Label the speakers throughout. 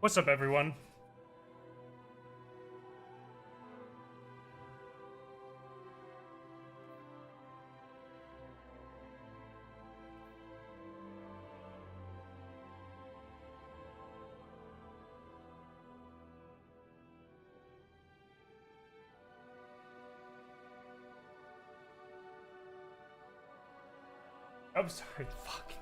Speaker 1: What's up, everyone? I'm sorry, fuck.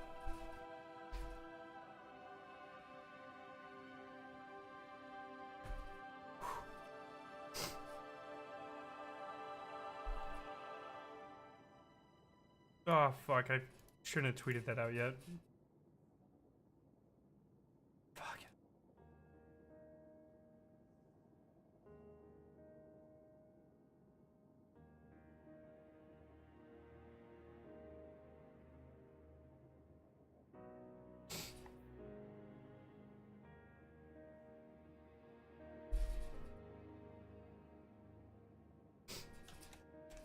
Speaker 1: Oh, fuck, I shouldn't have tweeted that out yet. Fuck.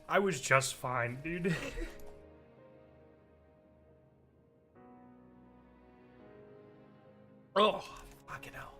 Speaker 1: I was just fine, dude. Oh, fucking hell.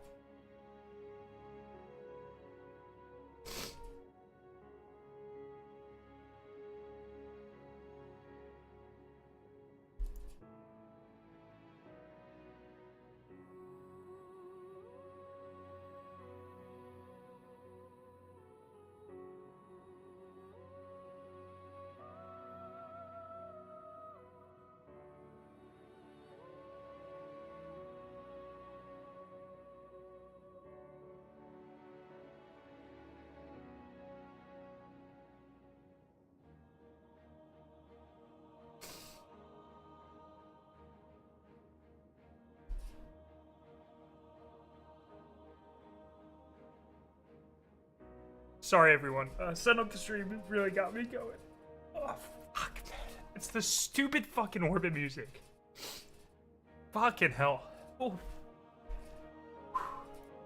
Speaker 1: Sorry, everyone. Setting up the stream really got me going. Oh, fuck, man. It's the stupid fucking orbit music. Fucking hell. Oh.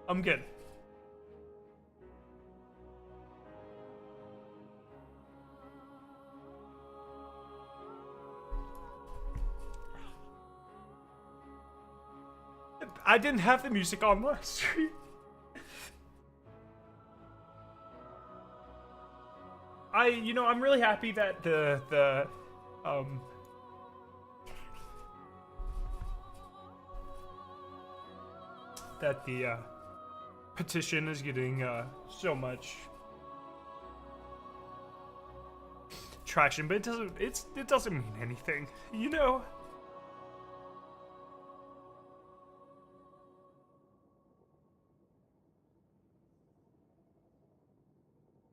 Speaker 1: I'm good. I didn't have the music on last stream. I'm really happy that the petition is getting so much traction, but it doesn't mean anything, you know?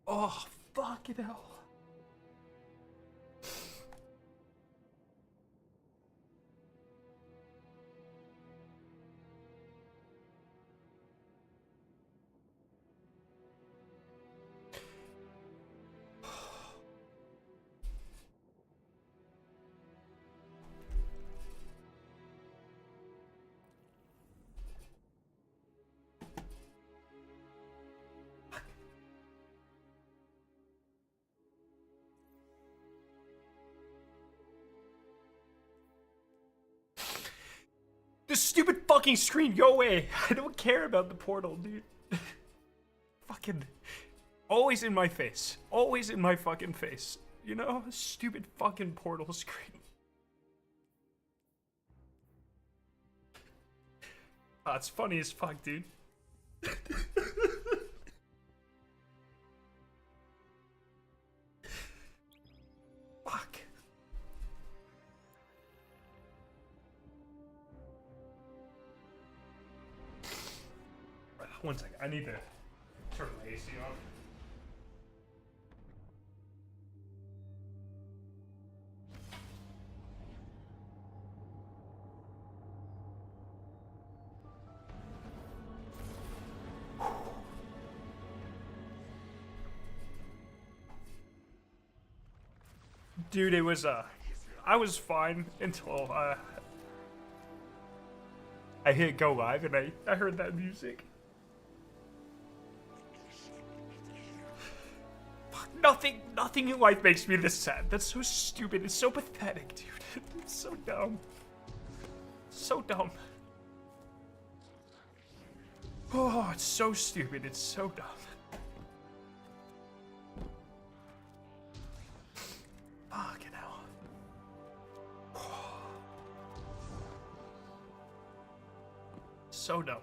Speaker 1: Oh, fucking hell. This stupid fucking screen, go away. I don't care about the portal, dude. Fucking always in my face. Always in my fucking face. You know? Stupid fucking portal screen. Oh, it's funny as fuck, dude. Fuck. One second, I need to turn my AC on. Dude, it was, I was fine until, I hit go live and I heard that music. Nothing in life makes me this sad. That's so stupid. It's so pathetic, dude. It's so dumb. So dumb. Oh, it's so stupid. It's so dumb. Fucking hell. So dumb.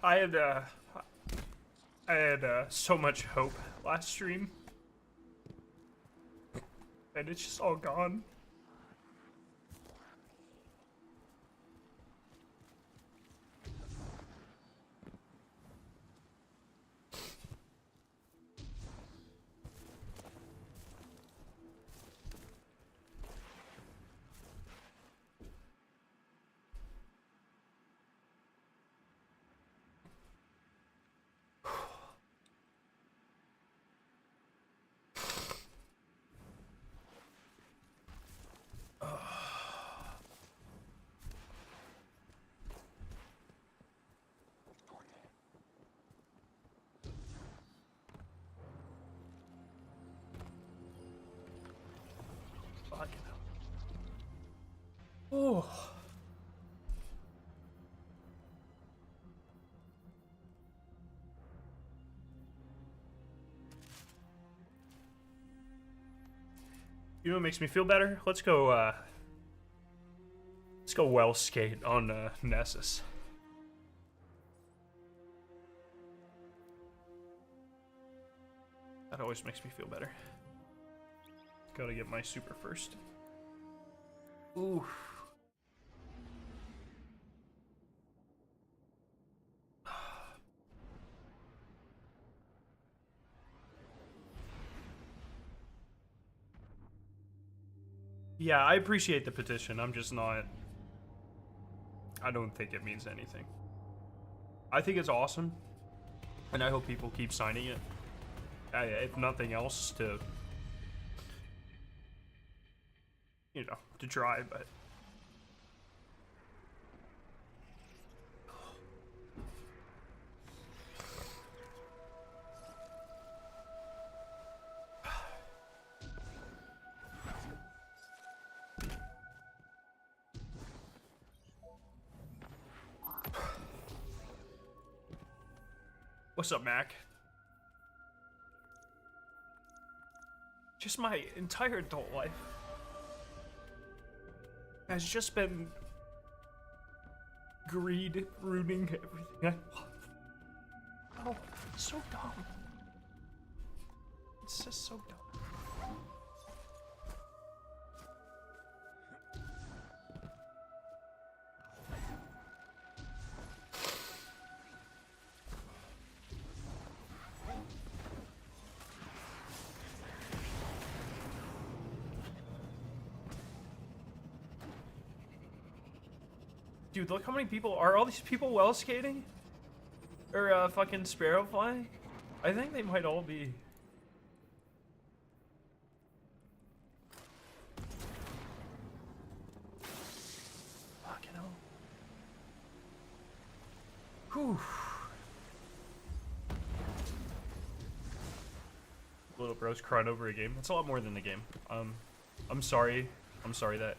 Speaker 1: I had so much hope last stream, and it's just all gone. Fucking hell. Oh. You know what makes me feel better? Let's go well skate on Nessus. That always makes me feel better. Gotta get my super first. Ooh. Yeah, I appreciate the petition. I'm just not... I don't think it means anything. I think it's awesome, and I hope people keep signing it. If nothing else, to... you know, to try, but... What's up, Mac? Just my entire adult life has just been greed ruining everything I love. Oh, it's so dumb. It's just so dumb. Dude, look how many people are all these people well skating? Or fucking sparrow flying? I think they might all be. Fucking hell. Whew. Little bro's crying over a game. That's a lot more than the game. I'm sorry. I'm sorry that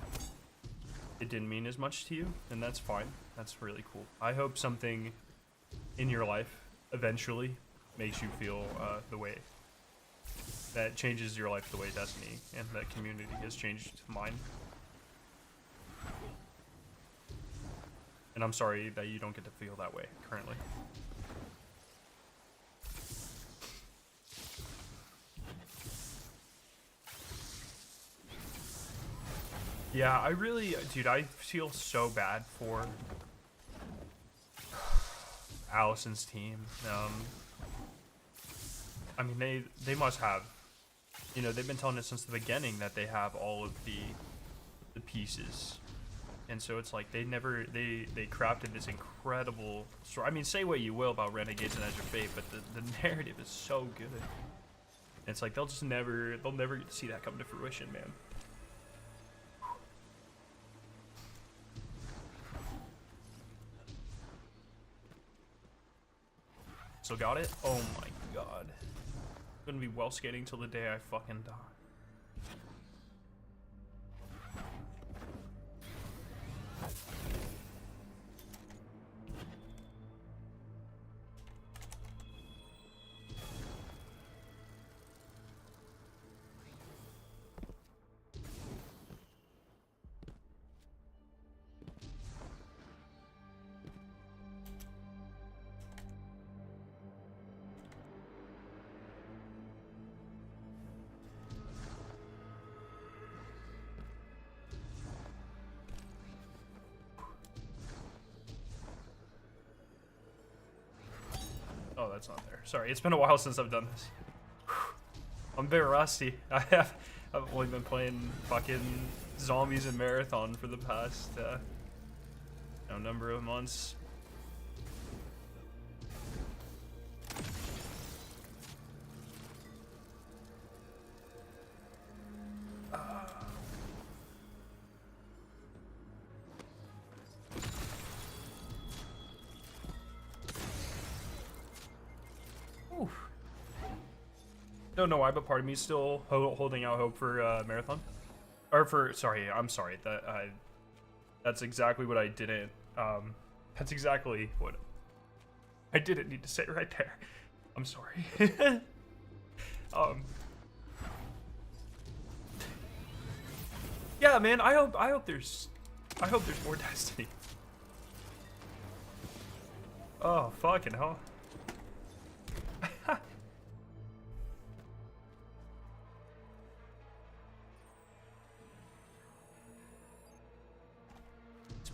Speaker 1: it didn't mean as much to you, and that's fine. That's really cool. I hope something in your life eventually makes you feel the way that changes your life the way Destiny and that community has changed mine. And I'm sorry that you don't get to feel that way currently. Yeah, I really, dude, I feel so bad for Allison's team. I mean, they must have, you know, they've been telling us since the beginning that they have all of the pieces And so it's like they crafted this incredible story. I mean, say what you will about Renegades and Edge of Fate, but the narrative is so good. And it's like they'll never get to see that come to fruition, man. So got it? Oh my god. I'm gonna be well skating till the day I fucking die. Oh, that's not there. Sorry, it's been a while since I've done this. I'm a bit rusty. I've only been playing fucking zombies and marathon for the past number of months. Don't know why, but part of me is still holding out hope for marathon, or for I'm sorry. That's exactly what I didn't. That's exactly what I didn't need to say right there. I'm sorry. Yeah, man. I hope there's more Destiny. Oh fucking hell.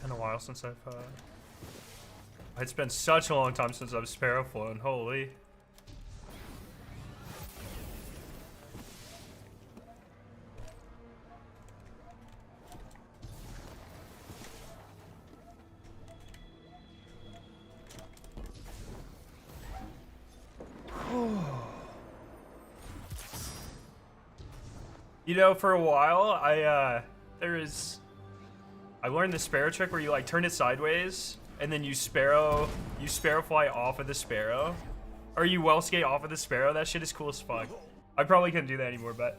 Speaker 1: Been a while since it's been such a long time since I've Sparrow flown. Holy. You know, for a while, I learned the Sparrow trick where you like turn it sideways and then you sparrow fly off of the Sparrow, or you well skate off of the Sparrow. That shit is cool as fuck. I probably couldn't do that anymore, but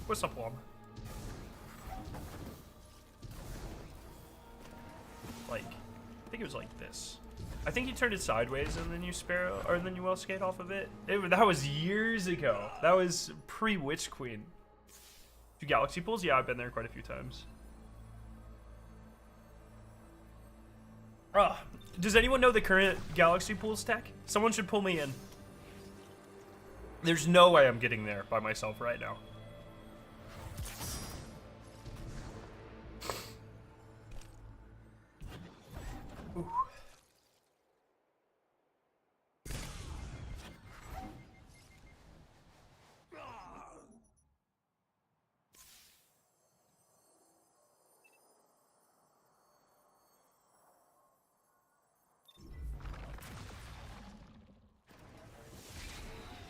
Speaker 1: what's up, Wom? Like, I think it was like this. I think you turned it sideways and then you Sparrow, or then you well skate off of it. That was years ago. That was pre-Witch Queen. Do Galaxy pools? Yeah, I've been there quite a few times. Does anyone know the current Galaxy pools tech? Someone should pull me in. There's no way I'm getting there by myself right now. Ooh.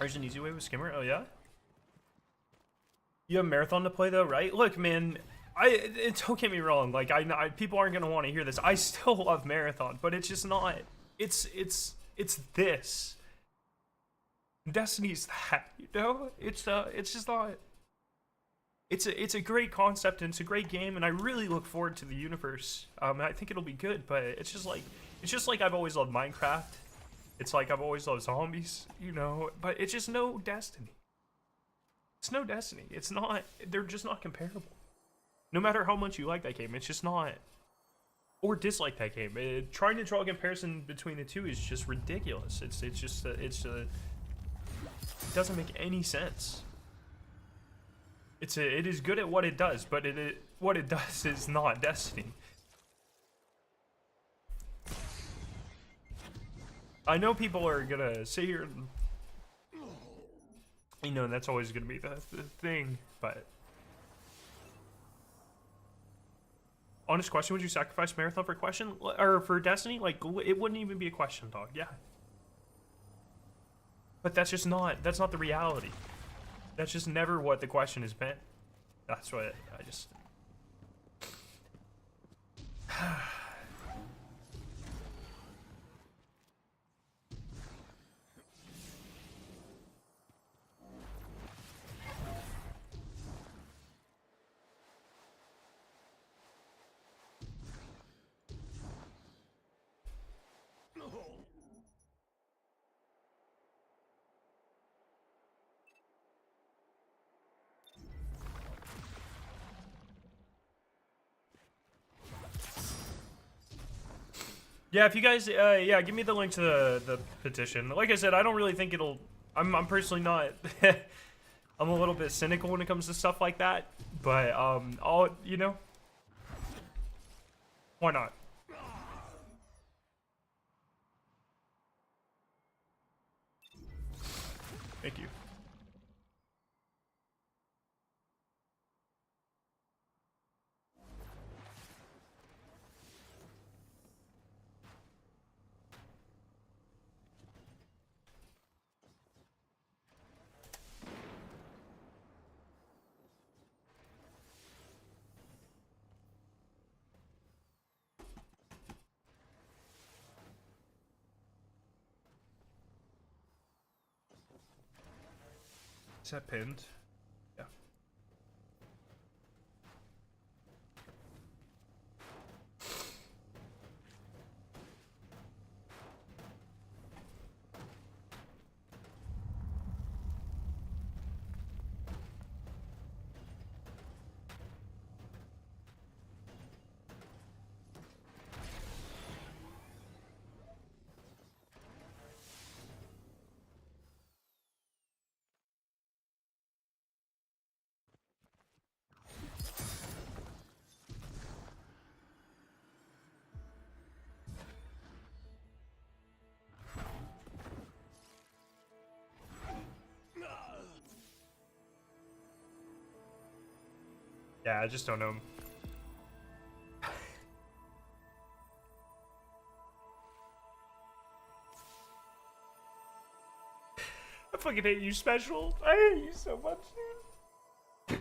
Speaker 1: There's an easy way with Skimmer. Oh yeah. You have Marathon to play though, right? Look, man. Don't get me wrong. Like people aren't gonna want to hear this. I still love Marathon, but it's just not. It's this. Destiny's that. You know. It's just not. It's a great concept and it's a great game, and I really look forward to the universe. I think it'll be good, but it's just like I've always loved Minecraft. It's like I've always loved zombies, you know, but it's just no Destiny. It's no Destiny. It's not, they're just not comparable. No matter how much you like that game, it's just not, or dislike that game. Trying to draw a comparison between the two is just ridiculous. It doesn't make any sense. It is good at what it does, but what it does is not Destiny. I know people are gonna sit here and, you know, that's always gonna be the thing, but honest question, would you sacrifice Marathon for question or for Destiny? Like, it wouldn't even be a question, dog. Yeah, but that's just not, that's not the reality. That's just never what the question has been. That's what I just yeah, if you guys, yeah, give me the link to the petition. Like I said, I don't really think it'll. I'm personally not. I'm a little bit cynical when it comes to stuff like that, but I'll, you know, why not? Thank you. Is that pinned? Yeah. Yeah, I just don't know. I fucking hate you, Special. I hate you so much, dude.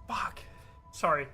Speaker 1: Fuck. Sorry.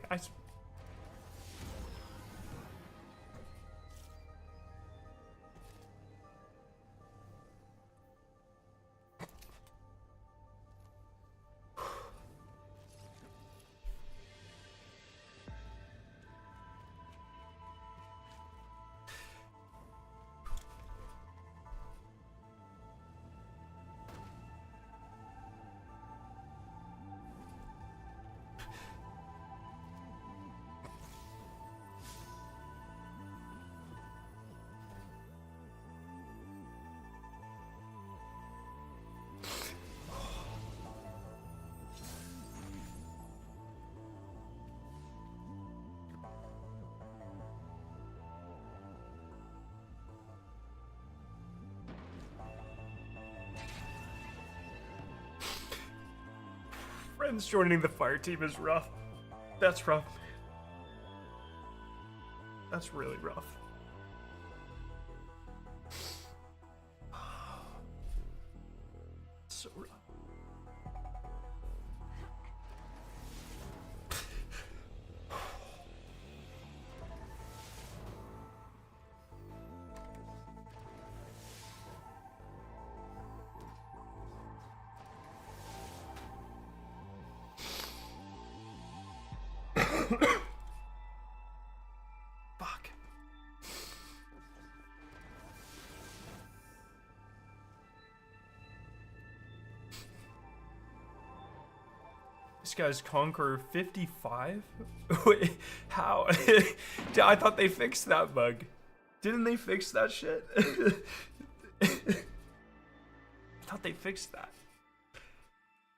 Speaker 1: Friends joining the fire team is rough. That's rough. That's really rough. So rough. Fuck. This guy's Conqueror 55? Wait, how? I thought they fixed that bug. Didn't they fix that shit? I thought they fixed that.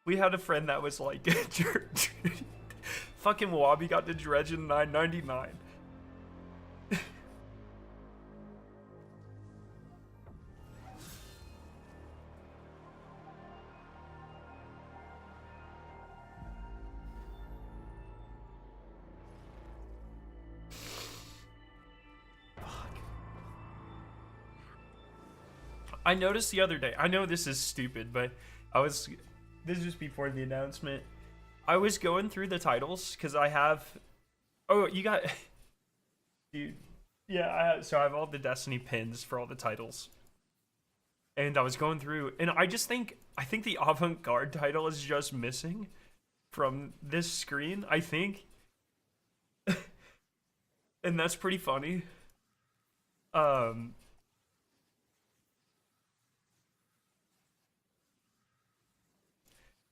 Speaker 1: We had a friend that was like, fucking Wabi got to dredge in 999. I noticed the other day, I know this is stupid, but this is just before the announcement. I was going through the titles, because I have, oh, you got, dude, yeah, so I have all the Destiny pins for all the titles. And I was going through, and I think the Avant-Garde title is just missing from this screen, I think. And that's pretty funny.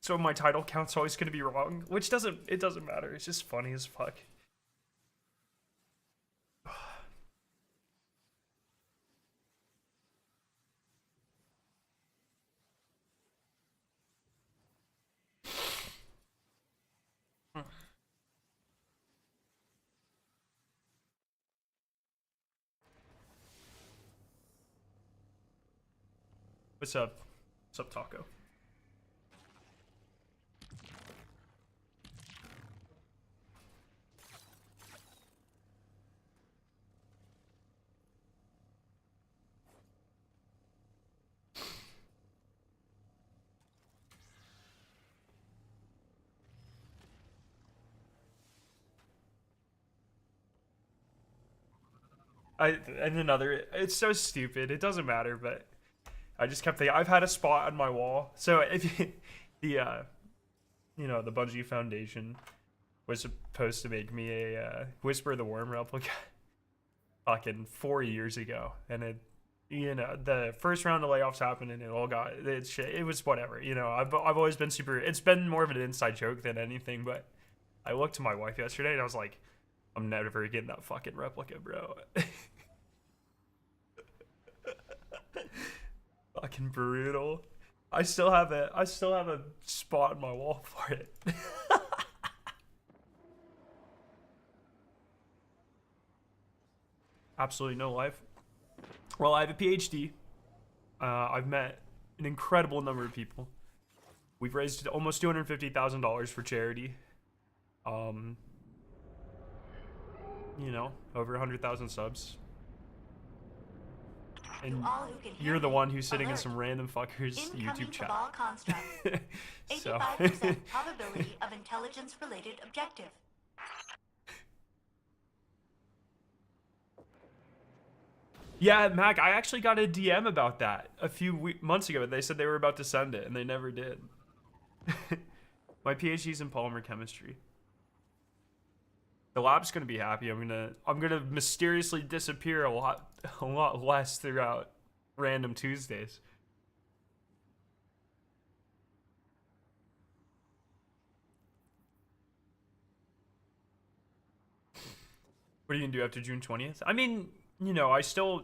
Speaker 1: So my title count's always gonna be wrong, which doesn't matter. It's just funny as fuck. What's up? What's up, Taco? It's so stupid. It doesn't matter, but I just kept thinking, I've had a spot on my wall. So if the the Bungie Foundation was supposed to make me a Whisper of the Worm replica fucking 4 years ago, and the first round of layoffs happened, and it was whatever. I've always been super. It's been more of an inside joke than anything, but I looked to my wife yesterday and I was like, I'm never getting that fucking replica, bro. Fucking brutal. I still have a spot on my wall for it. Absolutely no life. Well, I have a PhD. I've met an incredible number of people. We've raised almost $250,000 for charity. Over 100,000 subs. And you're the one who's sitting in some random fucker's YouTube chat. So
Speaker 2: 85% probability of intelligence-related objective.
Speaker 1: Yeah, Mac, I actually got a DM about that a few months ago. They said they were about to send it, and they never did. My PhD's in polymer chemistry. The lab's gonna be happy. I'm gonna mysteriously disappear a lot less throughout random Tuesdays. What are you gonna do after June 20th? I mean, I'm still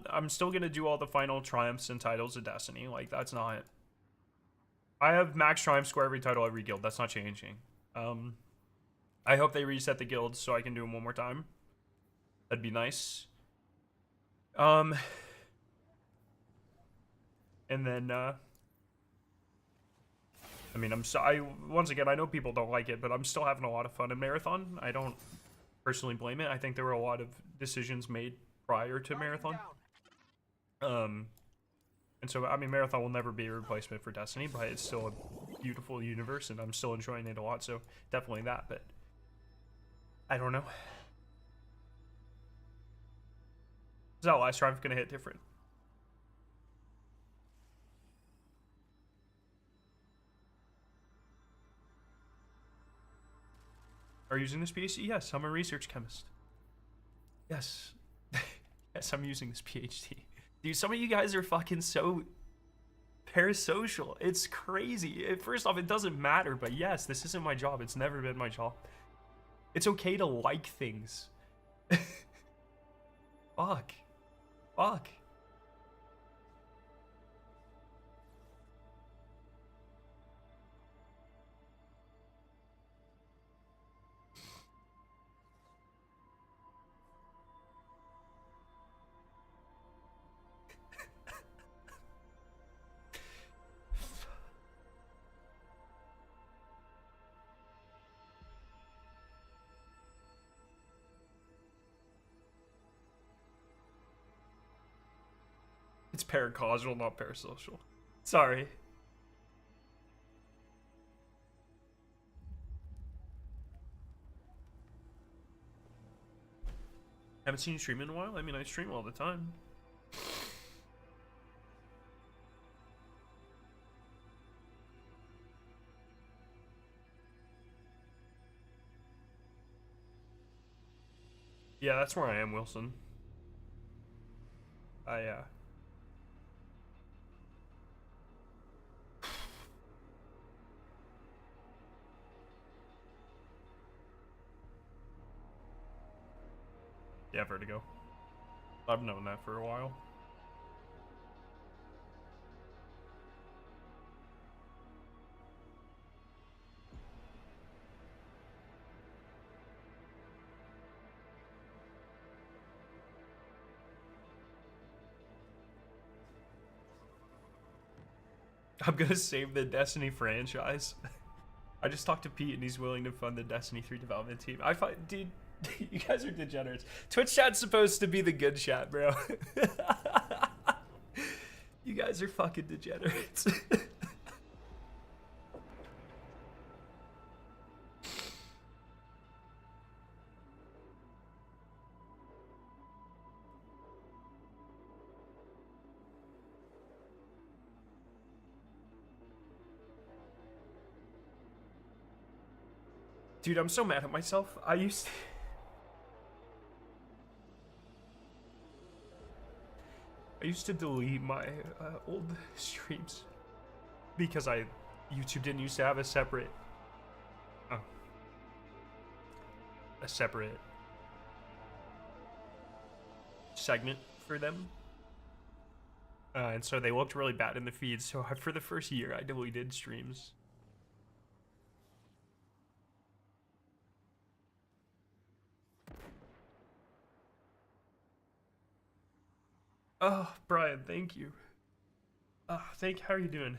Speaker 1: gonna do all the final triumphs and titles of Destiny. Like, that's not. I have max triumph score every title, every guild. That's not changing. I hope they reset the guilds so I can do them one more time. That'd be nice. And then, I mean, once again, I know people don't like it, but I'm still having a lot of fun in Marathon. I don't personally blame it. I think there were a lot of decisions made prior to Marathon. And so, I mean, Marathon will never be a replacement for Destiny, but it's still a beautiful universe, and I'm still enjoying it a lot, so definitely that, but I don't know. Is that last triumph gonna hit different? Are you using this PhD? Yes, I'm a research chemist. Yes. Yes, I'm using this PhD. Dude, some of you guys are fucking so parasocial. It's crazy. First off, it doesn't matter, but yes, this isn't my job. It's never been my job. It's okay to like things. Fuck. Fuck. It's paracausal, not parasocial. Sorry. Haven't seen you stream in a while? I mean, I stream all the time. Yeah, that's where I am, Wilson. Yeah. Yeah, vertigo. I've known that for a while. I'm gonna save the Destiny franchise. I just talked to Pete and he's willing to fund the Destiny 3 development team. I find, dude, you guys are degenerates. Twitch chat's supposed to be the good chat, bro. You guys are fucking degenerates. Dude, I'm so mad at myself. I used to delete my old streams because YouTube didn't used to have a separate segment for them, and so they looked really bad in the feed. So for the first year, I deleted streams. Oh, Brian, thank you. How are you doing?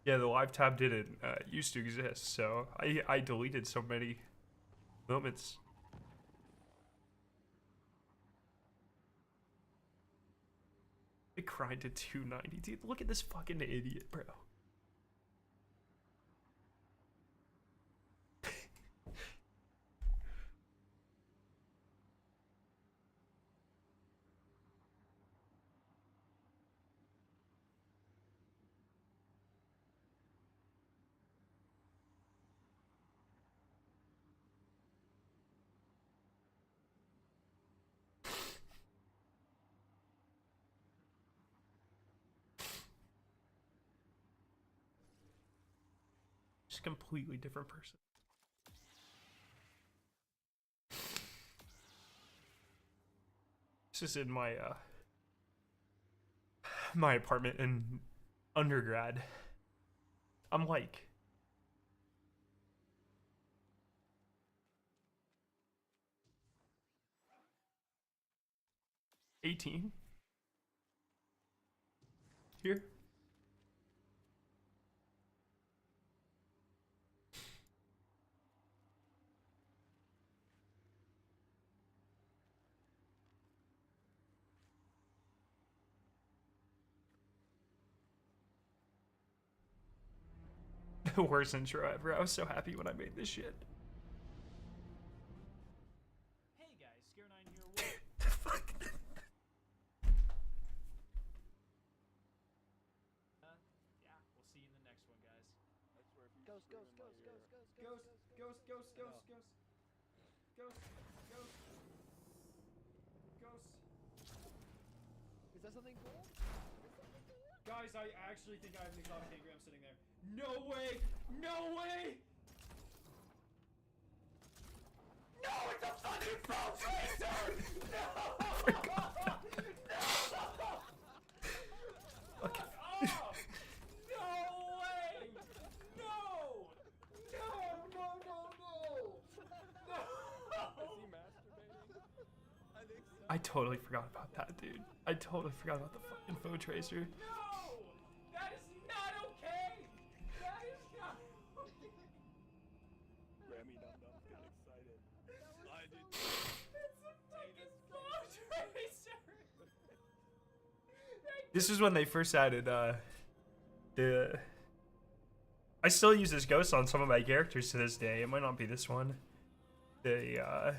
Speaker 1: Yeah, the live tab didn't used to exist, so I deleted so many moments. It cried to 290, dude. Look at this fucking idiot, bro. Just a completely different person. This is in my my apartment in undergrad. I'm like 18 here. The worst intro ever. I was so happy when I made this shit.
Speaker 3: Hey guys, Scare9 here.
Speaker 1: The fuck?
Speaker 3: Yeah, we'll see you in the next one, guys.
Speaker 4: Ghost, ghost, ghost, ghost, ghost,
Speaker 5: Ghost, ghost, ghost, ghost, ghost. Ghost, ghost. Ghost.
Speaker 4: Is that something cool?
Speaker 5: Guys, I actually think I have an exotic engram sitting there. No way! No way! No, it's a fucking frog tracer! No!
Speaker 1: Okay.
Speaker 5: Oh! No way! No! No, no, no, no! No!
Speaker 4: Is he masturbating? I think so.
Speaker 1: I totally forgot about that, dude. I totally forgot about the fucking foe tracer.
Speaker 5: No! That is not okay! That is not okay!
Speaker 4: Remy Dum Dum's getting excited. I did.
Speaker 5: It's a fucking frog tracer!
Speaker 1: This is when they first added the. I still use this ghost on some of my characters to this day. It might not be this one. The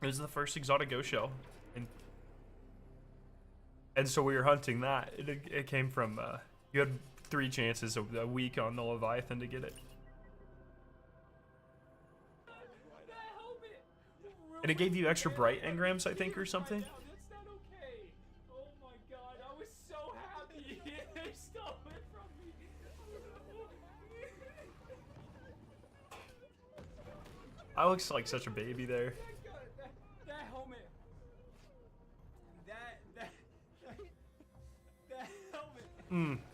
Speaker 1: It was the first exotic ghost shell, and so we were hunting that. It came from you had 3 chances a week on the Leviathan to get it, and it gave you extra bright engrams, I think, or something.
Speaker 5: That's not okay! Oh my god, I was so happy! They stole it from me!
Speaker 1: I looks like such a baby there.
Speaker 5: That helmet. That helmet.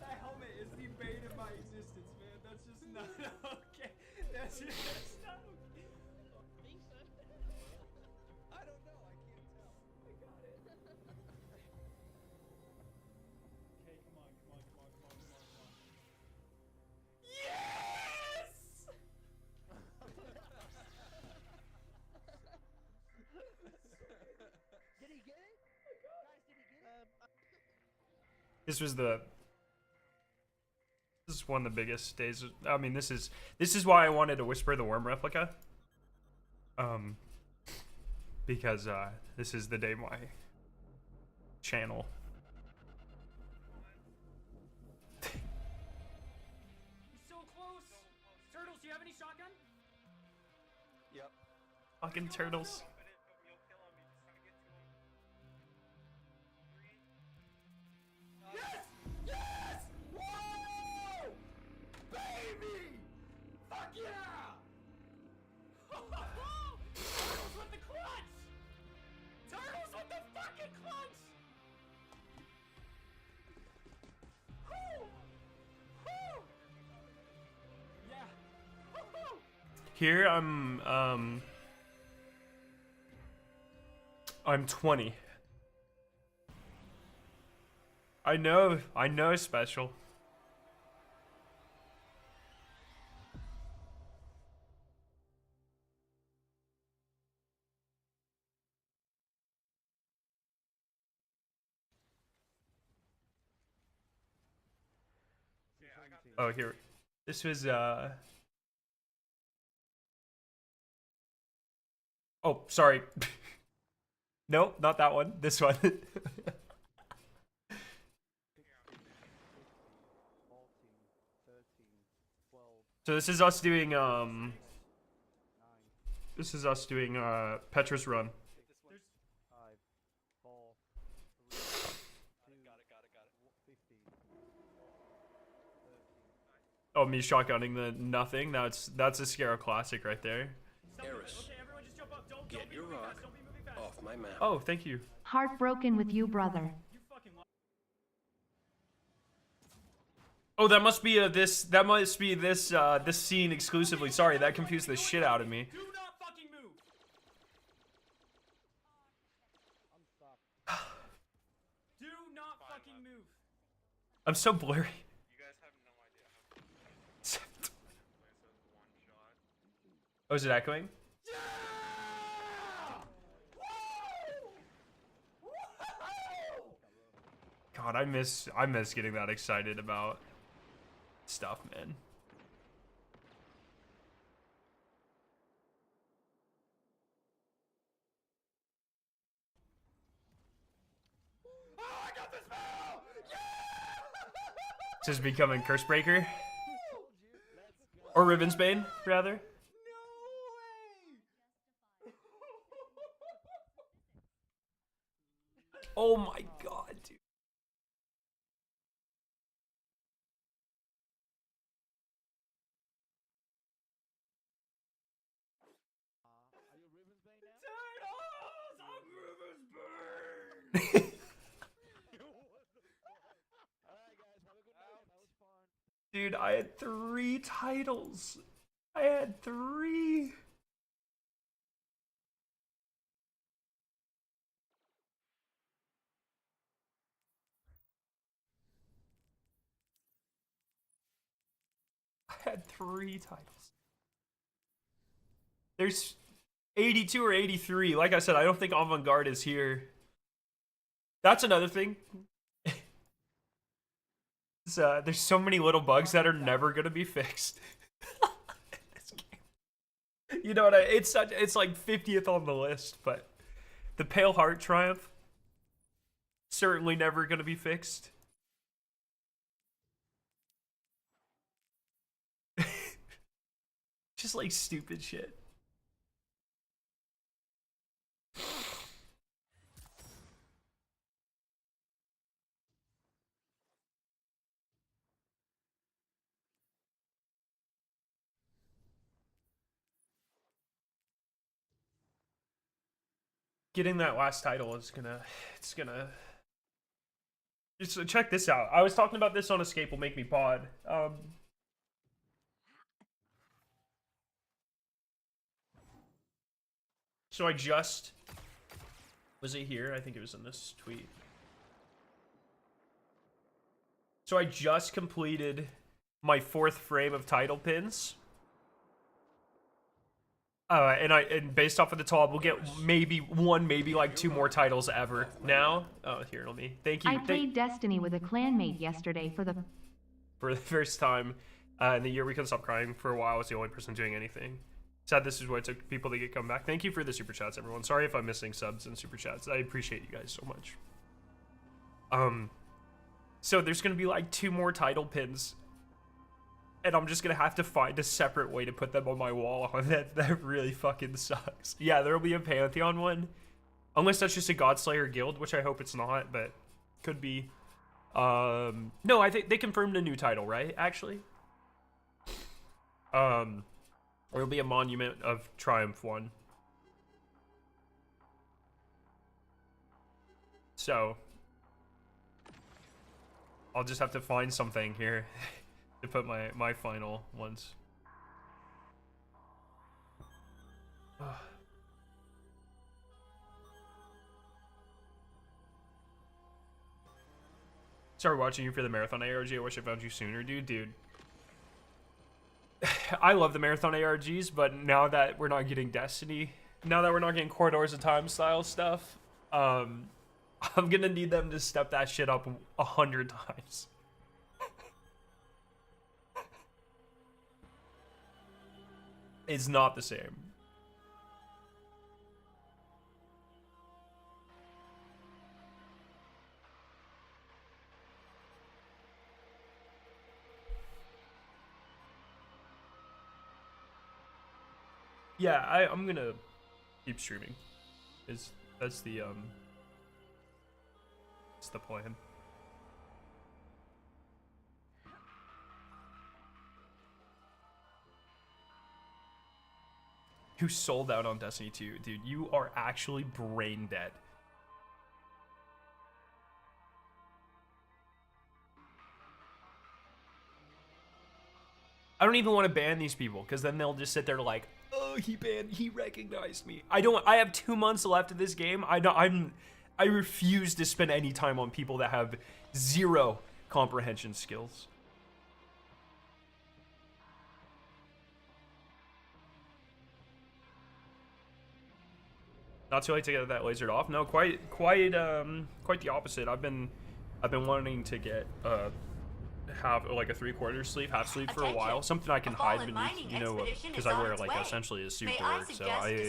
Speaker 5: That helmet is the bane of my existence, man. That's just not okay. That's not okay.
Speaker 4: I don't know. I can't tell.
Speaker 5: I got it. Okay, come on. Yes!
Speaker 4: Did he get it? Guys, did he get it?
Speaker 1: This was the. This is one of the biggest days. I mean, this is why I wanted to whisper the worm replica. Because this is the day my channel.
Speaker 5: He's so close. Turtles, do you have any shotgun?
Speaker 4: Yep.
Speaker 1: Fucking turtles.
Speaker 5: Yes! Yes! Whoa! Baby! Fuck yeah! Turtles with the clutch! Turtles with the fucking clutch! Woo! Woo! Yeah. Woo!
Speaker 1: Here I'm 20. I know special. Oh, here. This was oh, sorry. Nope, not that one. This one.
Speaker 4: 14, 13, 12,
Speaker 1: So this is us doing
Speaker 4: 9,
Speaker 1: this is us doing Petra's run.
Speaker 4: 6, 5, 4, 3, 2, got it. 15, 13.
Speaker 1: Oh, me shotgunning the nothing. That's a Scarrow classic right there.
Speaker 6: Eris,
Speaker 5: Okay, everyone just jump up. Don't
Speaker 6: get
Speaker 5: be
Speaker 6: your
Speaker 5: moving
Speaker 6: rock
Speaker 5: fast. Don't be moving fast.
Speaker 6: off my map.
Speaker 1: Oh, thank you.
Speaker 7: Heartbroken with you, brother.
Speaker 5: You fucking
Speaker 1: Oh, that must be this. That must be this. This scene exclusively. Sorry, that confused the shit out of me.
Speaker 5: do not fucking move.
Speaker 4: I'm stuck.
Speaker 5: Do not fucking move.
Speaker 1: I'm so blurry.
Speaker 8: You guys have no idea how one shot.
Speaker 1: Oh, is it echoing?
Speaker 5: Yeah! Woo! Woo!
Speaker 1: God, I miss getting that excited about stuff, man. Just becoming Cursebreaker. Or Ribbonsbane, rather. Oh my god, dude. Dude, I had 3 titles. I had 3. I had 3 titles. There's 82 or 83. Like I said, I don't think Avant-Garde is here. That's another thing. There's so many little bugs that are never gonna be fixed. This game. You know what? It's like 50th on the list, but the Pale Heart Triumph certainly never gonna be fixed. Just like stupid shit. Getting that last title is it's gonna just check this out. I was talking about this on Escape Will Make Me Pod. So I just, was it here? I think it was in this tweet. So I just completed my 4th frame of title pins. And based off of the top, we'll get maybe 1, maybe like 2 more titles ever now. Oh, here, let me. Thank you.
Speaker 7: I played Destiny with a clanmate yesterday for the
Speaker 1: first time in the year we couldn't stop crying. For a while, I was the only person doing anything. Sad this is what it took people to get come back. Thank you for the super chats, everyone. Sorry if I'm missing subs and super chats. I appreciate you guys so much. So there's gonna be like 2 more title pins. And I'm just gonna have to find a separate way to put them on my wall. That really fucking sucks. Yeah, there'll be a Pantheon one. Unless that's just a Godslayer guild, which I hope it's not, but could be. No, I think they confirmed a new title, right? Actually. There'll be a Monument of Triumph one. So I'll just have to find something here. To put my final ones. Started watching you for the marathon ARG. I wish I found you sooner, dude. I love the marathon ARGs, but now that we're not getting Destiny, now that we're not getting Corridors of Time style stuff, I'm gonna need them to step that shit up 100 times. It's not the same. Yeah, I'm gonna keep streaming. That's the plan. Who sold out on Destiny 2. Dude, you are actually brain dead. I don't even want to ban these people, because then they'll just sit there like, oh, he recognized me. I have 2 months left of this game. I refuse to spend any time on people that have 0 comprehension skills. Not too late to get that lasered off. No, quite the opposite. I've been wanting to get have like a 3/4 sleeve, half sleeve for a while. Something I can hide beneath, you know, because I wear like essentially a suit to work. So I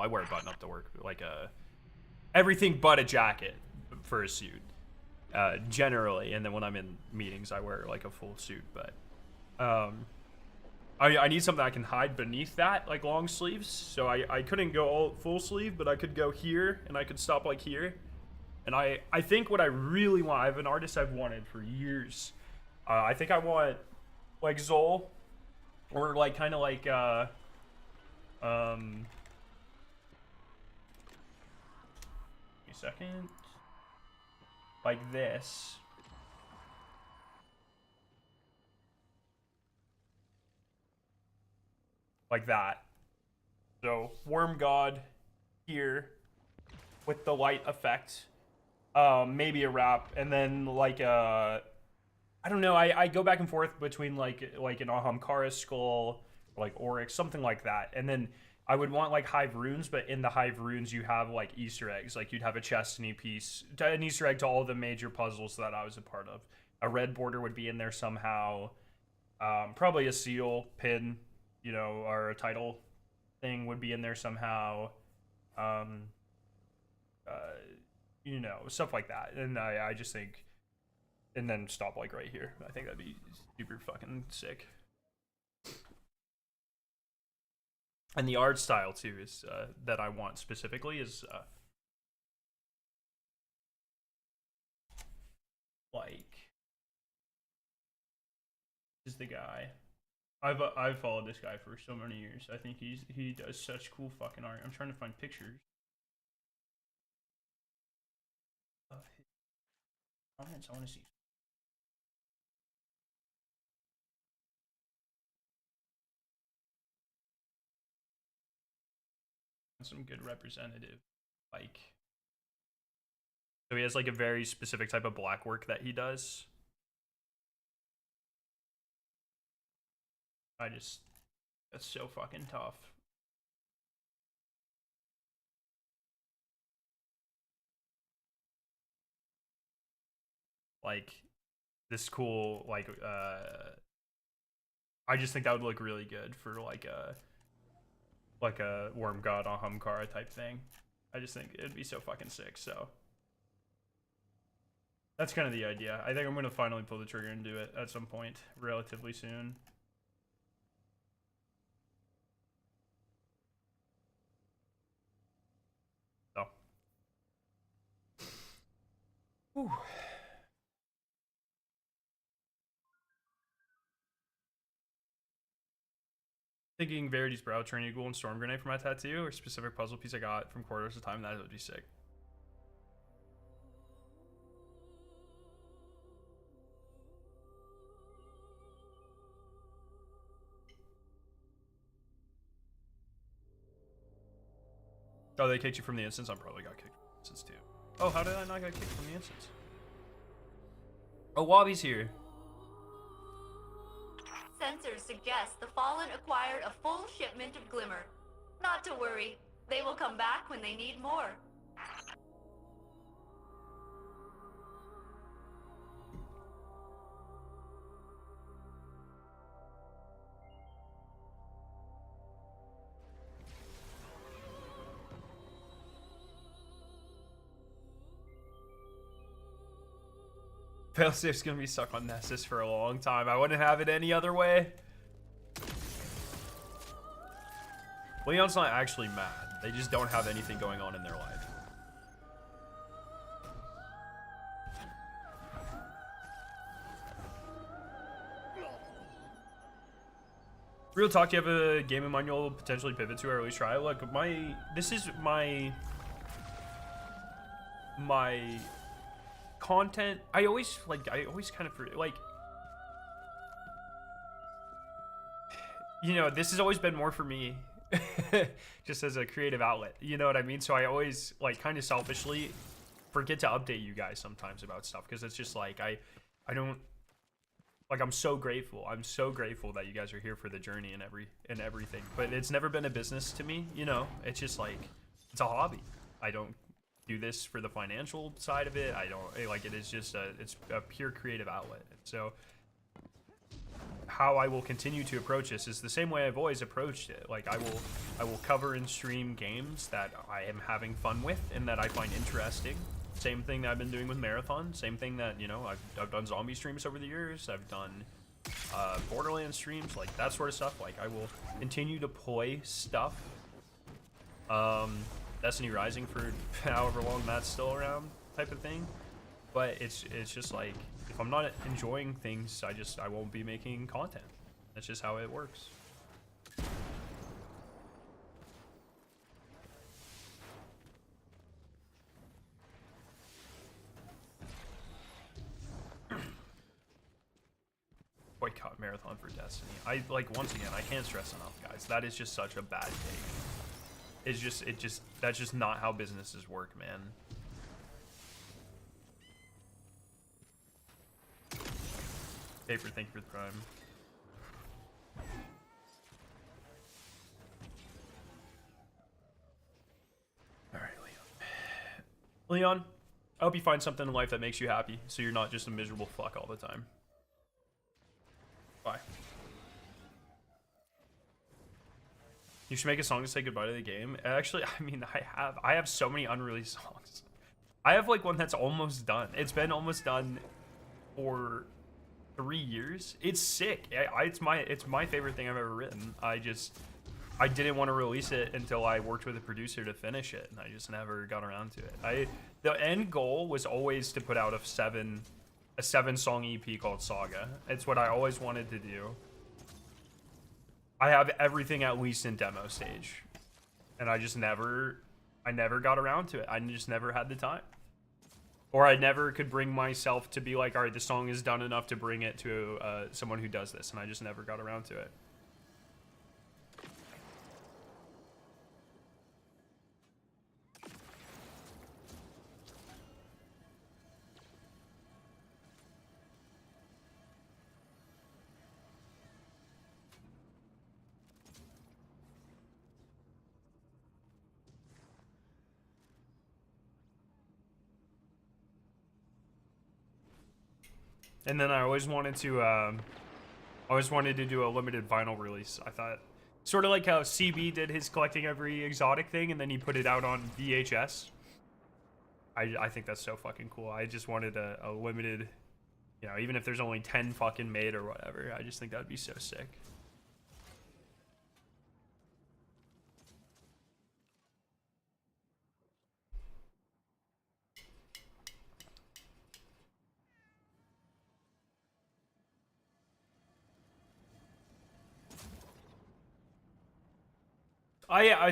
Speaker 1: wear a button up to work, like everything but a jacket for a suit. generally, and then when I'm in meetings, I wear like a full suit. But I need something I can hide beneath that, like long sleeves. So I couldn't go all full sleeve, but I could go here, and I could stop like here. And I think what I really want, I have an artist I've wanted for years. I think I want like Zol, or like kind of like give me a second, like this. Like that. So Worm God here with the light effect. Maybe a wrap, and then like I don't know, I go back and forth between like an Ahamkara skull, or like Oryx, something like that. And then I would want like Hive runes, but in the Hive runes you have like Easter eggs. Like you'd have a Chestney piece, an Easter egg to all the major puzzles that I was a part of. A red border would be in there somehow. Probably a seal pin, you know, or a title thing would be in there somehow. You know, stuff like that. And I just think, and then stop like right here. I think that'd be super fucking sick. And the art style too is that I want specifically is like, is the guy. I've followed this guy for so many years. I think he does such cool fucking art. I'm trying to find pictures of his comments. I want to see. Some good representative, like, so he has like a very specific type of black work that he does. That's so fucking tough. Like this cool, like I just think that would look really good for like a Worm God Ahamkara type thing. I just think it'd be so fucking sick. So that's kind of the idea. I think I'm gonna finally pull the trigger and do it at some point relatively soon. So whew. Thinking Verity's Brow, Trinity Ghoul, and Storm Grenade for my tattoo, or specific puzzle piece I got from quarters of time, that would be sick. Oh, they kicked you from the instance? I probably got kicked from the instance too. Oh, how did I not get kicked from the instance? Oh, Wobby's here.
Speaker 2: Sensors suggest the Fallen acquired a full shipment of Glimmer. Not to worry, they will come back when they need more.
Speaker 1: Failsafe's gonna be stuck on Nessus for a long time. I wouldn't have it any other way. Leon's not actually mad. They just don't have anything going on in their life. Real talk, do you have a game in mind you'll potentially pivot to or at least try? Look, this is my content. I always kind of like, you know, this has always been more for me just as a creative outlet, you know what I mean? So I always like kind of selfishly forget to update you guys sometimes about stuff because it's just like I don't like, I'm so grateful that you guys are here for the journey and everything, but it's never been a business to me, you know. It's just like, it's a hobby. I don't do this for the financial side of it. I don't like it. Is just it's a pure creative outlet. So how I will continue to approach this is the same way I've always approached it. Like I will cover and stream games that I am having fun with and that I find interesting, Same thing that I've been doing with Marathon. Same thing that, you know, I've done zombie streams over the years. I've done Borderlands streams, like that sort of stuff. Like I will continue to play stuff. Destiny Rising for however long that's still around, type of thing. But it's just like, if I'm not enjoying things, I won't be making content. That's just how it works. Boycott Marathon for Destiny. I like, once again, I can't stress enough, guys. That is just such a bad take. That's just not how businesses work, man. Paper, thank you for the prime. Alright, Leon, I hope you find something in life that makes you happy, so you're not just a miserable fuck all the time. Bye. You should make a song to say goodbye to the game. Actually, I mean, I have so many unreleased songs. I have like one that's almost done. It's been almost done for 3 years. It's sick. It's my favorite thing I've ever written. I didn't want to release it until I worked with a producer to finish it, and I just never got around to it. The end goal was always to put out a 7-song EP called Saga. It's what I always wanted to do. I have everything at least in demo stage, and I never got around to it. I just never had the time, or I never could bring myself to be like, all right, the song is done enough to bring it to someone who does this, and I just never got around to it. And then I always wanted to do a limited vinyl release. I thought, sort of like how CB did his collecting every exotic thing, and then he put it out on VHS. I think that's so fucking cool. I just wanted a limited, you know, even if there's only 10 fucking made or whatever. I just think that'd be so sick.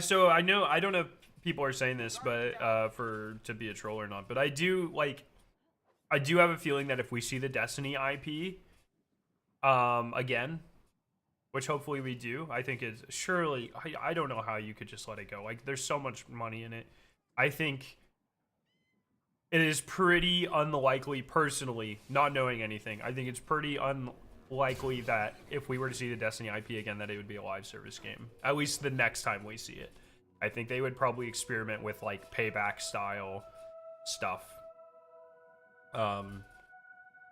Speaker 1: So I know, I don't know if people are saying this, but to be a troll or not, but I do have a feeling that if we see the Destiny IP again, which hopefully we do, I think it's surely, I don't know how you could just let it go. Like, there's so much money in it. I think it is pretty unlikely, personally, not knowing anything, I think it's pretty unlikely that if we were to see the Destiny IP again, that it would be a live service game, at least the next time we see it. I think they would probably experiment with like payback style stuff.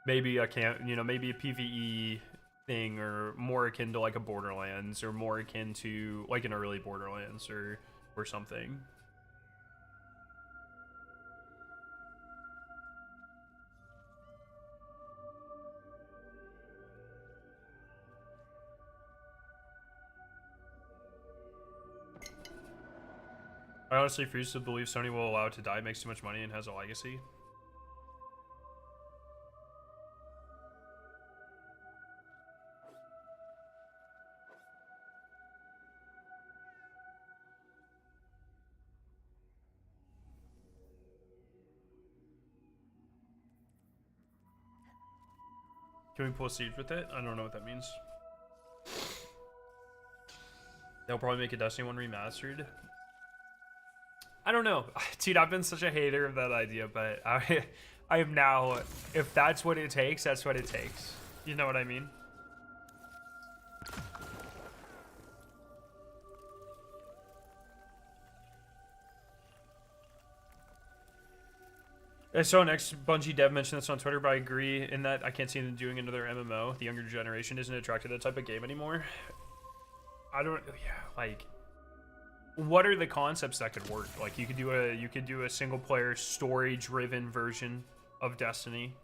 Speaker 1: Maybe maybe a PvE thing, or more akin to like a Borderlands, or more akin to like an early Borderlands or something. I honestly refuse to believe Sony will allow it to die. It makes too much money and has a legacy. Can we pull Siege with it? I don't know what that means. They'll probably make a Destiny 1 remastered. I don't know. Dude, I've been such a hater of that idea, but I am now, if that's what it takes, that's what it takes. You know what I mean? I saw an ex-Bungie dev mention this on Twitter, but I agree in that I can't see them doing another MMO. The younger generation isn't attracted to that type of game anymore. I don't, yeah, like, what are the concepts that could work? Like you could do a single player story driven version of Destiny.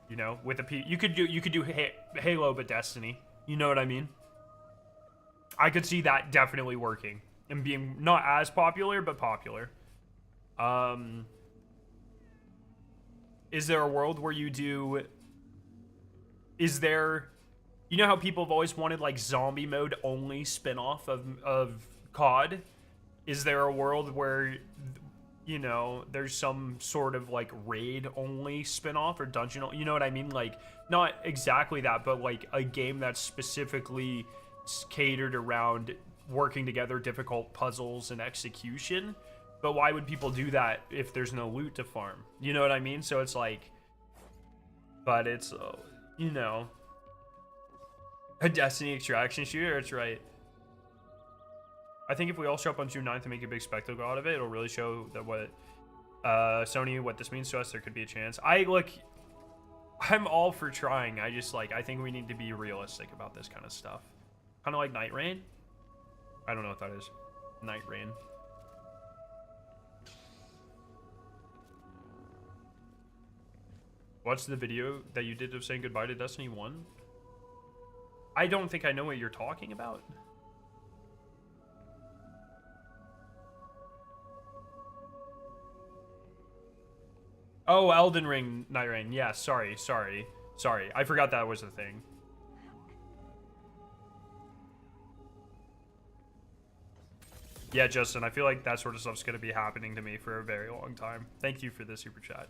Speaker 1: You know, with a you could do Halo but Destiny. You know what I mean? I could see that definitely working and being not as popular but popular. Is there a world where you do? Is there? You know how people have always wanted like zombie mode only spin-off of COD? Is there a world where, you know, there's some sort of like raid only spin-off or dungeon, you know what I mean? Like not exactly that, but like a game that's specifically catered around working together difficult puzzles and execution. But why would people do that if there's no loot to farm? You know what I mean? So it's like, but it's, you know, a Destiny extraction shooter, it's right. I think if we all show up on June 9th and make a big spectacle out of it, it'll really show that what Sony, what this means to us. There could be a chance. I'm all for trying. I just like, I think we need to be realistic about this kind of stuff. Kind of like Night Rain. I don't know what that is. Night Rain. What's the video that you did of saying goodbye to Destiny 1? I don't think I know what you're talking about. Oh, Elden Ring, Night Rain. Yeah, sorry. I forgot that was a thing. Yeah, Justin, I feel like that sort of stuff's going to be happening to me for a very long time. Thank you for the super chat.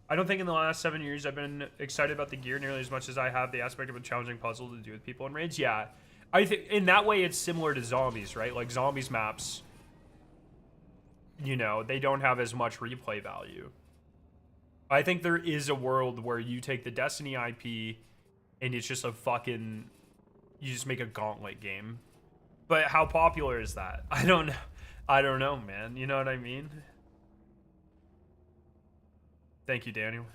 Speaker 1: I don't think in the last 7 years I've been excited about the gear nearly as much as I have the aspect of a challenging puzzle to do with people in raids. Yeah, I think in that way it's similar to zombies, right? Like zombies maps, you know, they don't have as much replay value. I think there is a world where you take the Destiny IP and it's just a fucking, you just make a gauntlet game. But how popular is that? I don't know, man. You know what I mean? Thank you, Daniel.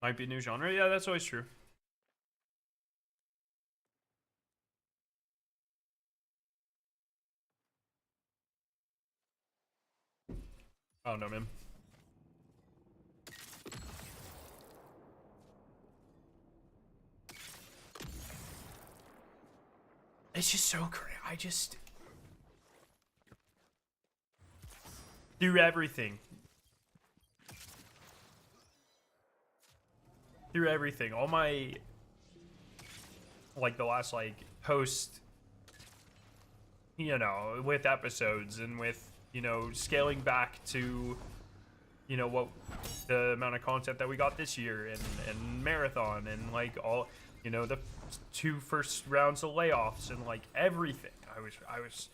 Speaker 1: Might be a new genre. Yeah, that's always true. I don't know, man. It's just so great. I just through everything. Through everything. All my like the last like post, you know, with episodes and with, you know, scaling back to, you know, what the amount of content that we got this year and marathon and like all, you know, the 2 first rounds of layoffs and like everything. I was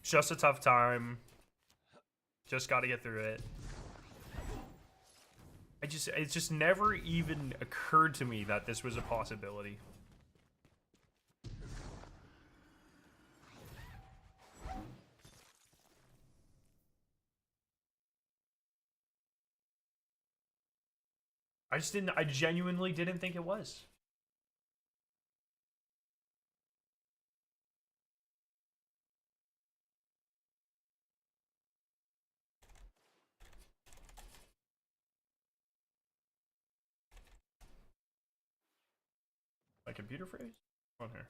Speaker 1: just a tough time. Just got to get through it. It just never even occurred to me that this was a possibility. I genuinely didn't think it was. My computer phrase? On here.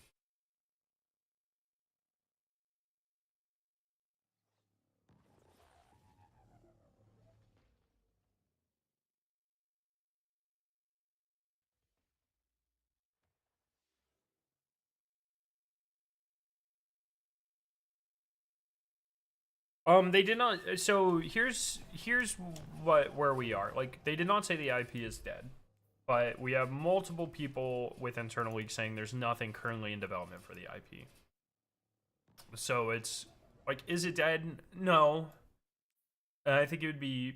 Speaker 1: They did not. So here's where we are. Like, they did not say the IP is dead. But we have multiple people with internal leaks saying there's nothing currently in development for the IP. So it's like, is it dead? No. I think it would be.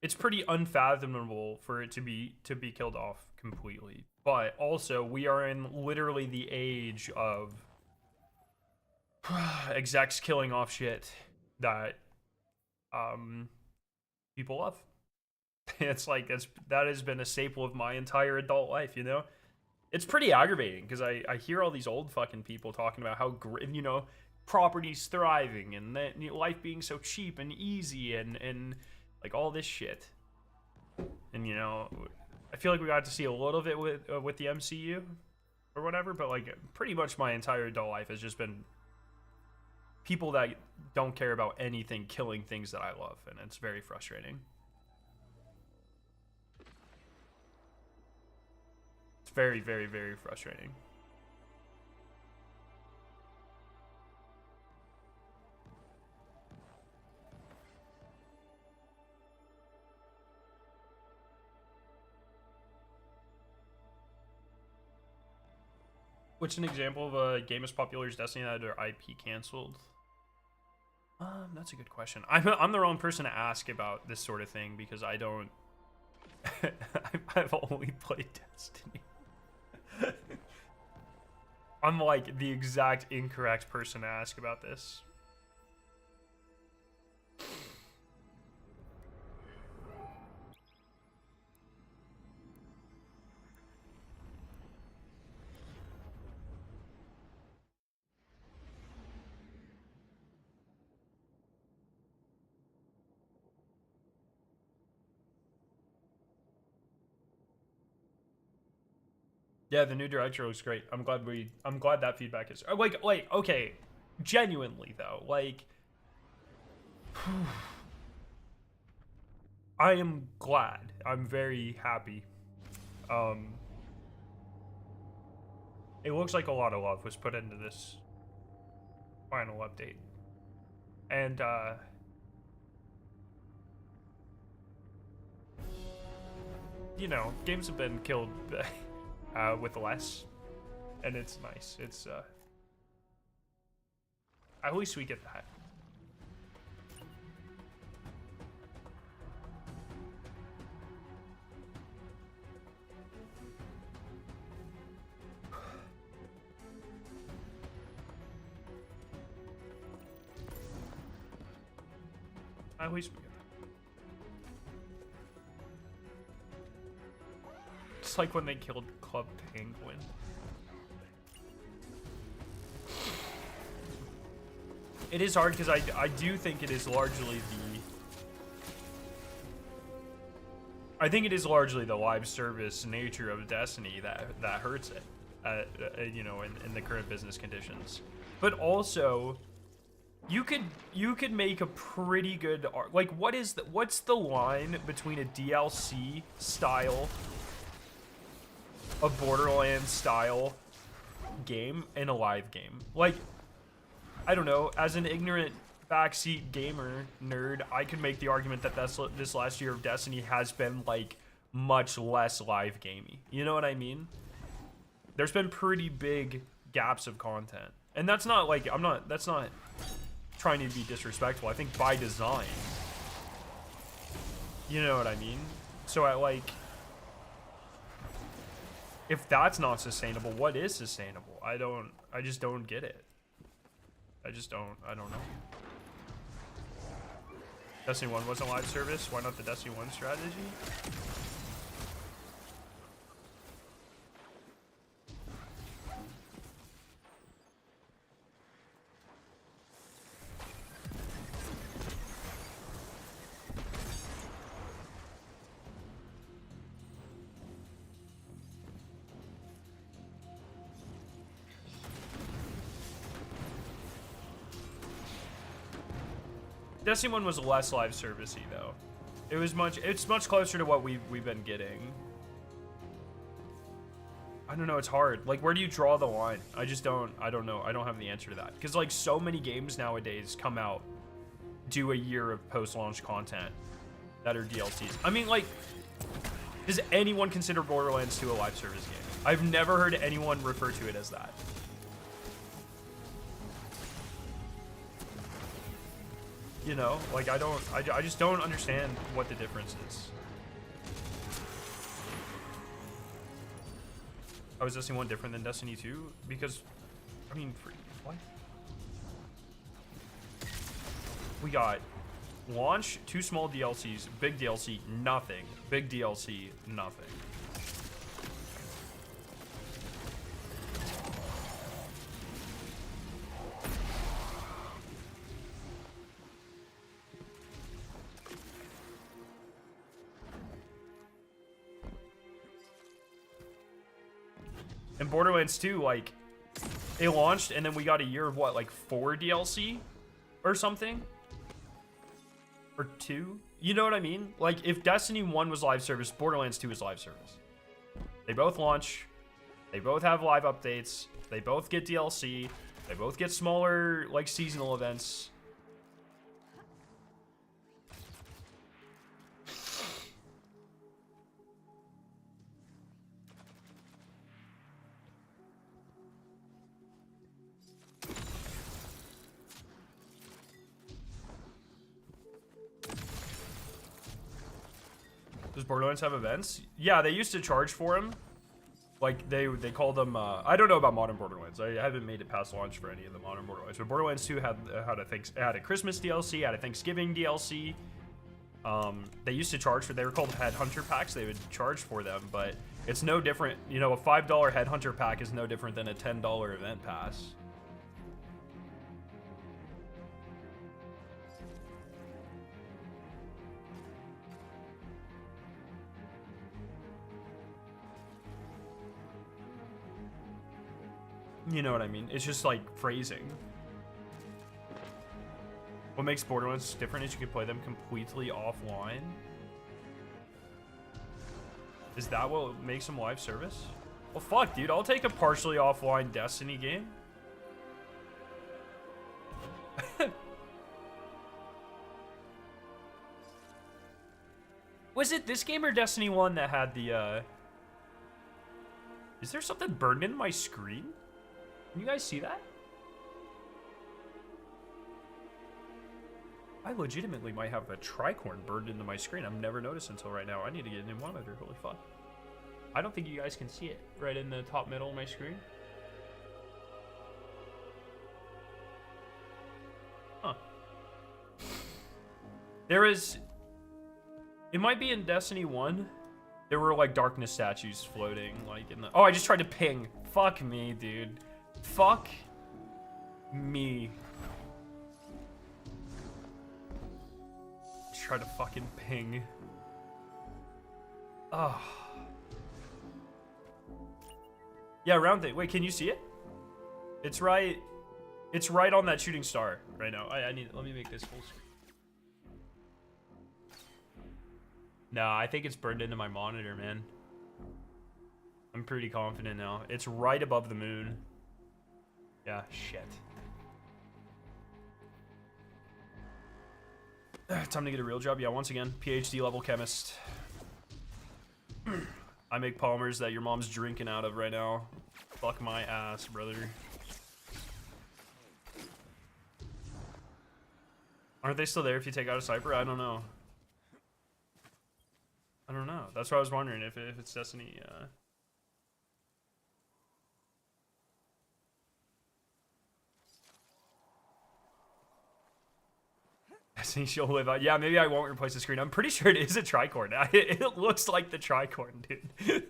Speaker 1: It's pretty unfathomable for it to be killed off completely. But also, we are in literally the age of execs killing off shit that people love. It's like that has been a staple of my entire adult life, you know? It's pretty aggravating because I hear all these old fucking people talking about how great, you know, property's thriving and that, you know, life being so cheap and easy and like all this shit. And, you know, I feel like we got to see a little bit with the MCU or whatever, but like pretty much my entire adult life has just been people that don't care about anything killing things that I love, and it's very frustrating. It's very, very, very frustrating. What's an example of a game as popular as Destiny that had their IP canceled? That's a good question. I'm the wrong person to ask about this sort of thing because I don't. I've only played Destiny. I'm like the exact incorrect person to ask about this. Yeah, the new director looks great. I'm glad that feedback is like okay, genuinely though, like I am glad. I'm very happy. It looks like a lot of love was put into this final update. And you know, games have been killed with less, and it's nice. It's at least we get that. At least we get that. It's like when they killed Club Penguin. It is hard because I do think it is largely I think it is largely the live service nature of Destiny that hurts it, you know, in the current business conditions. But also, you could make a pretty good like what's the line between a DLC style, a Borderlands style game and a live game? Like, I don't know, as an ignorant backseat gamer nerd, I could make the argument that this last year of Destiny has been like much less live gamey. You know what I mean? There's been pretty big gaps of content. And that's not like that's not trying to be disrespectful. I think by design. You know what I mean? So if that's not sustainable, what is sustainable? I just don't get it. I don't know. Destiny 1 wasn't live service. Why not the Destiny 1 strategy? Destiny 1 was less live servicey though. It's much closer to what we've been getting. I don't know, it's hard. Like, where do you draw the line? I don't know. I don't have the answer to that. Because like so many games nowadays come out, do a year of post-launch content that are DLCs. I mean, like, Does anyone consider Borderlands 2 a live service game? I've never heard anyone refer to it as that. You know, like I just don't understand what the difference is. How is Destiny 1 different than Destiny 2? Because, I mean, what? We got launch, 2 small DLCs, big DLC, nothing. Big DLC, nothing. And Borderlands 2, like, it launched and then we got a year of what, like 4 DLC or something? Or 2? You know what I mean? Like, if Destiny 1 was live service, Borderlands 2 is live service. They both launch. They both have live updates. They both get DLC. They both get smaller, like, seasonal events. Does Borderlands have events? Yeah, they used to charge for them. Like, they call them, I don't know about Modern Borderlands. I haven't made it past launch for any of the Modern Borderlands. But Borderlands 2 had a Christmas DLC, had a Thanksgiving DLC. They used to charge for, they were called Headhunter packs. They would charge for them, but it's no different. You know, a $5 Headhunter pack is no different than a $10 event pass. You know what I mean? It's just like phrasing. What makes Borderlands different is you can play them completely offline. Is that what makes them live service? Well, fuck, dude. I'll take a partially offline Destiny game. Was it this game or Destiny 1 that had the, Is there something burned in my screen? Can you guys see that? I legitimately might have a tricorn burned into my screen. I've never noticed until right now. I need to get a new monitor. Holy fuck. I don't think you guys can see it right in the top middle of my screen. Huh. There is... It might be in Destiny 1. There were like darkness statues floating like in the... Oh, I just tried to ping. Fuck me, dude. Fuck me. Just try to fucking ping. Oh. Yeah, round thing. Wait, can you see it? It's right. It's right on that shooting star right now. I need. Let me make this full screen. Nah, I think it's burned into my monitor, man. I'm pretty confident now. It's right above the moon. Yeah, shit. Time to get a real job. Yeah, once again, PhD level chemist. I make polymers that your mom's drinking out of right now. Fuck my ass, brother. Aren't they still there if you take out a Cypher? I don't know. I don't know. That's what I was wondering if it's Destiny. Destiny she'll live out. Yeah, maybe I won't replace the screen. I'm pretty sure it is a tricorn. It looks like the tricorn, dude.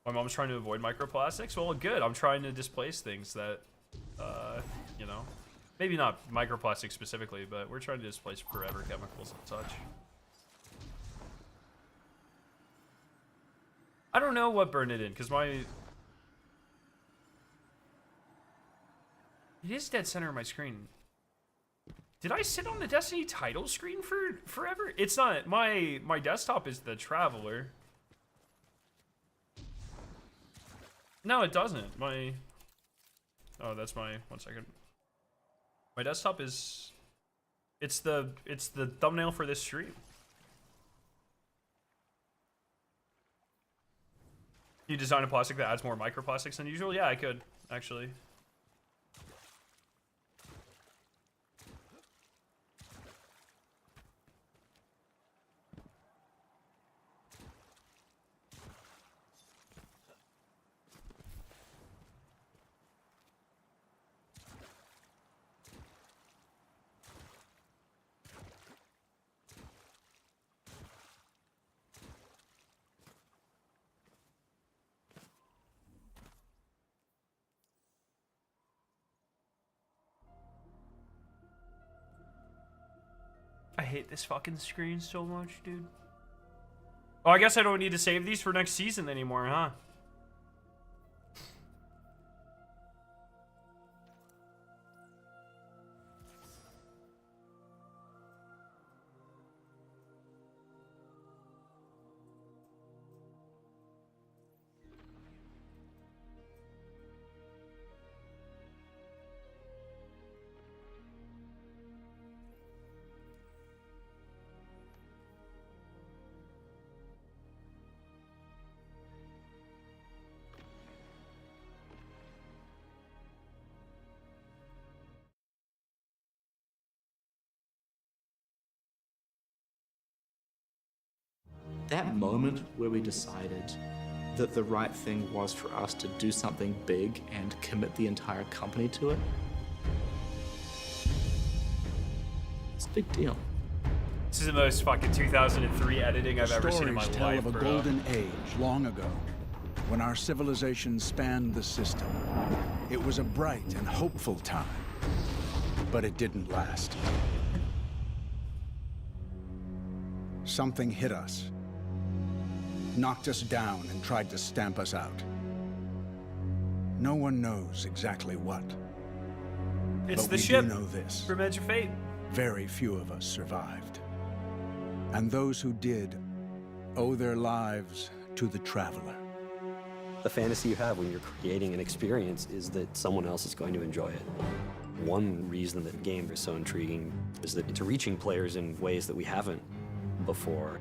Speaker 1: My mom's trying to avoid microplastics. Well, good. I'm trying to displace things that, you know, maybe not microplastics specifically, but we're trying to displace forever chemicals and such. I don't know what burned it in, because my... It is dead center of my screen. Did I sit on the Destiny title screen for forever? It's not. My desktop is the Traveler. No, it doesn't. Oh, that's my, 1 second. My desktop is, it's the thumbnail for this stream. You design a plastic that adds more microplastics than usual? Yeah, I could, actually. I hate this fucking screen so much, dude. Oh, I guess I don't need to save these for next season anymore, huh?
Speaker 6: That moment where we decided that the right thing was for us to do something big and commit the entire company to it, it's a big deal.
Speaker 1: This is the most fucking 2003 editing I've ever seen in my
Speaker 9: Stories tell
Speaker 1: life,
Speaker 9: of a
Speaker 1: bro.
Speaker 9: golden age long ago, when our civilization spanned the system. It was a bright and hopeful time, but it didn't last. Something hit us, knocked us down, and tried to stamp us out. No one knows exactly what.
Speaker 1: It's
Speaker 9: But
Speaker 1: the
Speaker 9: we
Speaker 1: ship
Speaker 9: do know this.
Speaker 1: from Edge of Fate.
Speaker 9: Very few of us survived. And those who did owe their lives to the Traveler.
Speaker 10: The fantasy you have when you're creating an experience is that someone else is going to enjoy it. One reason that the game is so intriguing is that it's reaching players in ways that we haven't before.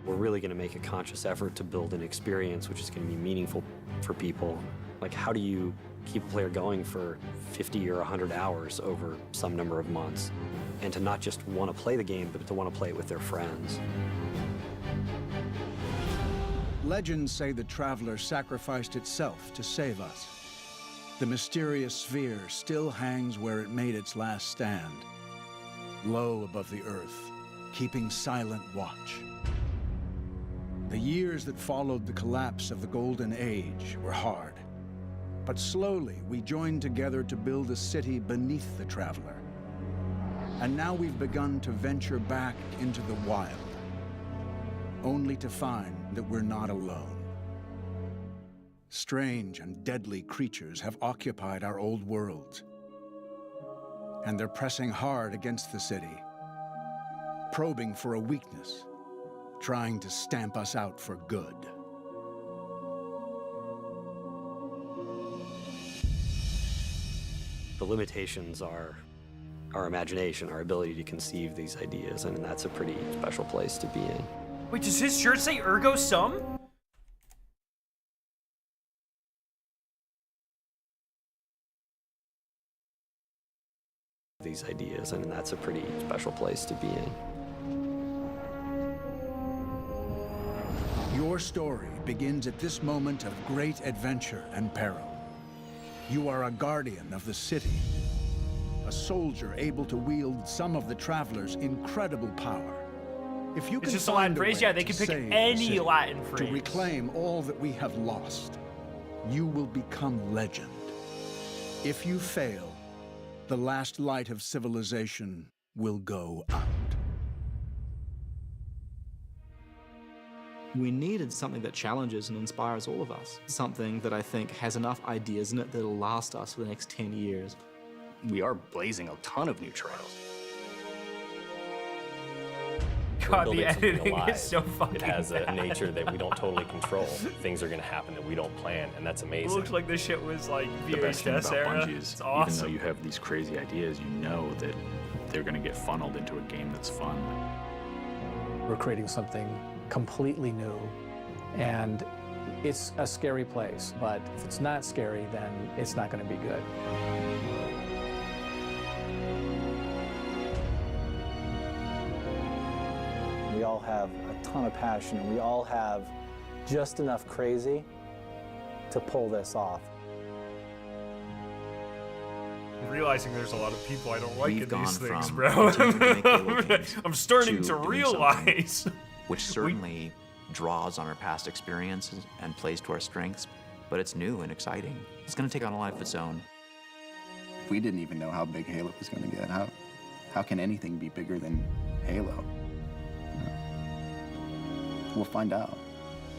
Speaker 10: We're really going to make a conscious effort to build an experience which is going to be meaningful for people. Like, how do you keep a player going for 50 or 100 hours over some number of months? And to not just want to play the game, but to want to play it with their friends.
Speaker 9: Legends say the Traveler sacrificed itself to save us. The mysterious sphere still hangs where it made its last stand, low above the earth, keeping silent watch. The years that followed the collapse of the Golden Age were hard, but slowly we joined together to build a city beneath the Traveler. And now we've begun to venture back into the wild, only to find that we're not alone. Strange and deadly creatures have occupied our old worlds, and they're pressing hard against the city, probing for a weakness, trying to stamp us out for good.
Speaker 10: The limitations are our imagination, our ability to conceive these ideas, and that's a pretty special place to be in.
Speaker 1: Wait, does his shirt say Ergo Sum?
Speaker 10: These ideas, and that's a pretty special place to be in.
Speaker 9: Your story begins at this moment of great adventure and peril. You are a guardian of the city, a soldier able to wield some of the Traveler's incredible power. If you
Speaker 1: It's
Speaker 9: can
Speaker 1: just a Latin
Speaker 9: find a
Speaker 1: phrase?
Speaker 9: way
Speaker 1: Yeah, they
Speaker 9: to
Speaker 1: can pick
Speaker 9: save the
Speaker 1: any
Speaker 9: city,
Speaker 1: Latin
Speaker 9: to
Speaker 1: phrase.
Speaker 9: reclaim all that we have lost, you will become legend. If you fail, the last light of civilization will go out.
Speaker 6: We needed something that challenges and inspires all of us. Something that I think has enough ideas in it that'll last us for the next 10 years.
Speaker 11: We are blazing a ton of new trails.
Speaker 1: God,
Speaker 11: We're
Speaker 1: the
Speaker 11: building something
Speaker 1: editing
Speaker 11: alive.
Speaker 1: is so fucking
Speaker 11: It has a
Speaker 1: bad.
Speaker 11: nature that we don't totally control. Things are going to happen that we don't plan, and that's
Speaker 1: It
Speaker 11: amazing.
Speaker 1: looks like this shit was like
Speaker 12: The best thing
Speaker 1: VHS
Speaker 12: about
Speaker 1: era.
Speaker 12: Bungie is
Speaker 1: It's awesome.
Speaker 12: even though you have these crazy ideas, you know that they're going to get funneled into a game that's fun.
Speaker 13: We're creating something completely new, and it's a scary place, but if it's not scary, then it's not going to be good.
Speaker 14: We all have a ton of passion, and we all have just enough crazy to pull this off.
Speaker 1: I'm realizing there's a lot of people I don't like
Speaker 15: We've
Speaker 1: in
Speaker 15: gone
Speaker 1: these things,
Speaker 15: from
Speaker 1: bro.
Speaker 15: attempting to make Halo games
Speaker 1: I'm starting to
Speaker 15: doing
Speaker 1: realize.
Speaker 15: something which certainly draws on our past experiences and plays to our strengths, but it's new and exciting. It's going to take on a life of its own.
Speaker 16: We didn't even know how big Halo was going to get. How can anything be bigger than Halo? We'll find out.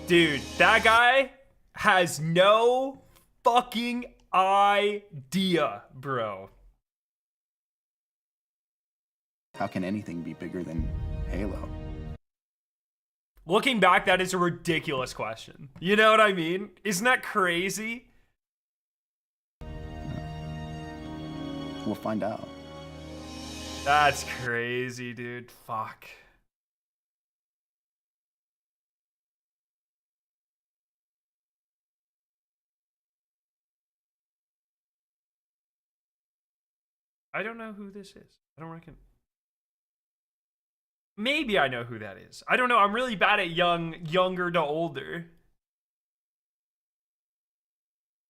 Speaker 1: Dude, that guy has no fucking idea, bro.
Speaker 16: How can anything be bigger than Halo?
Speaker 1: Looking back, that is a ridiculous question. You know what I mean? Isn't that crazy?
Speaker 16: We'll find out.
Speaker 1: That's crazy, dude. Fuck. I don't know who this is. I don't reckon. Maybe I know who that is. I don't know. I'm really bad at younger to older.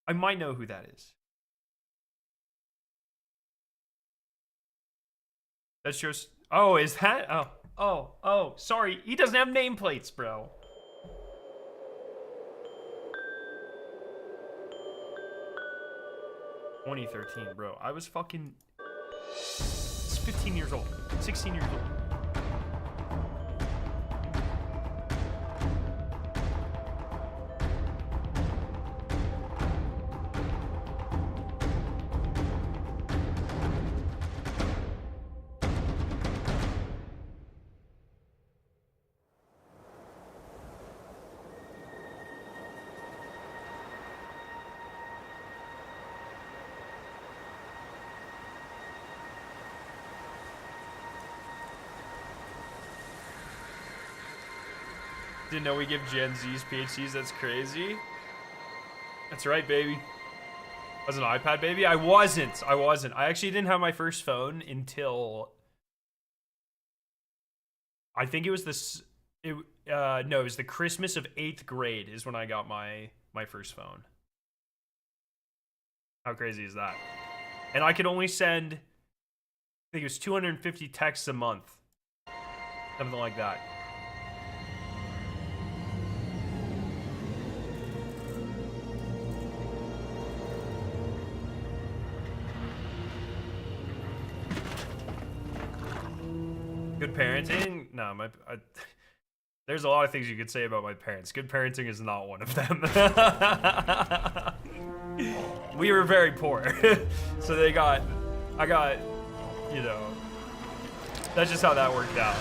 Speaker 1: I might know who that is. That's just. Oh, is that? Oh. Sorry. He doesn't have nameplates, bro. "2013, bro. I was fucking 15 years old. 16 years old. Didn't know we give Gen Z's PhDs. That's crazy. That's right, baby. I was an iPad baby. I wasn't. I actually didn't have my first phone until I think it was this. No, it was the Christmas of 8th grade is when I got my first phone. How crazy is that? And I could only send, I think it was 250 texts a month, something like that. Good parenting? No, there's a lot of things you could say about my parents. Good parenting is not one of them. We were very poor. So I got, you know, that's just how that worked out.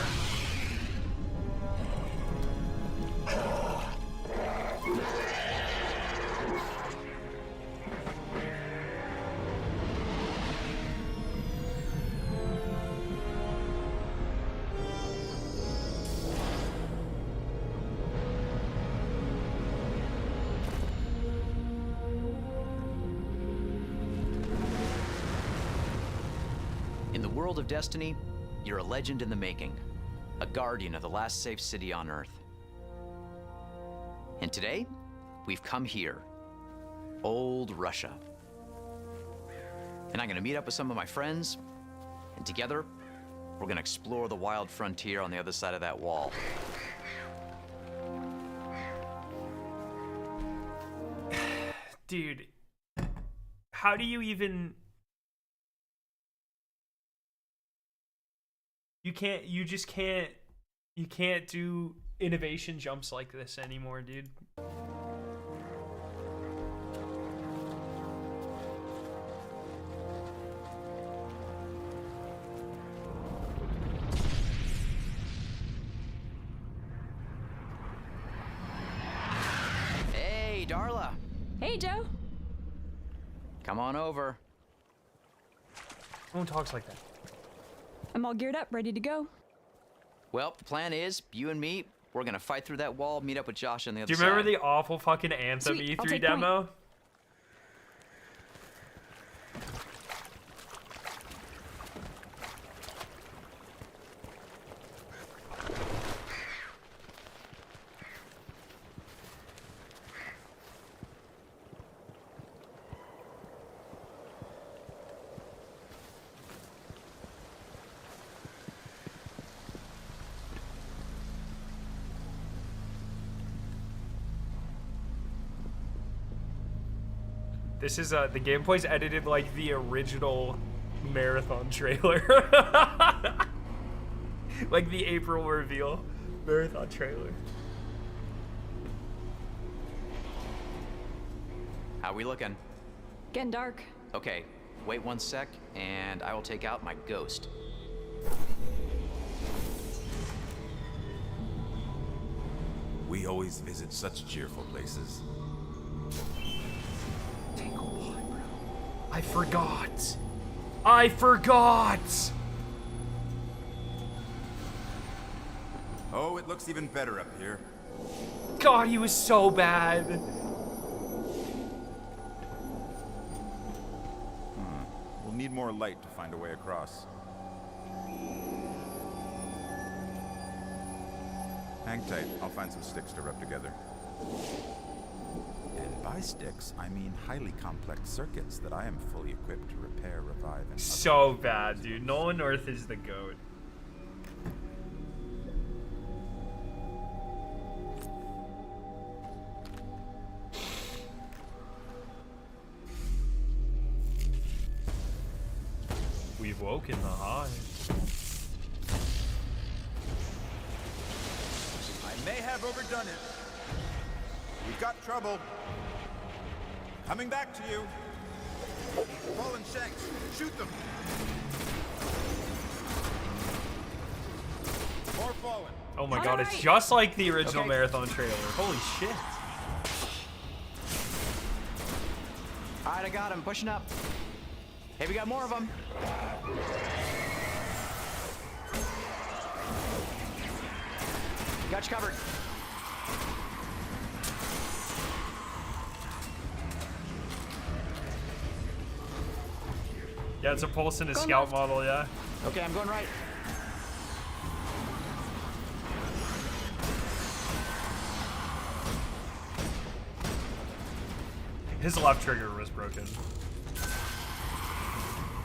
Speaker 15: In the world of Destiny, you're a legend in the making, a guardian of the last safe city on Earth. And today, we've come here, old Russia. And I'm gonna meet up with some of my friends, and together, we're gonna explore the wild frontier on the other side of that wall.
Speaker 1: Dude, how do you even... You can't do innovation jumps like this anymore, dude.
Speaker 17: Hey, Joe.
Speaker 15: Come on over.
Speaker 1: No one talks like that.
Speaker 17: I'm all geared up, ready to go.
Speaker 15: Well, the plan is, you and me, we're gonna fight through that wall, meet up with Josh on the other
Speaker 1: Do you
Speaker 15: side.
Speaker 1: remember the awful fucking Anthem
Speaker 17: Sweet, I'll
Speaker 1: E3
Speaker 17: take
Speaker 1: demo? This is the gameplay's edited like the original marathon trailer. Like the April reveal marathon trailer.
Speaker 15: How we looking?
Speaker 17: Getting dark.
Speaker 15: Okay, wait 1 sec, and I will take out my ghost.
Speaker 18: We always visit such cheerful places.
Speaker 1: I forgot. I forgot.
Speaker 18: Oh, it looks even better up here.
Speaker 1: God, he was so bad.
Speaker 18: We'll need more light to find a way across. Hang tight. I'll find some sticks to rub together. And by sticks, I mean highly complex circuits that I am fully equipped to repair, revive, and...
Speaker 1: So bad, dude. Nolan North is the GOAT. We've woken the hive.
Speaker 18: I may have overdone it. We've got trouble. Coming back to you. Fallen shanks. Shoot them. More fallen.
Speaker 1: Oh my god, it's just like the original marathon trailer. Holy shit.
Speaker 15: All right, I got him. Pushing up. Hey, we got more of them. Got you covered.
Speaker 1: Yeah, it's a pulse in a scout model, yeah.
Speaker 15: Okay, I'm going right.
Speaker 1: His left trigger was broken.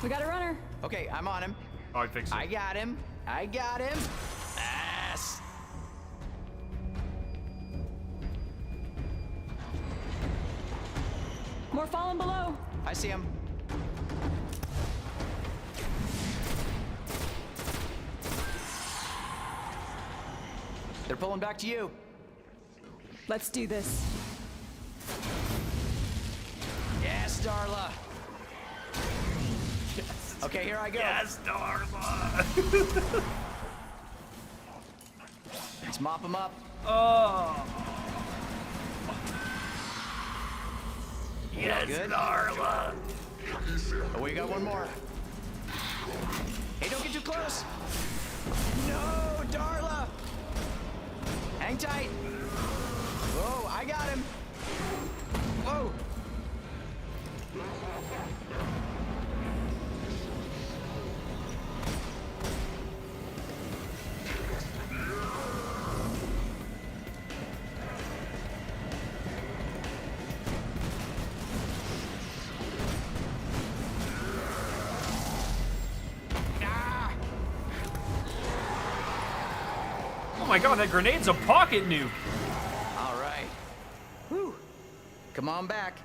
Speaker 17: We got a runner.
Speaker 15: Okay, I'm on him.
Speaker 1: Oh, I fixed it.
Speaker 15: I got him. I got him. Yes.
Speaker 17: More falling below.
Speaker 15: I see him. They're pulling back to you.
Speaker 17: Let's do this.
Speaker 15: Yes, Darla.
Speaker 1: Yes.
Speaker 15: Okay, here I go.
Speaker 1: Yes, Darla.
Speaker 15: Let's mop him up.
Speaker 1: Oh.
Speaker 15: All
Speaker 1: Yes,
Speaker 15: good?
Speaker 1: Darla.
Speaker 15: Oh, we got one more. Hey, don't get too close. No, Darla. Hang tight. Whoa, I got him. Whoa.
Speaker 1: Oh my god, that grenade's a pocket nuke.
Speaker 15: All right. Whew. Come on back.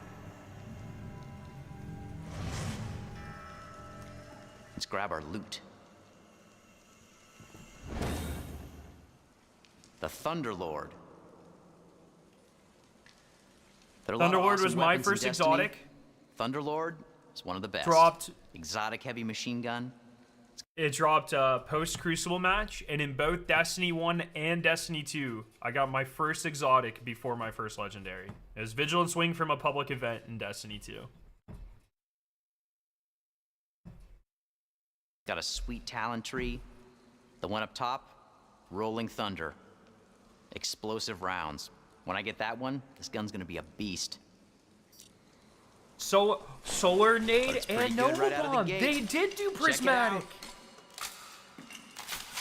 Speaker 15: Let's grab our loot. The Thunderlord.
Speaker 1: Thunderlord was my first exotic.
Speaker 15: Thunderlord is one of the best.
Speaker 1: Dropped.
Speaker 15: Exotic heavy machine gun.
Speaker 1: It dropped a post-Crucible match, and in both Destiny 1 and Destiny 2, I got my first exotic before my first legendary. It was Vigilance Wing from a public event in Destiny 2.
Speaker 19: Got a sweet talent tree. The one up top, Rolling Thunder. Explosive rounds. When I get that one, this gun's gonna be a beast.
Speaker 1: So, Solar Nade
Speaker 19: Looks pretty
Speaker 1: and
Speaker 19: good
Speaker 1: Nova
Speaker 19: right out of the
Speaker 1: Bomb.
Speaker 19: gate.
Speaker 1: They did do
Speaker 19: Check it
Speaker 1: Prismatic.
Speaker 19: out.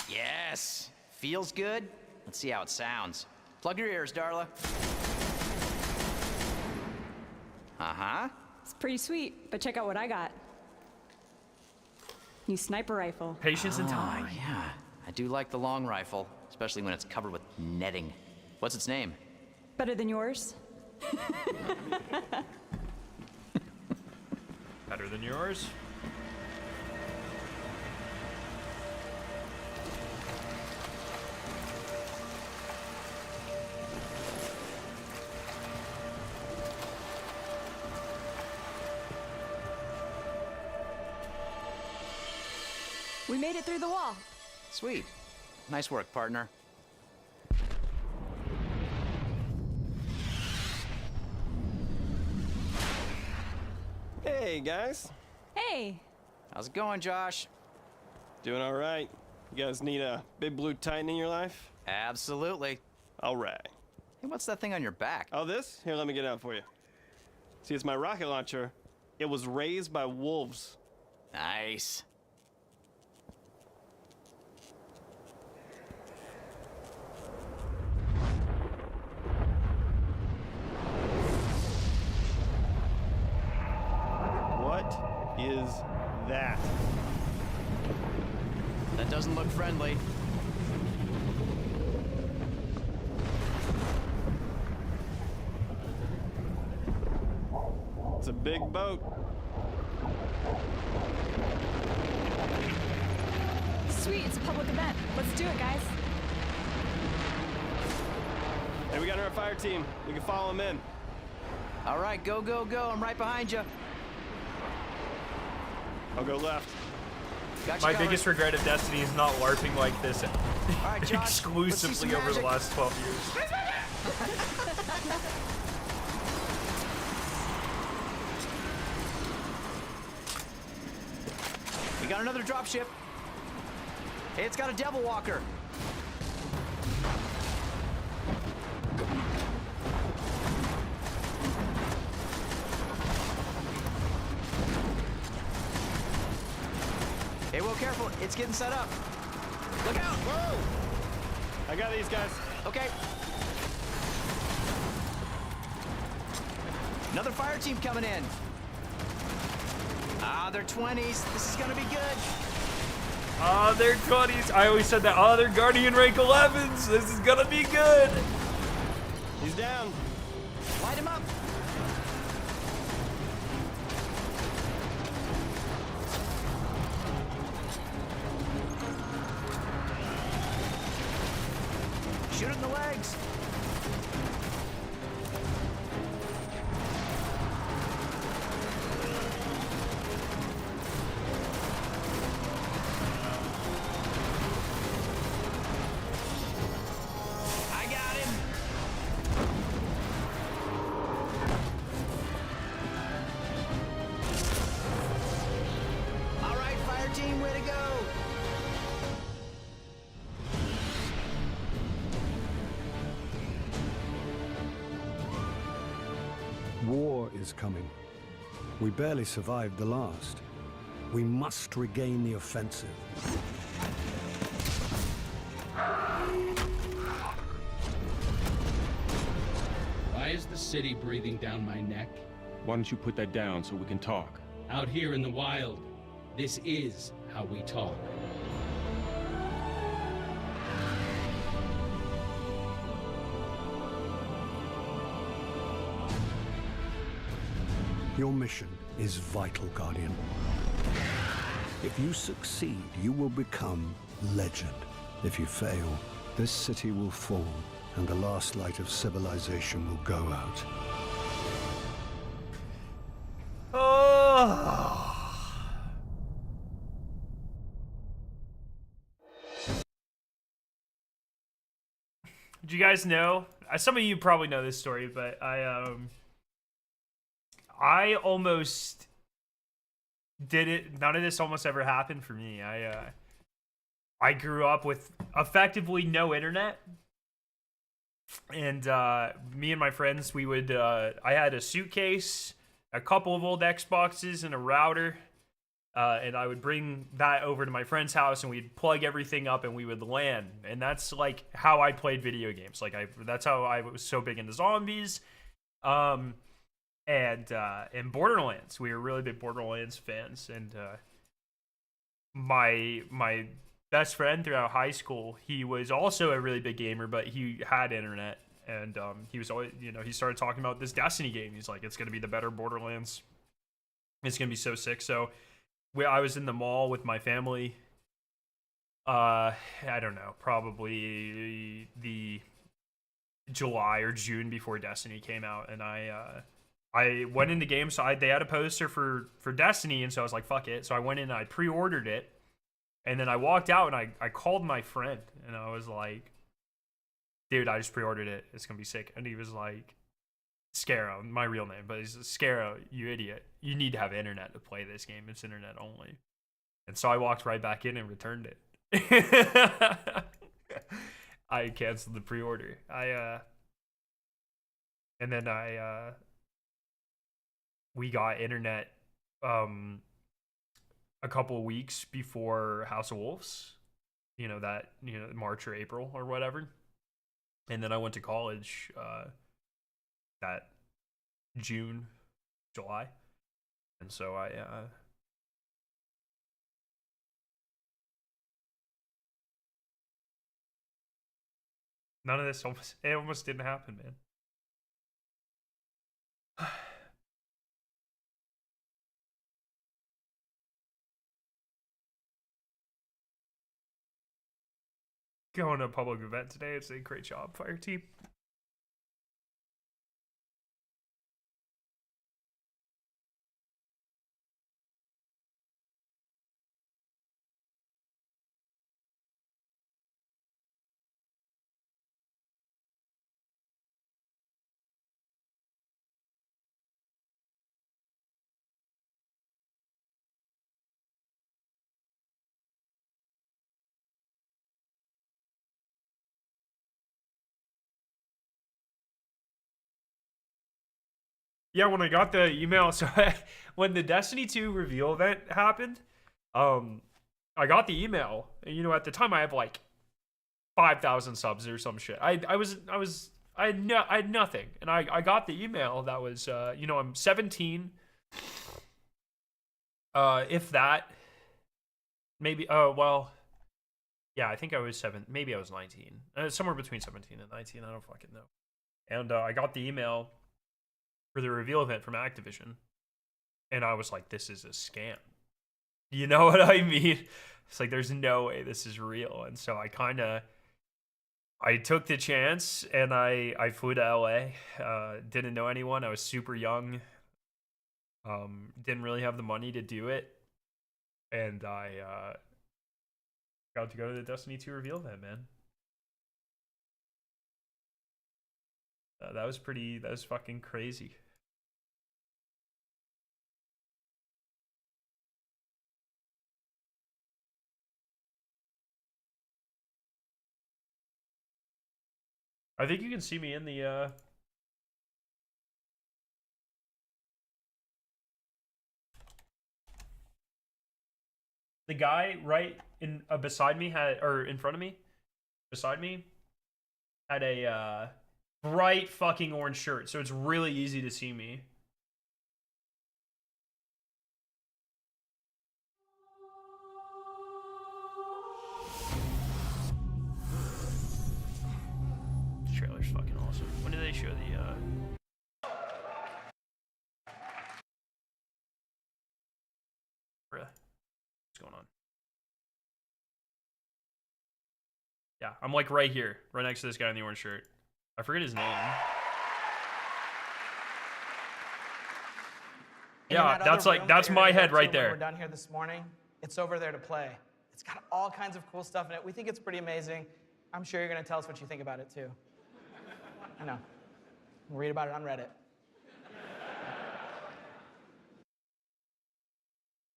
Speaker 19: Yes! Feels good? Let's see how it sounds. Plug your ears, Darla. Uh-huh.
Speaker 17: It's pretty sweet, but check out what I got. New sniper rifle.
Speaker 1: Patience and time.
Speaker 19: Yeah, I do like the long rifle, especially when it's covered with netting. What's its name?
Speaker 17: Better than yours?
Speaker 1: Better than yours.
Speaker 17: We made it through the wall.
Speaker 19: Sweet. Nice work, partner.
Speaker 20: Hey, guys.
Speaker 17: Hey.
Speaker 19: How's it going, Josh?
Speaker 20: Doing all right. You guys need a big blue titan in your life?
Speaker 19: Absolutely.
Speaker 20: All right.
Speaker 19: Hey, what's that thing on your back?
Speaker 20: Oh, this? Here, let me get it out for you. See, it's my rocket launcher. It was raised by wolves.
Speaker 19: Nice.
Speaker 20: What is that?
Speaker 19: That doesn't look friendly.
Speaker 20: It's a big boat.
Speaker 17: Sweet, it's a public event. Let's do it, guys.
Speaker 20: Hey, we got our fire team. We can follow them in.
Speaker 19: All right, go, go, go. I'm right behind you.
Speaker 20: I'll go left.
Speaker 1: My biggest regret of Destiny is not LARPing like this
Speaker 19: right, Josh,
Speaker 1: exclusively over the last 12 years.
Speaker 19: We got another dropship. It's got a Devil Walker. Hey, well, careful. It's getting set up. Look out.
Speaker 20: Whoa! I got these guys.
Speaker 19: Okay. Another fire team coming in. Ah, they're 20s. This is gonna be good.
Speaker 1: Ah, they're 20s. I always said that. Ah, they're Guardian rank 11s. This is gonna be good.
Speaker 20: He's down.
Speaker 19: Light him up. Shoot it in the legs. I got him. All right, fire team, way to go.
Speaker 21: War is coming. We barely survived the last. We must regain the offensive.
Speaker 22: Why is the city breathing down my neck?
Speaker 12: Why don't you put that down so we can talk?
Speaker 22: Out here in the wild, this is how we talk.
Speaker 21: Your mission is vital, Guardian. If you succeed, you will become legend. If you fail, this city will fall, and the last light of civilization will go out.
Speaker 1: Oh. Did you guys know? Some of you probably know this story, but I almost did it. None of this almost ever happened for me. I grew up with effectively no internet, and me and my friends, we would. I had a suitcase, a couple of old Xboxes, and a router. And I would bring that over to my friend's house, and we'd plug everything up, and we would LAN. And that's like how I played video games. Like that's how I was so big into zombies, and Borderlands. We were really big Borderlands fans. And my best friend throughout high school, he was also a really big gamer, but he had internet, and he was always, he started talking about this Destiny game. He's like, it's gonna be the better Borderlands. It's gonna be so sick. So. I was in the mall with my family. I don't know, probably the July or June before Destiny came out, and I went into game. So they had a poster for Destiny, and so I was like, fuck it. So I went in and I pre-ordered it, and then I walked out and I called my friend, and I was like, dude, I just pre-ordered it. It's gonna be sick. And he was like, Scarrow, my real name, but he's Scarrow, you idiot. You need to have internet to play this game. It's internet only. And so I walked right back in and returned it. I canceled the pre-order. And then we got internet a couple of weeks before House of Wolves. March or April or whatever. And then I went to college that June, July, and so none of this almost didn't happen, man. Going to a public event today. It's a great job, fire team. Yeah, when I got the email, so when the Destiny 2 reveal event happened, I got the email. And, at the time I have like 5,000 subs or some shit. I had nothing, and I got the email that was I'm 17. If that, maybe. Yeah, I think I was 7. Maybe I was 19. Somewhere between 17 and 19. I don't fucking know. And I got the email for the reveal event from Activision, and I was like, this is a scam. You know what I mean? It's like, there's no way this is real. And so I took the chance, and I flew to LA. Didn't know anyone. I was super young. Didn't really have the money to do it. And I got to go to the Destiny 2 reveal event, man. That was fucking crazy. I think you can see me in the guy right in beside me in front of me, beside me, had a bright fucking orange shirt, so it's really easy to see me. This trailer's fucking awesome. When did they show the Bruh. What's going on? Yeah, I'm like right here, right next to this guy in the orange shirt. I forget his name. Yeah, that's my head right there.
Speaker 3: We're down here this morning. It's over there to play. It's got all kinds of cool stuff in it. We think it's pretty amazing. I'm sure you're going to tell us what you think about it too. I know. Read about it on Reddit.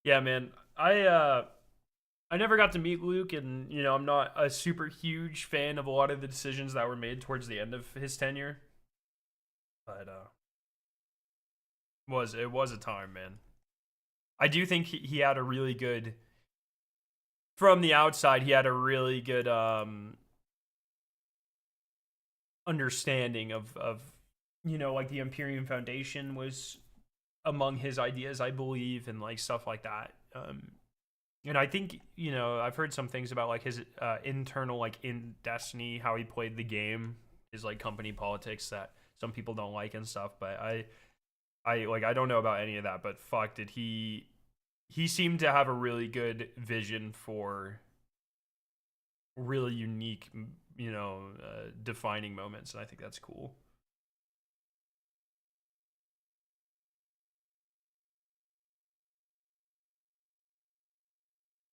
Speaker 1: Yeah, man. I never got to meet Luke, and you know, I'm not a super huge fan of a lot of the decisions that were made towards the end of his tenure. But it was a time, man. I do think he had a really good, from the outside, he had a really good understanding of you know, like the Imperium Foundation was among his ideas, I believe, and like stuff like that. And I think, you know, I've heard some things about like his internal, like in Destiny, how he played the game, his like company politics that some people don't like and stuff. But I don't know about any of that. But fuck, did he seemed to have a really good vision for really unique, you know, defining moments, and I think that's cool.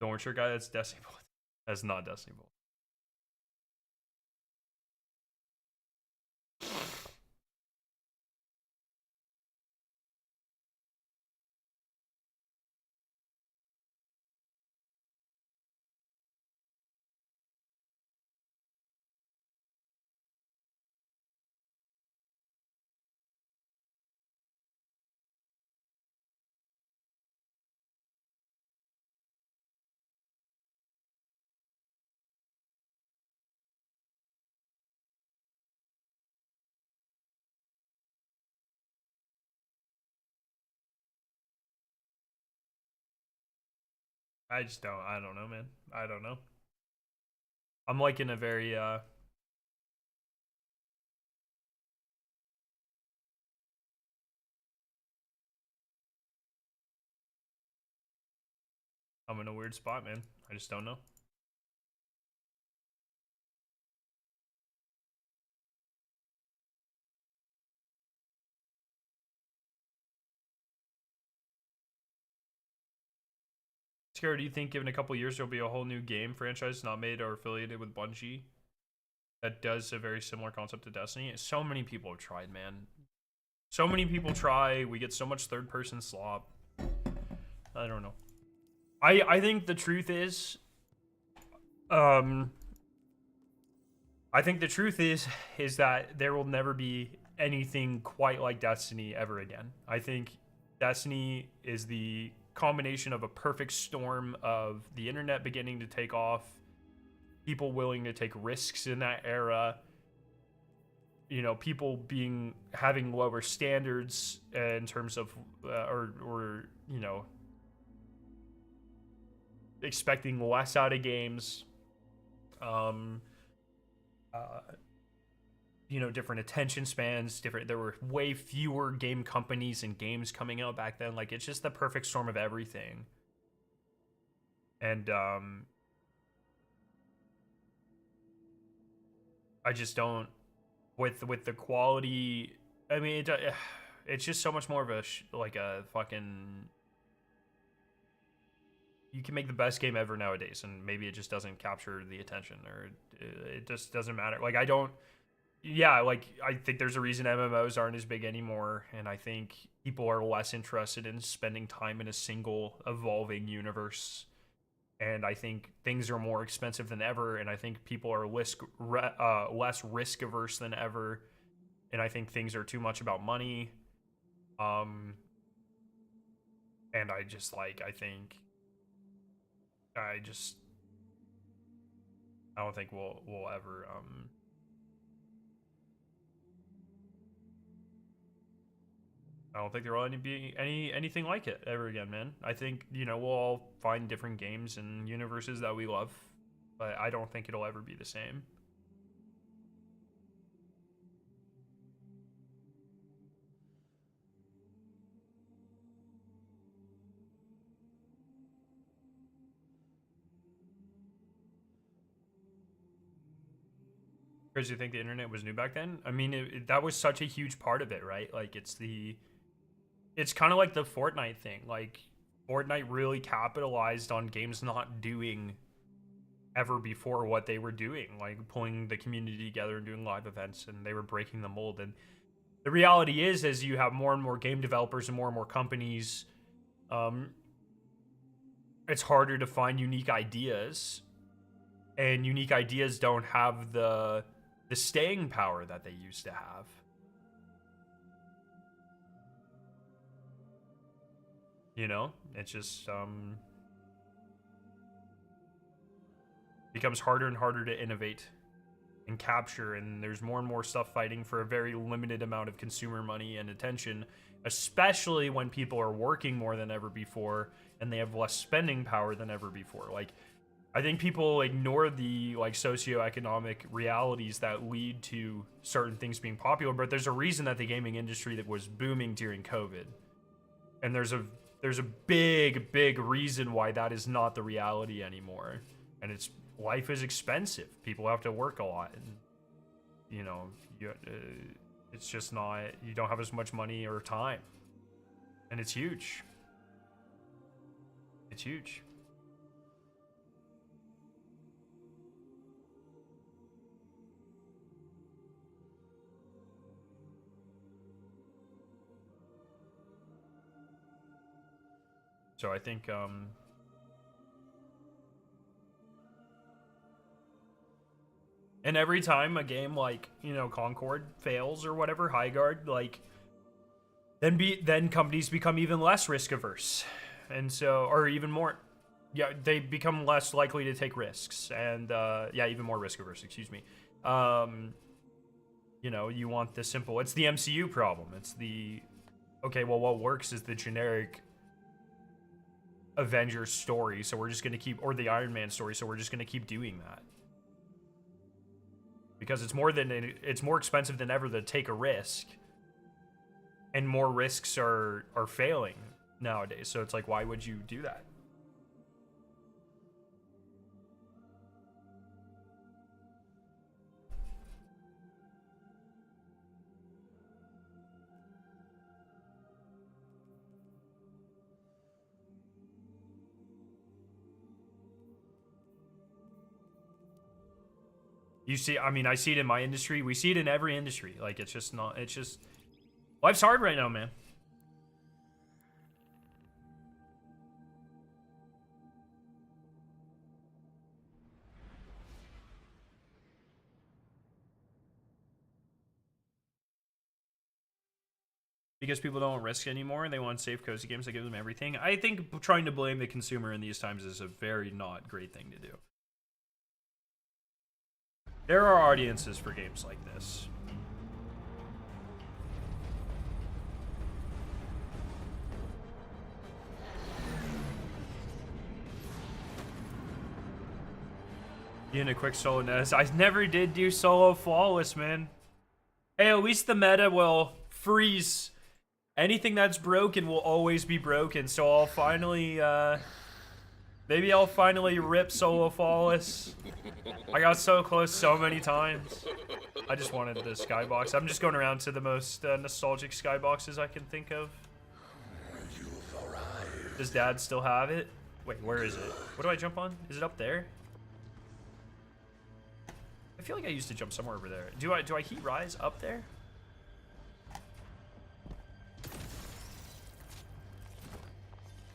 Speaker 1: The orange shirt guy, that's Destiny Bolt. That's not Destiny Bolt. I don't know, man. I don't know. I'm like in a very I'm in a weird spot, man. I just don't know. Scary, do you think given a couple years there'll be a whole new game franchise not made or affiliated with Bungie that does a very similar concept to Destiny? So many people have tried, man. So many people try. We get so much third-person slop. I don't know. I think the truth is, I think the truth is that there will never be anything quite like Destiny ever again. I think Destiny is the combination of a perfect storm of the internet beginning to take off, people willing to take risks in that era, you know, people having lower standards in terms of or you know, expecting less out of games, you know, different attention spans, there were way fewer game companies and games coming out back then. Like, it's just the perfect storm of everything. And I just don't, with the quality, I mean, it's just so much more of a like a fucking, you can make the best game ever nowadays, and maybe it just doesn't capture the attention, or it just doesn't matter. Like, yeah, like, I think there's a reason MMOs aren't as big anymore, and I think people are less interested in spending time in a single evolving universe, and I think things are more expensive than ever, and I think people are less risk averse than ever, and I think things are too much about money, and I just, like, I don't think we'll ever, I don't think there will be anything like it ever again, man. I think, you know, we'll all find different games and universes that we love, but I don't think it'll ever be the same. Because you think the internet was new back then? I mean, that was such a huge part of it, right? Like, it's kind of like the Fortnite thing. Like, Fortnite really capitalized on games not doing ever before what they were doing, like pulling the community together and doing live events, and they were breaking the mold. And the reality is, as you have more and more game developers and more companies, it's harder to find unique ideas, and unique ideas don't have the staying power that they used to have. You know, it's just becomes harder and harder to innovate and capture, and there's more and more stuff fighting for a very limited amount of consumer money and attention, especially when people are working more than ever before and they have less spending power than ever before. Like, I think people ignore the like socioeconomic realities that lead to certain things being popular, but there's a reason that the gaming industry that was booming during COVID, and there's a big reason why that is not the reality anymore. And it's, life is expensive. People have to work a lot, and you know, it's just not, you don't have as much money or time, and it's huge. It's huge. So I think and every time a game like, you know, Concord fails or whatever, Highguard, like, then companies become even less risk averse. And so, or even more, yeah, they become less likely to take risks, and yeah, even more risk averse, excuse me. You know, you want the simple, it's the MCU problem. It's the, okay, well, what works is the generic Avengers story, so we're just going to keep, or the Iron Man story, so we're just going to keep doing that. Because it's more expensive than ever to take a risk, and more risks are failing nowadays. So it's like, why would you do that? You see, I mean, I see it in my industry. We see it in every industry. Like, it's just not, it's just, life's hard right now, man. Because people don't risk anymore, and they want safe, cozy games that give them everything. I think trying to blame the consumer in these times is a very not great thing to do. There are audiences for games like this. Being a quick solo nest. I never did do solo flawless, man. Hey, at least the meta will freeze. Anything that's broken will always be broken, so I'll finally, maybe I'll finally rip solo flawless. I got so close so many times. I just wanted the skybox. I'm just going around to the most nostalgic skyboxes I can think of. Does Dad still have it? Wait, where is it? What do I jump on? Is it up there? I feel like I used to jump somewhere over there. Do I heat rise up there?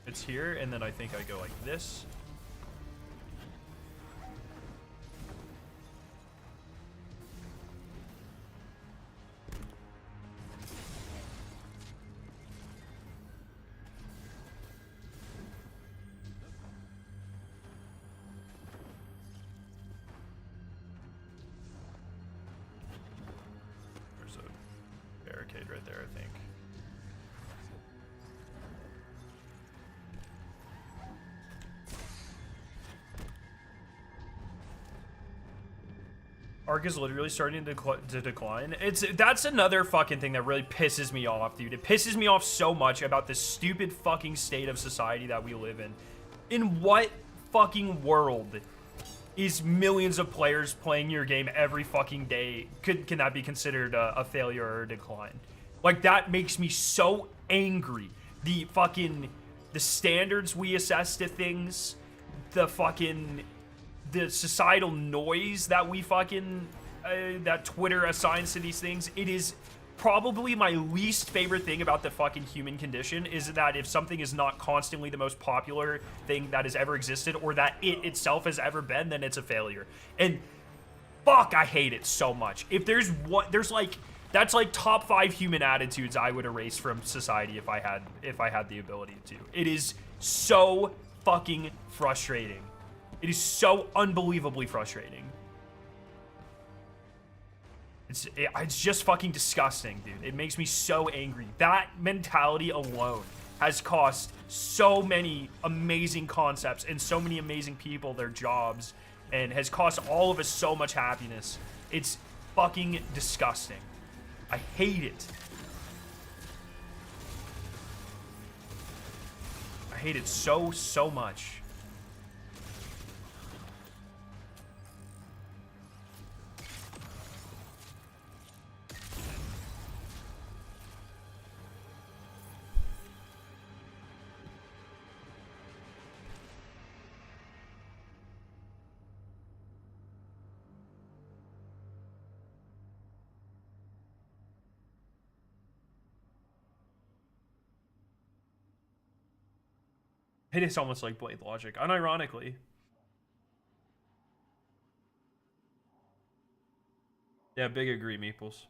Speaker 1: It's here, and then I think I go like this. There's a barricade right there, I think. Arc is literally starting to decline. That's another fucking thing that really pisses me off, dude. It pisses me off so much about this stupid fucking state of society that we live in. In what fucking world is millions of players playing your game every fucking day? Can that be considered a failure or a decline? Like, that makes me so angry. The standards we assess to things, the societal noise that we fucking that Twitter assigns to these things, it is probably my least favorite thing about the fucking human condition is that if something is not constantly the most popular thing that has ever existed or that it itself has ever been, then it's a failure. And fuck, I hate it so much. If there's what there's like that's like top 5 human attitudes I would erase from society if I had the ability to. It is so fucking frustrating. It is so unbelievably frustrating. It's just fucking disgusting, dude. It makes me so angry. That mentality alone has cost so many amazing concepts and so many amazing people their jobs and has cost all of us so much happiness. It's fucking disgusting. I hate it. I hate it so, so much. It is almost like Blade Logic, unironically. Yeah, big agree, Meeples.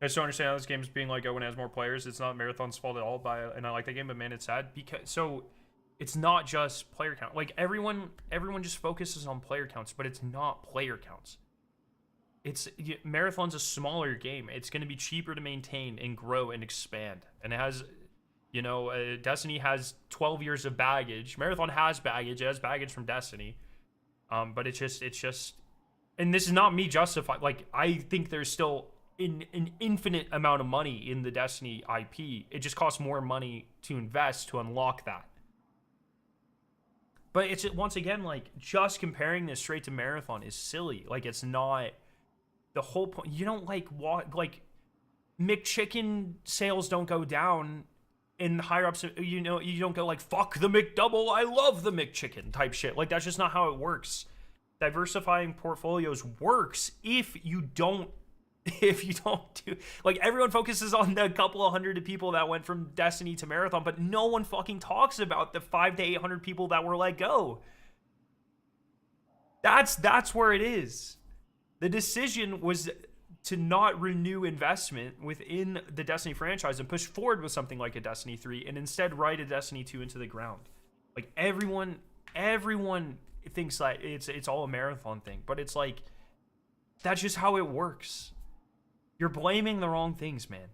Speaker 1: I just don't understand how this game's being like, oh, when it has more players, it's not Marathon's fault at all. And I like the game, but man, it's sad because so it's not just player count. Like everyone just focuses on player counts, but it's not player counts. Marathon's a smaller game. It's going to be cheaper to maintain and grow and expand. And it has, you know, Destiny has 12 years of baggage. Marathon has baggage. It has baggage from Destiny. But it's just, and this is not me justifying. Like I think there's still an infinite amount of money in the Destiny IP. It just costs more money to invest to unlock that. But it's once again like just comparing this straight to Marathon is silly. Like it's not the whole point. You don't like McChicken sales don't go down in higher ups. You know, you don't go like fuck the McDouble. I love the McChicken type shit. Like that's just not how it works. Diversifying portfolios works if you don't do, like everyone focuses on the couple of hundred of people that went from Destiny to Marathon, but no one fucking talks about the 500 to 800 people that were let go. That's where it is. The decision was to not renew investment within the Destiny franchise and push forward with something like a Destiny 3 and instead write a Destiny 2 into the ground. Like everyone thinks that it's all a Marathon thing, but it's like that's just how it works. You're blaming the wrong things, man.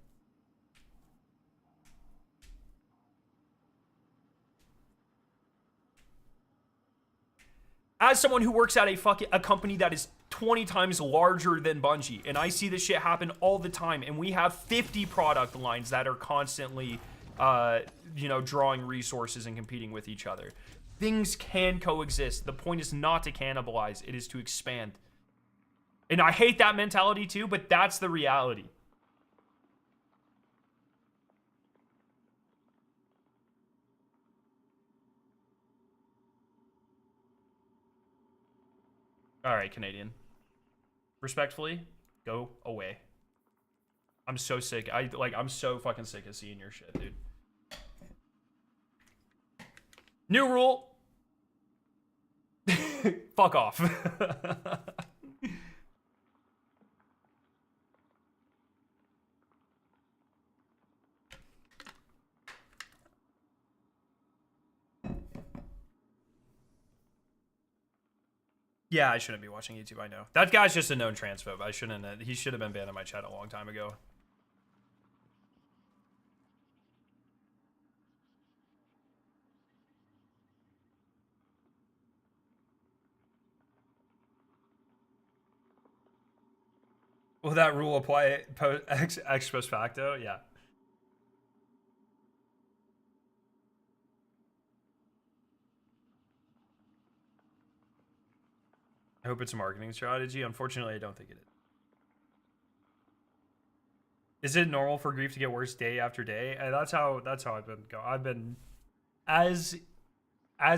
Speaker 1: As someone who works at a company that is 20 times larger than Bungie, and I see this shit happen all the time, and we have 50 product lines that are constantly, you know, drawing resources and competing with each other. Things can coexist. The point is not to cannibalize, it is to expand. And I hate that mentality too, but that's the reality. All right, Canadian. Respectfully, go away. I'm so sick. I'm so fucking sick of seeing your shit, dude. New rule. Fuck off. Yeah, I shouldn't be watching YouTube, I know. That guy's just a known transphobe. I shouldn't, he should have been banned on my chat a long time ago. Will that rule apply ex post facto? Yeah. I hope it's a marketing strategy. Unfortunately, I don't think it is. Is it normal for grief to get worse day after day? And that's how I've been going. I've been as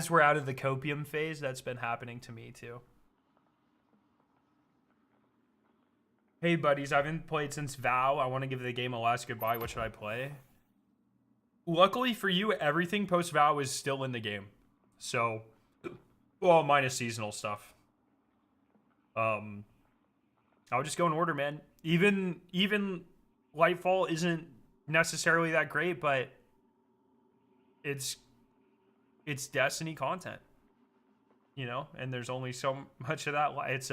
Speaker 1: we're out of the copium phase, that's been happening to me too. Hey buddies, I haven't played since VOW. I want to give the game a last goodbye. What should I play? Luckily for you, everything post VOW is still in the game. So, well, minus seasonal stuff. I'll just go in order, man. Even Lightfall isn't necessarily that great, but it's Destiny content, you know, and there's only so much of that. It's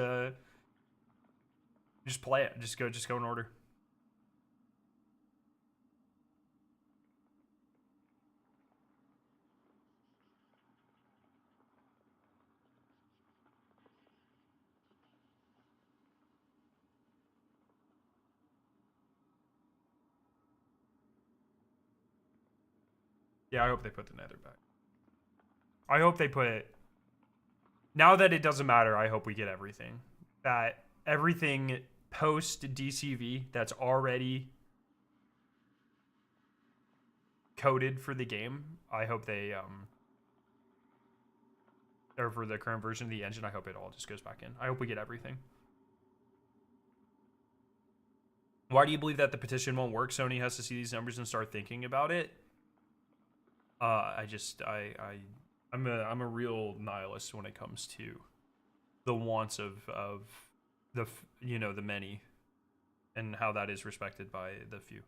Speaker 1: just play it. Just go in order. Yeah, I hope they put the Nether back. I hope they put it. Now that it doesn't matter, I hope we get everything. That everything post DCV that's already coded for the game, I hope they or for the current version of the engine, I hope it all just goes back in. I hope we get everything. Why do you believe that the petition won't work? Sony has to see these numbers and start thinking about it. I'm a real nihilist when it comes to the wants of the, you know, the many and how that is respected by the few.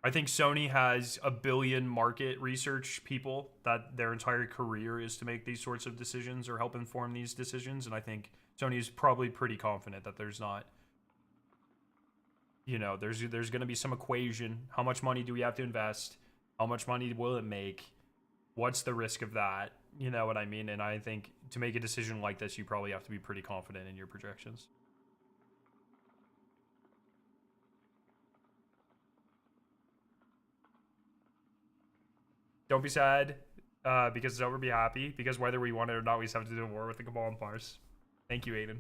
Speaker 1: I think Sony has 1 billion market research people that their entire career is to make these sorts of decisions or help inform these decisions. And I think Sony is probably pretty confident that there's not, you know, there's going to be some equation. How much money do we have to invest? How much money will it make? What's the risk of that? You know what I mean? And I think to make a decision like this, you probably have to be pretty confident in your projections. Don't be sad because it's over. Be happy because whether we want it or not, we just have to do a war with the Cabal and Mars. Thank you, Aiden.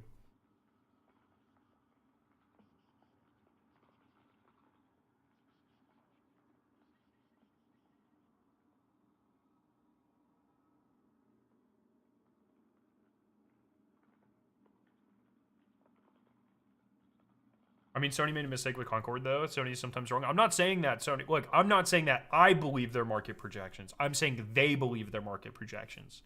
Speaker 1: I mean, Sony made a mistake with Concord, though. Sony's sometimes wrong. I'm not saying that Sony... Look, I'm not saying that I believe their market projections. I'm saying they believe their market projections.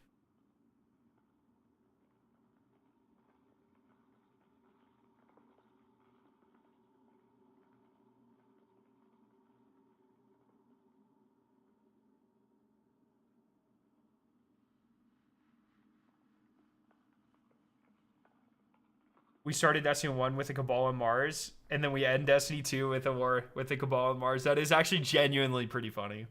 Speaker 1: We started Destiny 1 with the Cabal on Mars, and then we end Destiny 2 with a war with the Cabal on Mars. That is actually genuinely pretty funny.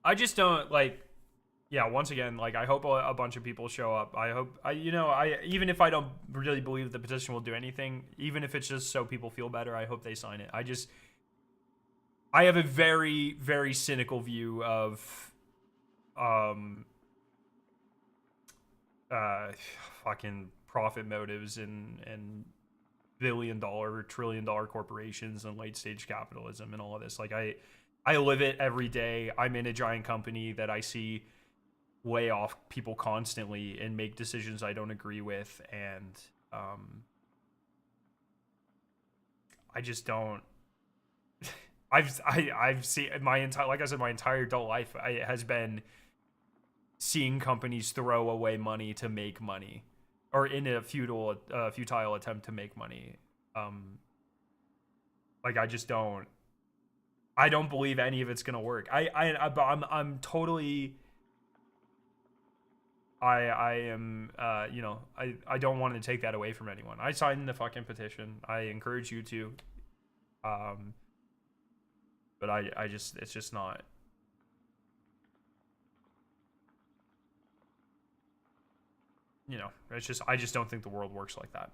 Speaker 1: I just don't, like... Yeah, once again, like, I hope a bunch of people show up. I hope, even if I don't really believe the petition will do anything, even if it's just so people feel better, I hope they sign it. I have a very, very cynical view of, fucking profit motives and billion-dollar, trillion-dollar corporations and late-stage capitalism and all of this. Like, I live it every day. I'm in a giant company that I see lay off people constantly and make decisions I don't agree with, and I just don't I've seen my entire, like I said, my entire adult life has been seeing companies throw away money to make money, or in a futile attempt to make money. Like I don't believe any of it's gonna work. I'm totally. I am, you know, I don't want to take that away from anyone. I signed the fucking petition. I encourage you to. But it's just not. You know, I just don't think the world works like that.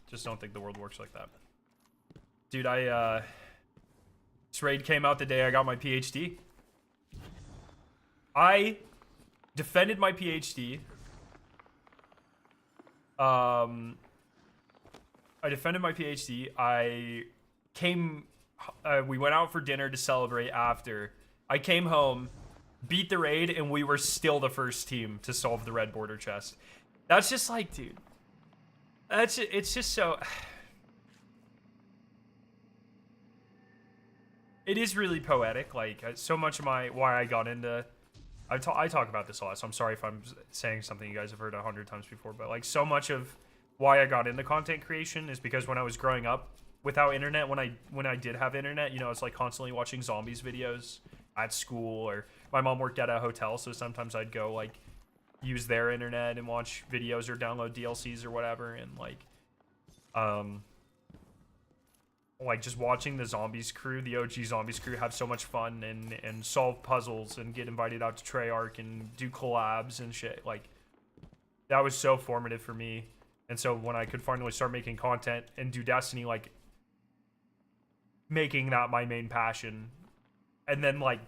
Speaker 1: Just don't think the world works like that. Dude, this raid came out the day I got my PhD. I defended my PhD. I defended my PhD. We went out for dinner to celebrate after. I came home, beat the raid, and we were still the first team to solve the red border chest. That's just like, dude. It's just so... It is really poetic. Like, so much of why I got into... I talk about this a lot, so I'm sorry if I'm saying something you guys have heard 100 times before, but like so much of why I got into content creation is because when I was growing up without internet, when I did have internet, you know, it's like constantly watching zombies videos at school, or my mom worked at a hotel, so sometimes I'd go like use their internet and watch videos or download DLCs or whatever, and like just watching the zombies crew, the OG zombies crew, have so much fun and solve puzzles and get invited out to Treyarch and do collabs and shit. Like, that was so formative for me. And so when I could finally start making content and do Destiny, like, making that my main passion, and then like,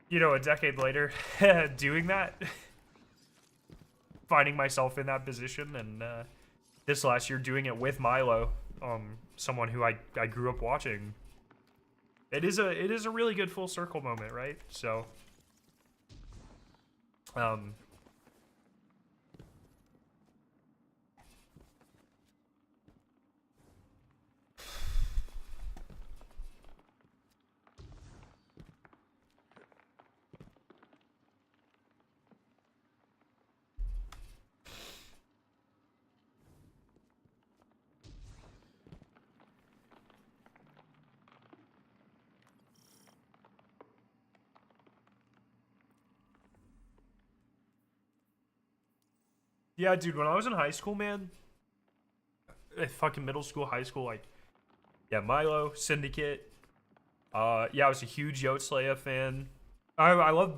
Speaker 1: you know, a decade later, doing that, finding myself in that position, and this last year doing it with Milo, someone who I grew up watching. It is a really good full circle moment, right? So, yeah, dude, when I was in high school, man, fucking middle school, high school, like, yeah, Milo, Syndicate, yeah, I was a huge Yotslaya fan. I love,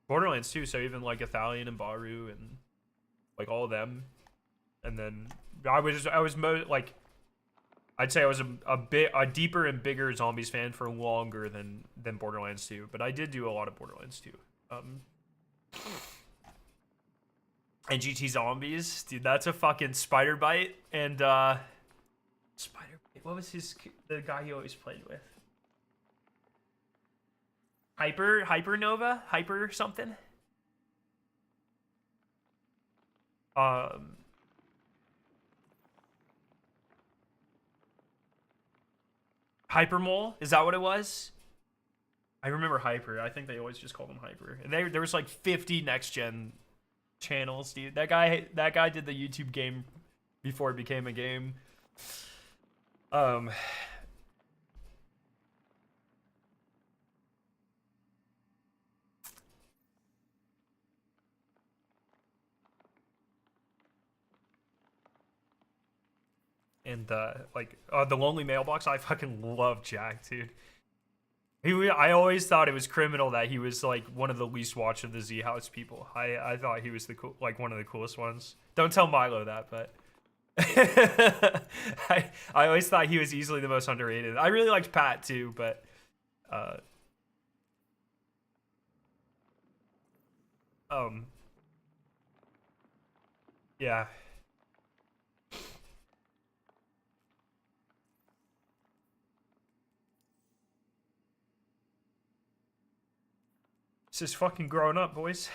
Speaker 1: Borderlands too, so even, like, Athalion and Baru and, like, all of them. And then, like, I'd say I was a deeper and bigger Zombies fan for longer than Borderlands 2, but I did do a lot of Borderlands 2. And GT Zombies, dude, that's a fucking spider bite. And spider bite. What was the guy he always played with? Hypernova, Hyper something. Hypermole, is that what it was? I remember Hyper. I think they always just called him Hyper. And there was like 50 next gen channels, dude. That guy did the YouTube game before it became a game. And like the Lonely Mailbox, I fucking love Jack, dude. I always thought it was criminal that he was like one of the least watched of the Z House people. I thought he was like one of the coolest ones. Don't tell Milo that, but I always thought he was easily the most underrated. I really liked Pat too, but yeah. This is fucking growing up, boys.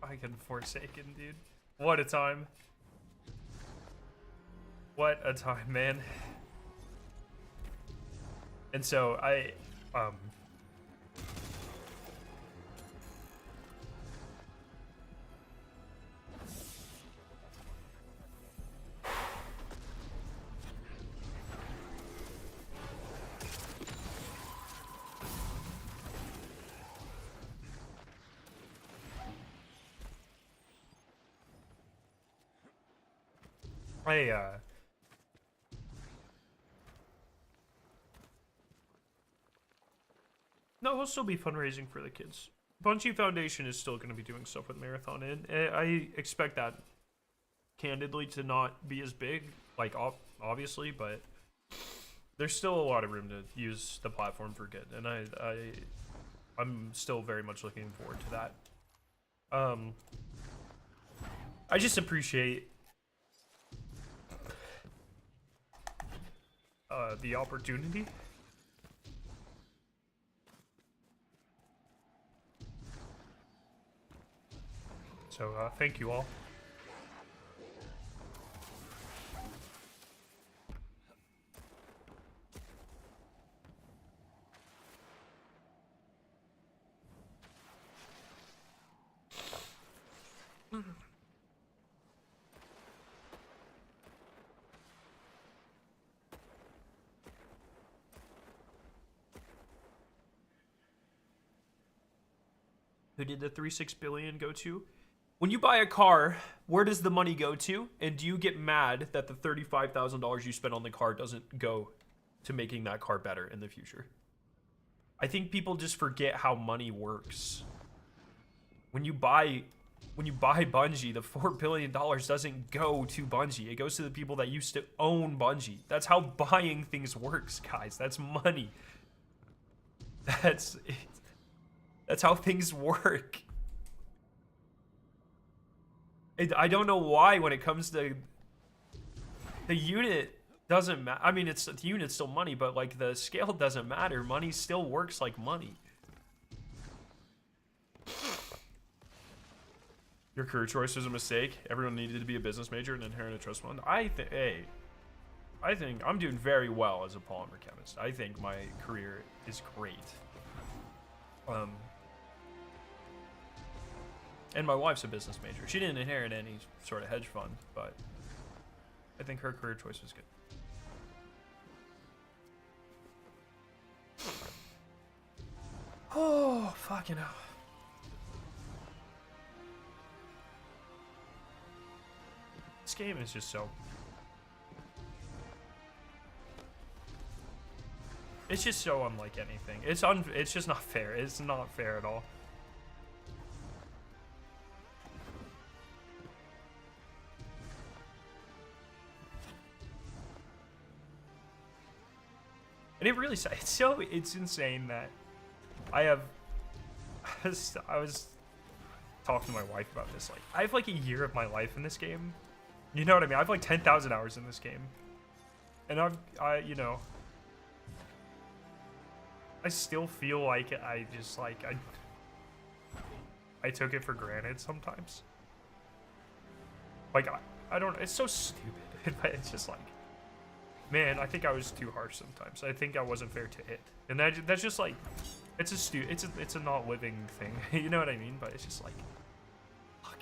Speaker 1: Fucking Forsaken, dude. What a time. What a time, man. And so I no, we'll still be fundraising for the kids. Bungie Foundation is still going to be doing stuff with Marathon, and I expect that, candidly, to not be as big, like, obviously, but there's still a lot of room to use the platform for good, and I'm still very much looking forward to that. I just appreciate the opportunity. So, thank you all. Who did the 3.6 billion go to? When you buy a car, where does the money go to? And do you get mad that the $35,000 you spent on the car doesn't go to making that car better in the future? I think people just forget how money works. When you buy Bungie, the $4 billion doesn't go to Bungie. It goes to the people that used to own Bungie. That's how buying things works, guys. That's money. That's how things work. I don't know why when it comes to the unit doesn't matter. I mean, the unit's still money, but like the scale doesn't matter. Money still works like money. Your career choice was a mistake. Everyone needed to be a business major and inherit a trust fund. I think I'm doing very well as a polymer chemist. I think my career is great. And my wife's a business major. She didn't inherit any sort of hedge fund, but I think her career choice was good. Oh, fucking hell. This game is just so... It's just so unlike anything. It's just not fair. It's not fair at all. And it really, it's insane that I was talking to my wife about this. Like, I have like a year of my life in this game. You know what I mean? I have like 10,000 hours in this game. And you know, I still feel like I I took it for granted sometimes. Like, I don't, it's so stupid, but it's just like, man, I think I was too harsh sometimes. I think I wasn't fair to it. And that's just like, it's a not living thing, you know what I mean? But it's just like, fuck.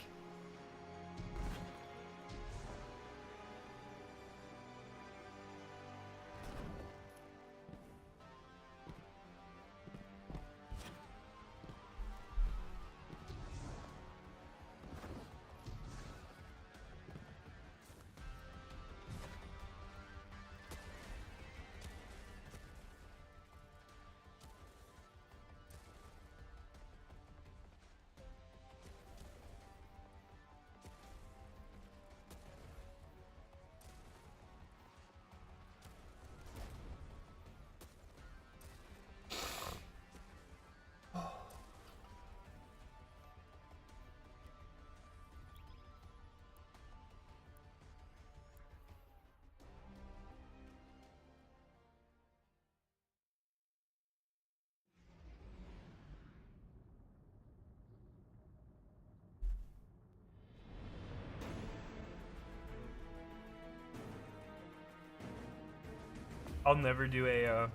Speaker 1: I'll never do a,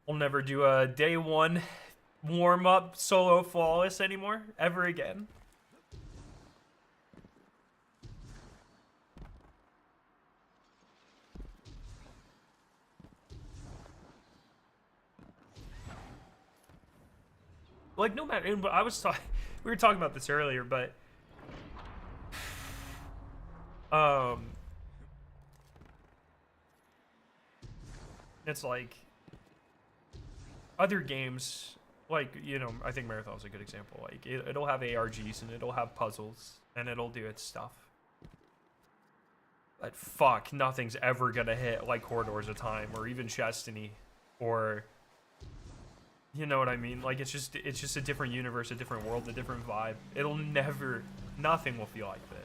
Speaker 1: I'll never do a day one warm-up solo flawless anymore, ever again. Like, no matter, I was talking, we were talking about this earlier, but it's like other games, like, you know, I think Marathon's a good example. Like, it'll have ARGs and it'll have puzzles and it'll do its stuff. But fuck, nothing's ever gonna hit like Corridors of Time or even Destiny or, you know what I mean? Like, it's just a different universe, a different world, a different vibe. It'll never, nothing will feel like that.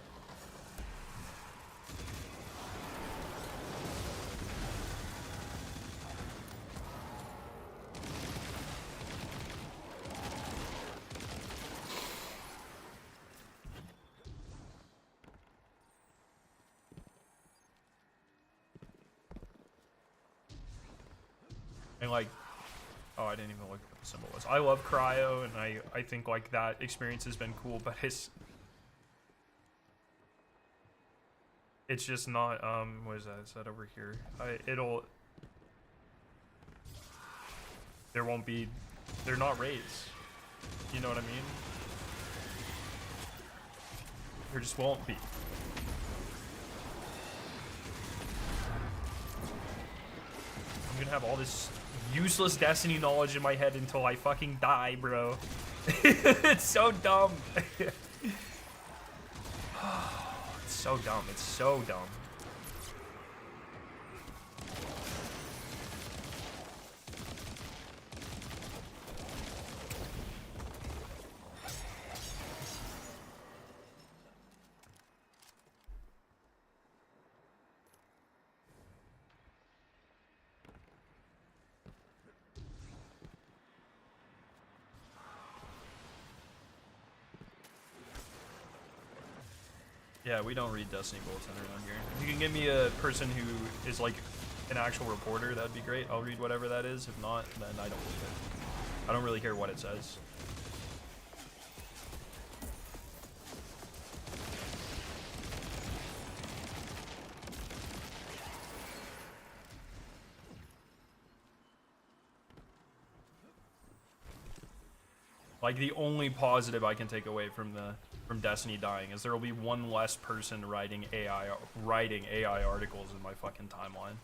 Speaker 1: And like, oh, I didn't even look at what the symbol was. I love Cryo, and I think like that experience has been cool, but it's just not, what is that? Is that over here? There won't be, they're not raids. You know what I mean? There just won't be. I'm gonna have all this useless Destiny knowledge in my head until I fucking die, bro. It's so dumb. It's so dumb. It's so dumb. Yeah, we don't read Destiny Bulletin around here. If you can give me a person who is like an actual reporter, that'd be great. I'll read whatever that is. If not, then I don't read it. I don't really care what it says. Like, the only positive I can take away from Destiny dying is there will be one less person writing AI articles in my fucking timeline.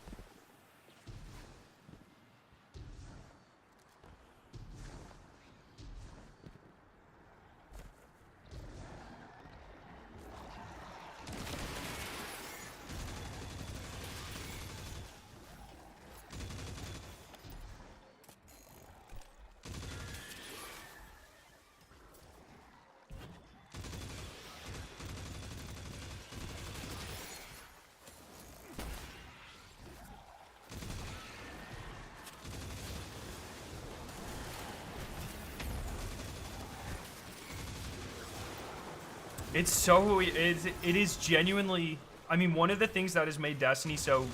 Speaker 1: It's so, it is genuinely, I mean, one of the things that has made Destiny so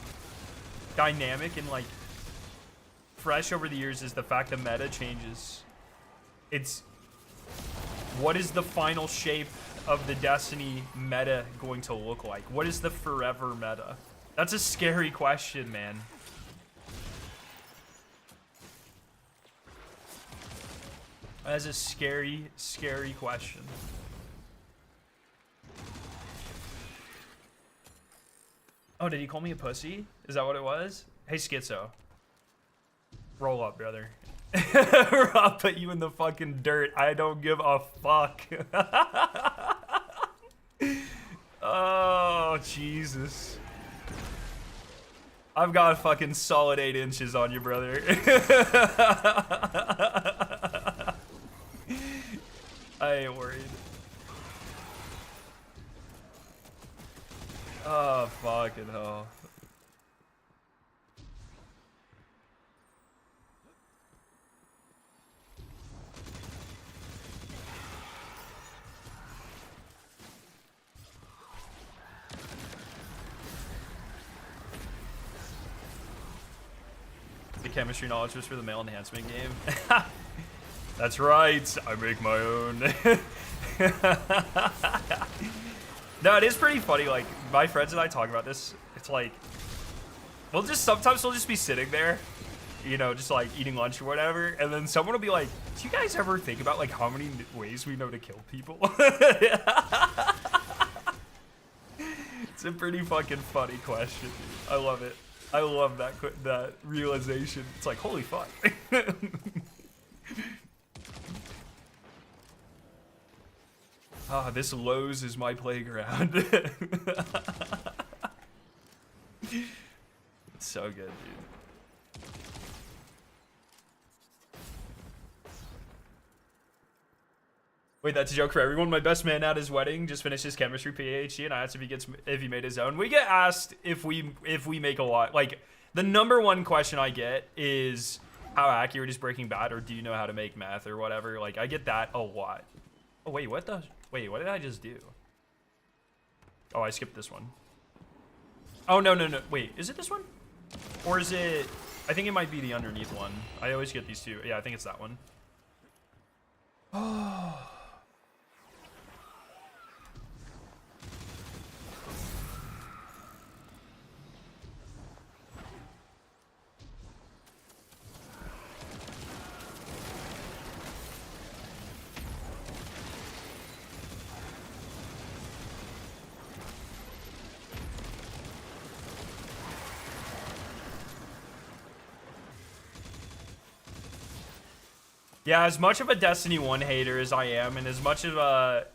Speaker 1: dynamic and like fresh over the years is the fact that meta changes. It's, what is the final shape of the Destiny meta going to look like? What is the forever meta? That's a scary question, man. That is a scary, scary question. Oh, did he call me a pussy? Is that what it was? Hey, Schizo. Roll up, brother. I'll put you in the fucking dirt. I don't give a fuck. Oh, Jesus. I've got a fucking solid 8 inches on you, brother. I ain't worried. Oh, fucking hell. The chemistry knowledge was for the male enhancement game. That's right. I make my own. No, it is pretty funny. Like, my friends and I talk about this. It's like, sometimes we'll just be sitting there, you know, just like eating lunch or whatever. And then someone will be like, do you guys ever think about like how many ways we know to kill people? It's a pretty fucking funny question, dude. I love it. I love that realization. It's like, holy fuck. Ah, this Lowe's is my playground. It's so good, dude. Wait, that's a joke for everyone. My best man at his wedding just finished his chemistry PhD, and I asked if he made his own. We get asked if we make a lot. Like, the #1 question I get is how accurate is Breaking Bad, or do you know how to make meth or whatever. Like, I get that a lot. Oh wait, what did I just do? Oh, I skipped this one. Oh no. Wait, is it this one? Or is it? I think it might be the underneath one. I always get these two. Yeah, I think it's that one. Oh. Yeah, as much of a Destiny 1 hater as I am, and as much of a...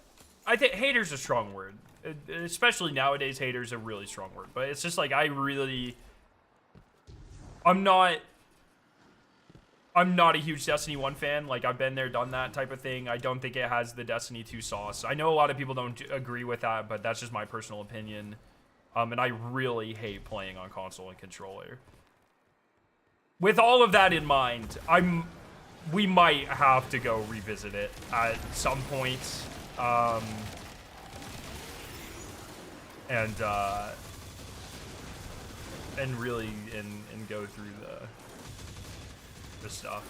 Speaker 1: I think hater's a strong word. Especially nowadays, hater's a really strong word. But it's just like, I'm not a huge Destiny 1 fan. Like, I've been there, done that type of thing. I don't think it has the Destiny 2 sauce. I know a lot of people don't agree with that, but that's just my personal opinion. And I really hate playing on console and controller. With all of that in mind, we might have to go revisit it at some point. And really go through the stuff.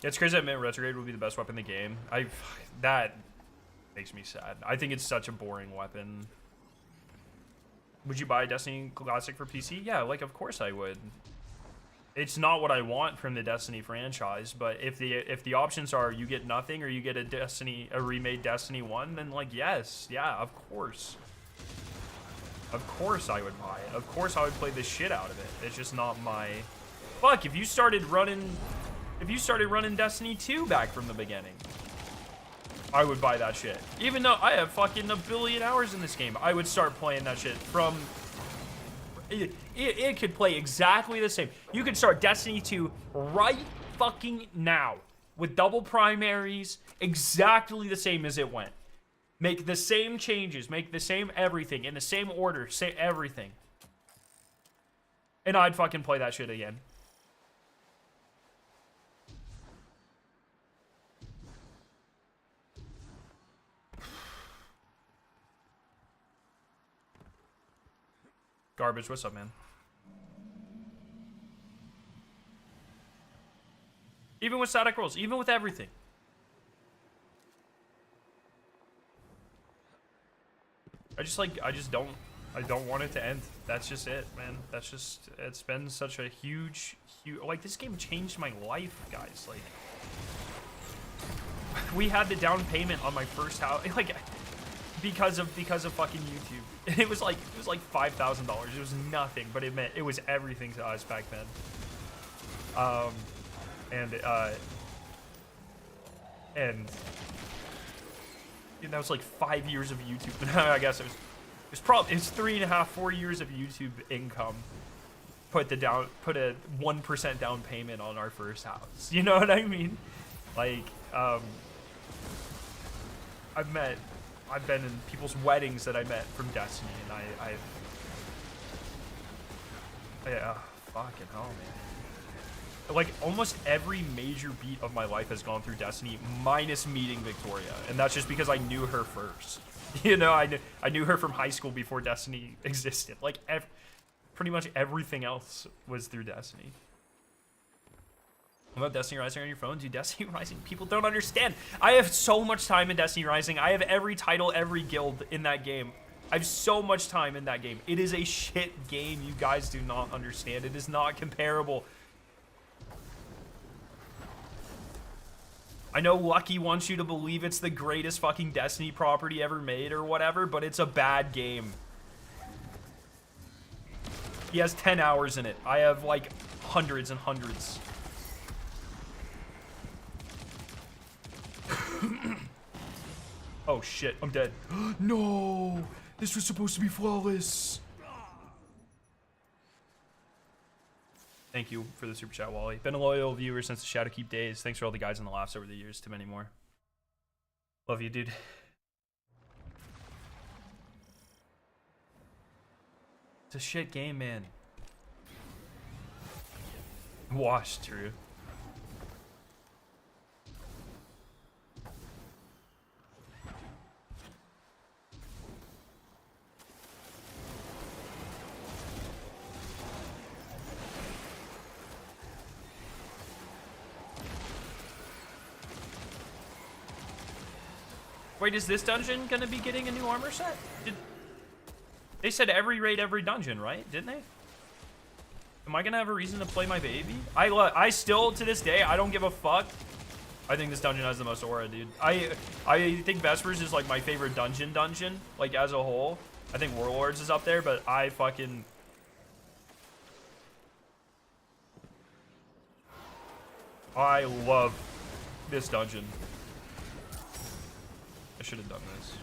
Speaker 1: It's crazy that admit retrograde will be the best weapon in the game. That makes me sad. I think it's such a boring weapon. Would you buy Destiny Classic for PC? Yeah, like, of course I would. It's not what I want from the Destiny franchise, but if the options are you get nothing or you get a remade Destiny 1, then like, yes, yeah, of course. Of course I would buy it. Of course I would play the shit out of it. It's just not my... Fuck, if you started running Destiny 2 back from the beginning, I would buy that shit. Even though I have fucking 1 billion hours in this game, I would start playing that shit from... It could play exactly the same. You could start Destiny 2 right fucking now with double primaries, exactly the same as it went. Make the same changes, make the same everything, in the same order, say everything. And I'd fucking play that shit again. Garbage, what's up, man? Even with static rolls, even with everything. I don't want it to end. That's just it, man. That's just, it's been such a huge, like, this game changed my life, guys. Like, we had the down payment on my first house, like, because of fucking YouTube. It was like $5,000. It was nothing, but it was everything to us back then. And that was like 5 years of YouTube. I guess it was 3.5, 4 years of YouTube income. Put a 1% down payment on our first house. You know what I mean? Like, I've been in people's weddings that I met from Destiny, and yeah, fucking hell, man. Like, almost every major beat of my life has gone through Destiny, minus meeting Victoria, and that's just because I knew her first. You know, I knew her from high school before Destiny existed. Like, pretty much everything else was through Destiny. What about Destiny Rising on your phone? Dude, Destiny Rising, people don't understand. I have so much time in Destiny Rising. I have every title, every guild in that game. I have so much time in that game. It is a shit game. You guys do not understand. It is not comparable. I know Lucky wants you to believe it's the greatest fucking Destiny property ever made or whatever, but it's a bad game. He has 10 hours in it. I have like hundreds and hundreds. Oh shit, I'm dead. No! This was supposed to be flawless. Thank you for the super chat, Wally. Been a loyal viewer since the Shadowkeep days. Thanks for all the guys and the laughs over the years. Too many more. Love you, dude. It's a shit game, man. Wash, true. Wait, is this dungeon gonna be getting a new armor set? They said every raid, every dungeon, right? Didn't they? Am I gonna have a reason to play my baby? I still, to this day, I don't give a fuck. I think this dungeon has the most aura, dude. I think Vespers is like my favorite dungeon, like as a whole. I think Warlords is up there, but I love this dungeon. I should have done this.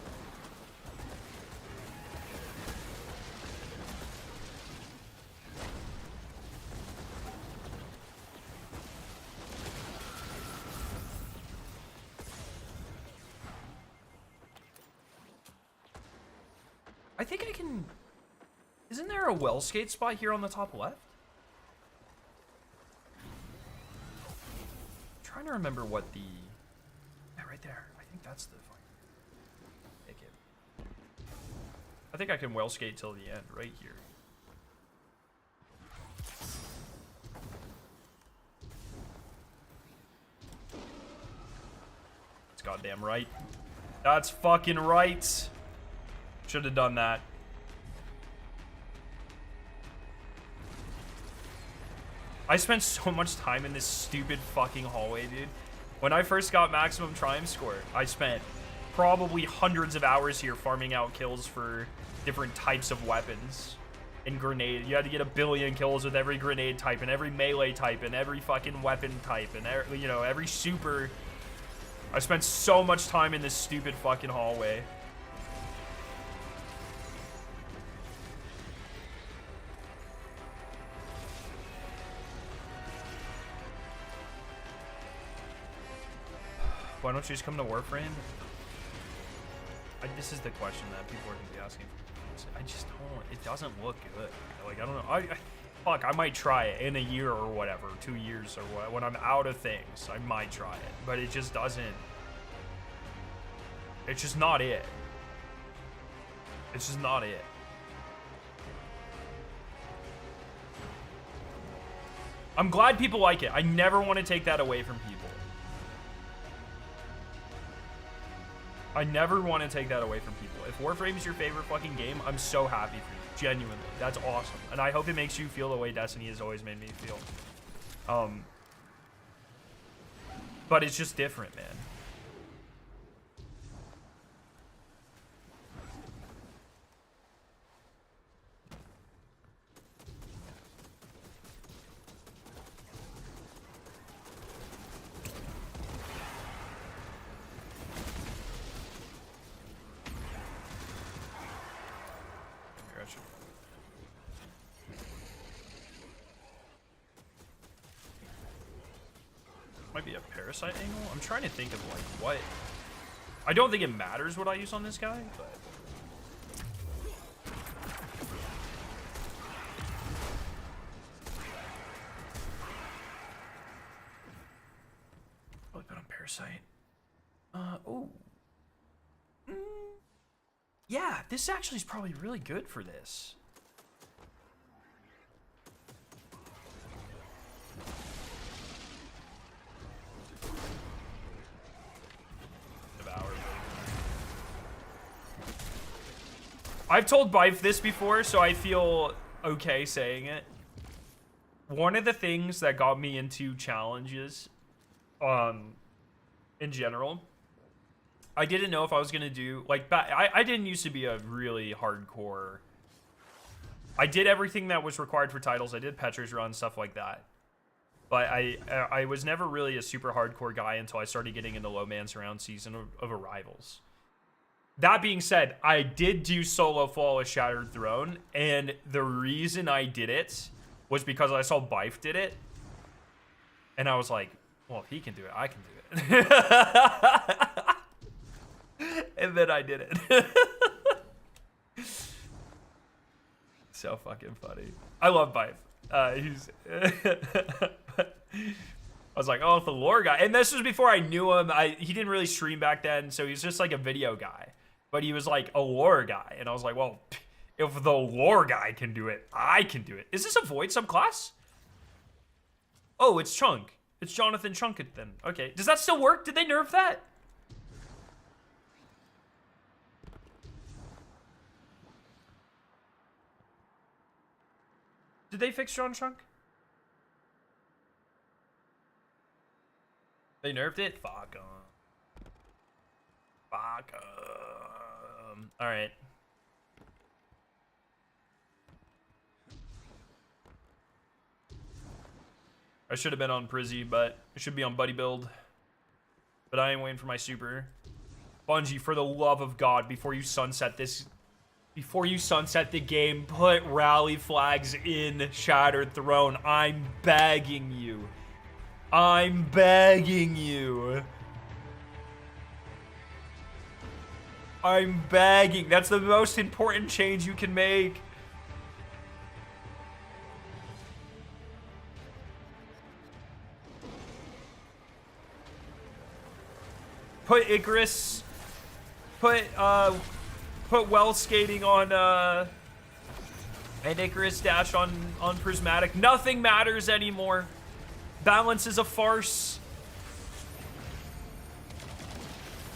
Speaker 1: I think I can... Isn't there a well skate spot here on the top left? I'm trying to remember what the... Yeah, right there. I think that's the... I think I can well skate till the end, right here. That's goddamn right. That's fucking right. Should have done that. I spent so much time in this stupid fucking hallway, dude. When I first got maximum triumph score, I spent probably hundreds of hours here farming out kills for different types of weapons and grenade. You had to get 1 billion kills with every grenade type and every melee type and every fucking weapon type and you know, every super. I spent so much time in this stupid fucking hallway. Why don't you just come to Warframe? This is the question that people are going to be asking. I just don't. It doesn't look good. Like, I don't know. Fuck, I might try it in a year or whatever, 2 years or what. When I'm out of things, I might try it. But it just doesn't. It's just not it. It's just not it. I'm glad people like it. I never want to take that away from people. I never want to take that away from people. If Warframe's your favorite fucking game, I'm so happy for you. Genuinely. That's awesome. And I hope it makes you feel the way Destiny has always made me feel. But it's just different, man. Might be a parasite angle. I'm trying to think of like what. I don't think it matters what I use on this guy, but. Probably put on parasite. Oh. Yeah, this actually is probably really good for this. I've told Bife this before, so I feel okay saying it. One of the things that got me into challenges, in general, I didn't know if I was gonna do like I didn't used to be a really hardcore. I did everything that was required for titles. I did Petra's run, stuff like that. But I was never really a super hardcore guy until I started getting into Low Man's Around Season of Arrivals. That being said, I did do solo Flawless Shattered Throne, and the reason I did it was because I saw Bife did it, and I was like, well, if he can do it, I can do it. And then I did it. So fucking funny. I love Bife. He's... I was like, oh, it's the lore guy. And this was before I knew him. He didn't really stream back then, so he's just like a video guy. But he was like a lore guy. And I was like, well, if the lore guy can do it, I can do it. Is this a Void subclass? Oh, it's Chunk. It's Jonathan Chunkathan. Okay. Does that still work? Did they nerf that? Did they fix John Chunk? They nerfed it? Fuck 'em. Fuck 'em. Alright. I should have been on Prizzy, but I should be on Buddy Build. But I ain't waiting for my super. Bungie, for the love of God, before you sunset this... Before you sunset the game, put rally flags in Shattered Throne. I'm begging you. I'm begging you. I'm begging. That's the most important change you can make. Put Icarus. Put well skating on and Icarus dash on Prismatic. Nothing matters anymore. Balance is a farce.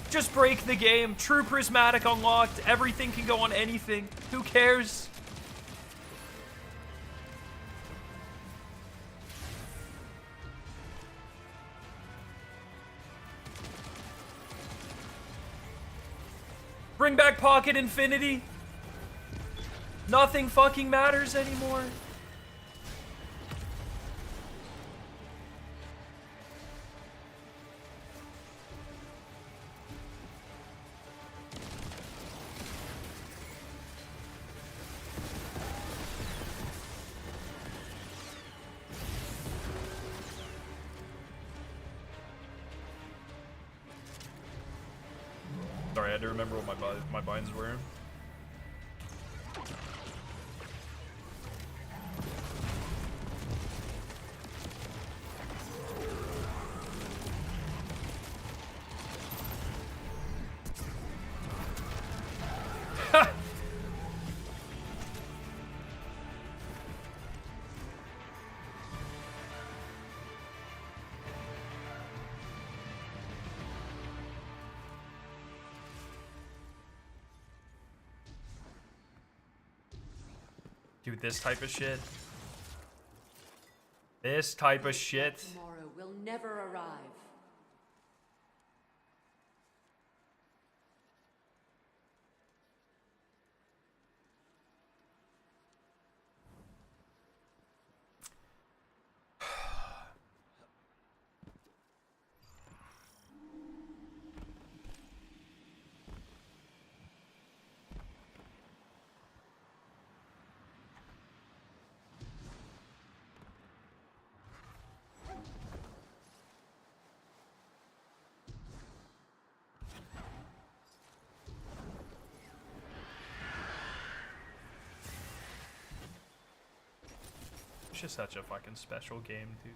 Speaker 1: Just break the game. True Prismatic unlocked. Everything can go on anything. Who cares? Bring back Pocket Infinity. Nothing fucking matters anymore. Sorry, I had to remember what my binds were. Dude, this type of shit. This type of shit.
Speaker 4: Tomorrow will never arrive.
Speaker 1: It's just such a fucking special game, dude.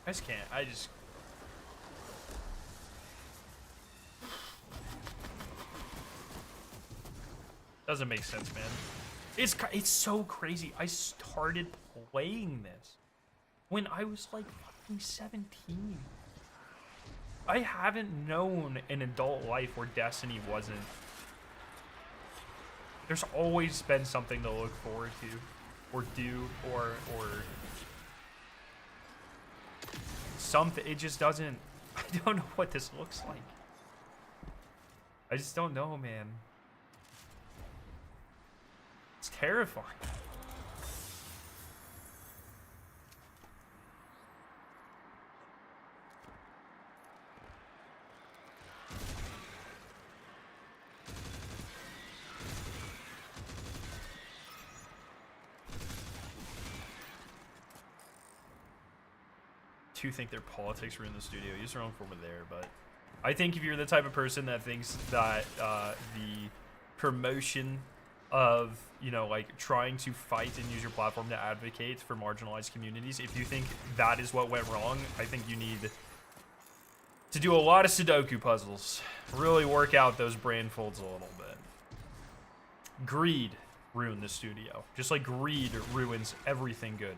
Speaker 1: I just can't. I just... Doesn't make sense, man. It's so crazy. I started playing this when I was like fucking 17. I haven't known an adult life where Destiny wasn't. There's always been something to look forward to, or do, or something. It just doesn't. I don't know what this looks like. I just don't know, man. It's terrifying. Do think their politics were in the studio. Use their own form of there, but I think if you're the type of person that thinks that the promotion of, you know, like trying to fight and use your platform to advocate for marginalized communities, if you think that is what went wrong, I think you need to do a lot of Sudoku puzzles. Really work out those brain folds a little bit. Greed ruined the studio. Just like greed ruins everything good.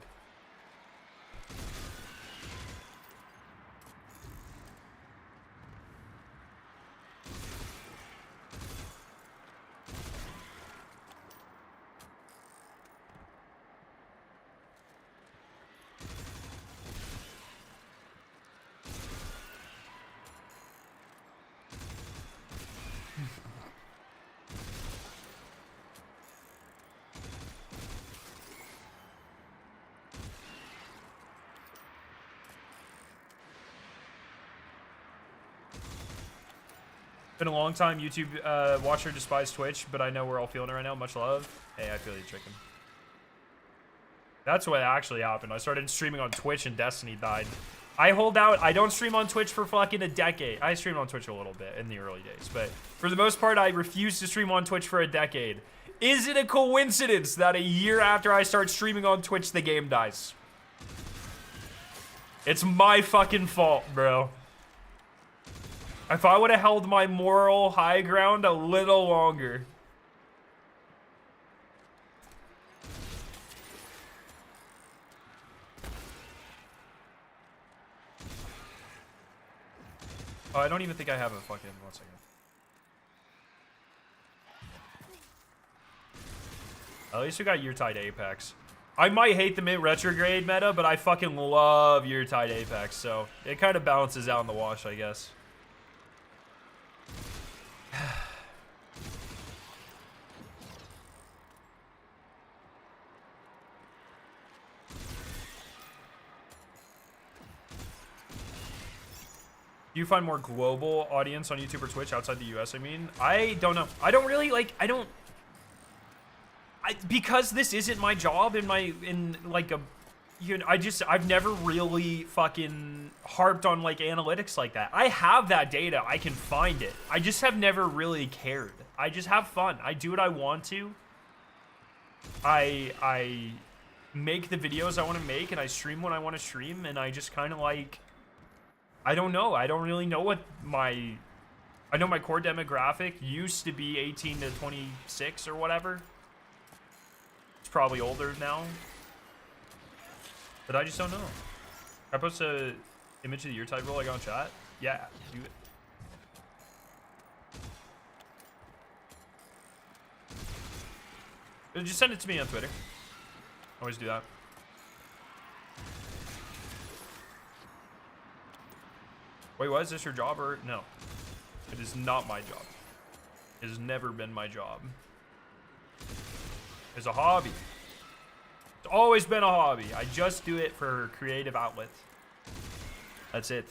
Speaker 1: Been a long time YouTube watcher, despise Twitch, but I know we're all feeling it right now. Much love. Hey, I feel you, chicken. That's what actually happened. I started streaming on Twitch and Destiny died. I hold out. I don't stream on Twitch for fucking a decade. I streamed on Twitch a little bit in the early days, but for the most part, I refused to stream on Twitch for a decade. Is it a coincidence that a year after I start streaming on Twitch, the game dies? It's my fucking fault, bro. If I would have held my moral high ground a little longer. Oh, I don't even think I have a fucking... 1 second. At least we got Year-Tide Apex. I might hate the Mint retrograde meta, but I fucking love Year-Tide Apex, so it kind of balances out in the wash, I guess. Do you find more global audience on YouTube or Twitch outside the US? I mean, I don't know. I don't really like, because this isn't my job in like a, you know, I've never really fucking harped on like analytics like that. I have that data. I can find it. I just have never really cared. I just have fun. I do what I want to. I make the videos I want to make, and I stream when I want to stream, and I just kind of like, I don't know. I don't really know what I know my core demographic used to be 18 to 26 or whatever. It's probably older now. But I just don't know. I post a image of the year type roll I got in chat? Yeah, do it. Just send it to me on Twitter. Always do that. Wait, what? Is this your job or no? It is not my job. It has never been my job. It's a hobby. It's always been a hobby. I just do it for creative outlet. That's it.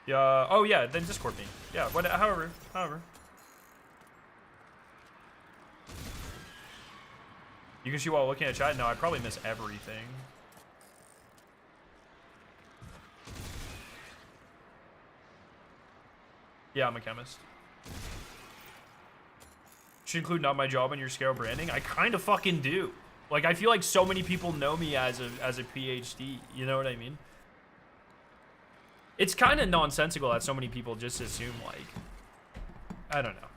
Speaker 1: Yeah. Oh yeah. Then Discord me. Yeah. What? However. You can see while looking at chat. No, I probably miss everything. Yeah, I'm a chemist. Should include not my job in your scale branding. I kind of fucking do. Like, I feel like so many people know me as a PhD. You know what I mean? It's kind of nonsensical that so many people just assume, like, I don't know.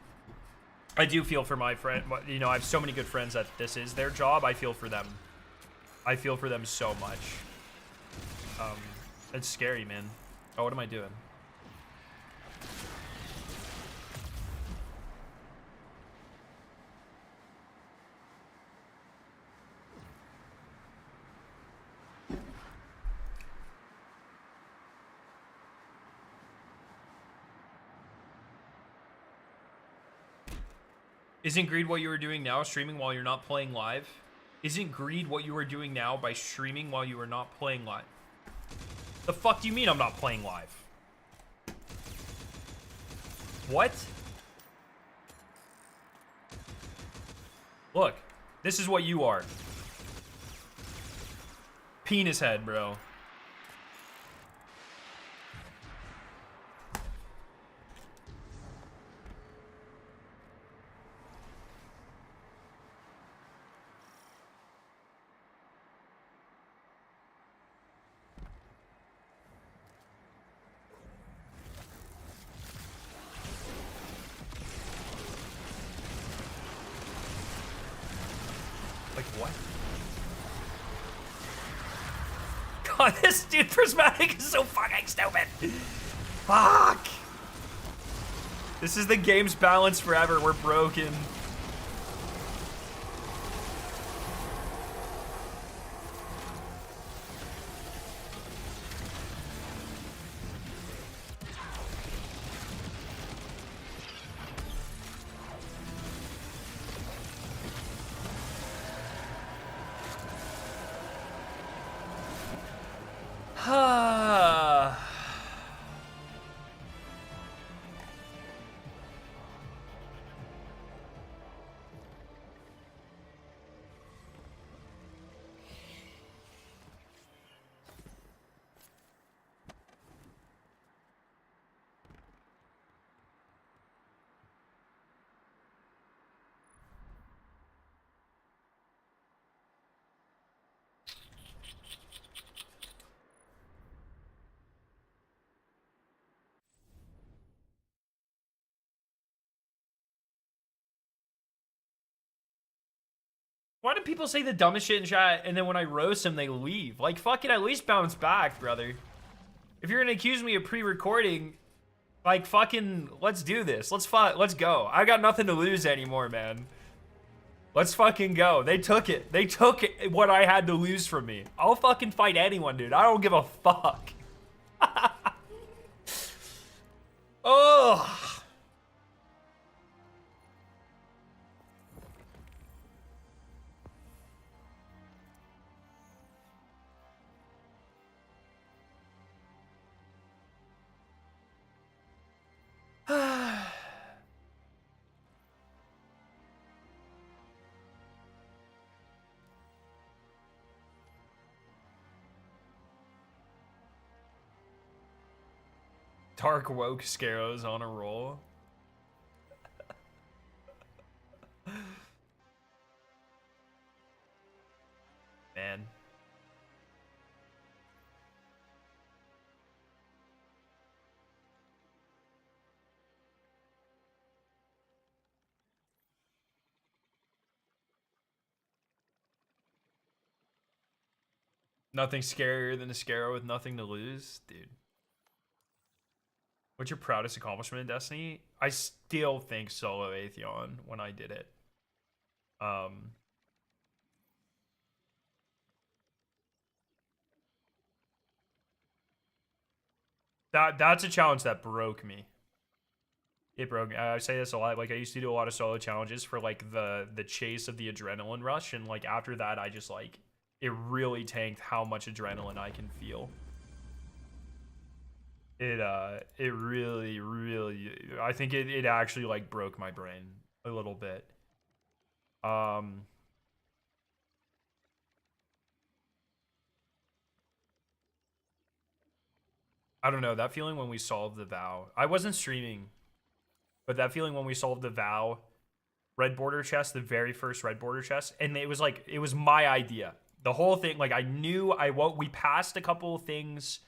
Speaker 1: I do feel for my friend. You know, I have so many good friends that this is their job. I feel for them. I feel for them so much. It's scary, man. Oh, what am I doing? Isn't greed what you were doing now, streaming while you're not playing live? Isn't greed what you are doing now by streaming while you are not playing live? The fuck do you mean I'm not playing live? What? Look, this is what you are. Penis head, bro. Like what? God, this dude prismatic is so fucking stupid. Fuck. This is the game's balance forever. We're broken. Why do people say the dumbest shit in chat and then when I roast them, they leave? Like, fucking at least bounce back, brother. If you're gonna accuse me of pre-recording, like, fucking, let's do this. Let's go. I got nothing to lose anymore, man. Let's fucking go. They took it. They took it, what I had to lose from me. I'll fucking fight anyone, dude. I don't give a fuck. Oh. Dark woke Scarrows on a roll. Man. Nothing scarier than a Scarrow with nothing to lose, dude. What's your proudest accomplishment in Destiny? I still think solo Atheon when I did it. That's a challenge that broke me. It broke me. I say this a lot. Like I used to do a lot of solo challenges for like the chase of the adrenaline rush, and like after that, I just like it really tanked how much adrenaline I can feel. It really, really. I think it actually like broke my brain a little bit. I don't know, that feeling when we solved the vow. I wasn't streaming, but that feeling when we solved the vow red border chest, the very first red border chest, and it was like it was my idea. The whole thing, like I knew we passed a couple of things.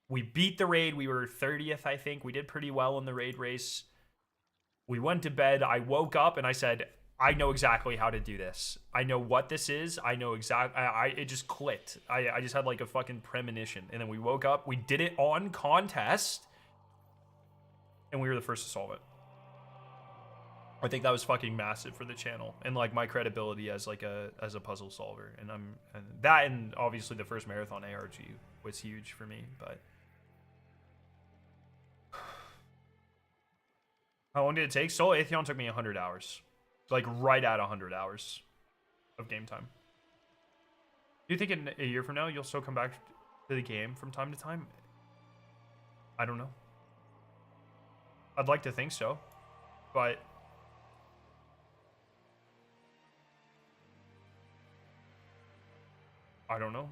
Speaker 1: We beat the raid. We were 30th, I think. We did pretty well in the raid race. We went to bed. I woke up and I said, I know exactly how to do this. I know what this is. I know exactly. It just clicked. I just had like a fucking premonition. And then we woke up. We did it on contest. And we were the first to solve it. I think that was fucking massive for the channel and like my credibility as like a puzzle solver. And obviously the first marathon ARG was huge for me, but how long did it take? Solo Atheon took me 100 hours. Like right at 100 hours of game time. Do you think in a year from now you'll still come back to the game from time to time? I don't know. I'd like to think so, but I don't know.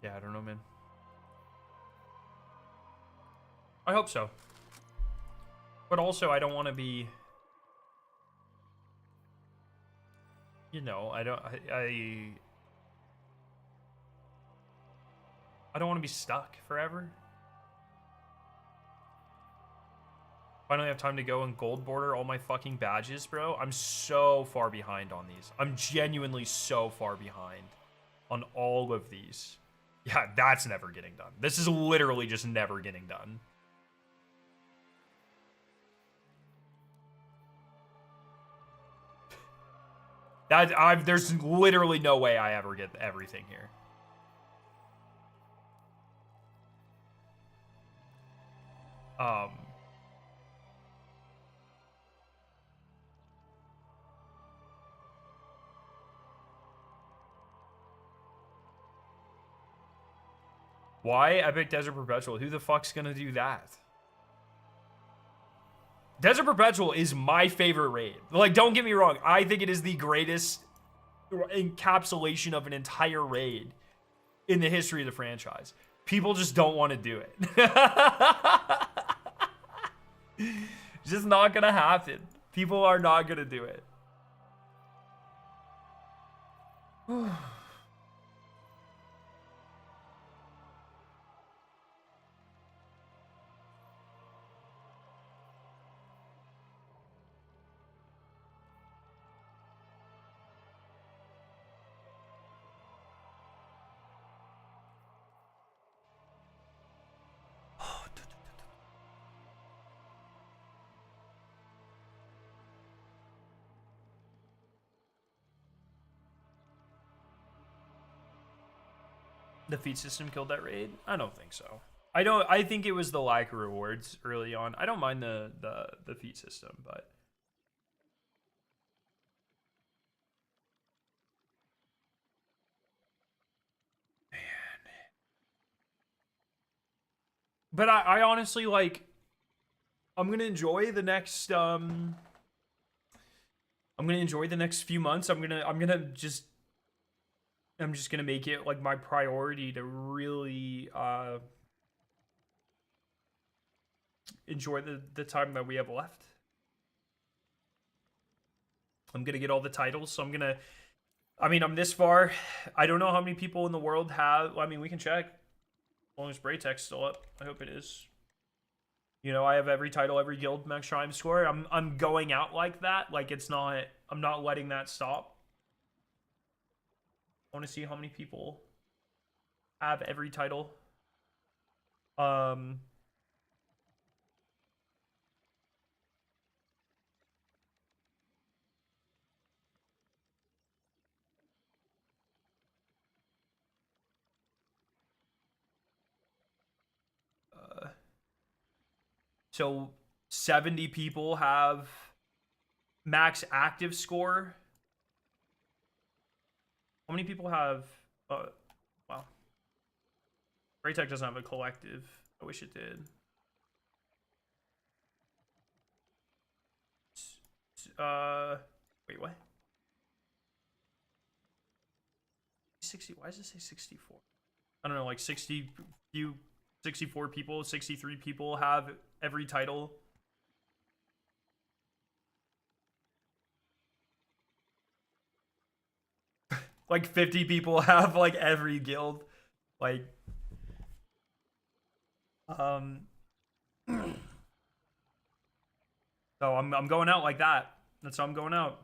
Speaker 1: Yeah, I don't know, man. I hope so. But also, I don't want to be... You know, I don't want to be stuck forever. Finally have time to go and gold border all my fucking badges, bro. I'm so far behind on these. I'm genuinely so far behind on all of these. Yeah, that's never getting done. This is literally just never getting done. There's literally no way I ever get everything here. Why Epic Desert Perpetual? Who the fuck's gonna do that? Desert Perpetual is my favorite raid. Like, don't get me wrong. I think it is the greatest encapsulation of an entire raid in the history of the franchise. People just don't want to do it. It's just not gonna happen. People are not gonna do it. The feat system killed that raid? I don't think so. I think it was the lack of rewards early on. I don't mind the feat system, but But I honestly, like, I'm gonna enjoy the next few months. I'm just gonna make it like my priority to really enjoy the time that we have left. I'm gonna get all the titles, so I'm this far. I don't know how many people in the world have. I mean, we can check. As long as Braytech's still up, I hope it is. You know, I have every title, every guild max triumph score. I'm going out like that. Like, it's not. I'm not letting that stop. I want to see how many people have every title. So 70 people have max active score. How many people have wow. Braytech doesn't have a collective. I wish it did. Wait, what? 60, why does it say 64? I don't know, like 64 people, 63 people have every title. Like 50 people have like every guild. Like so I'm going out like that. That's how I'm going out.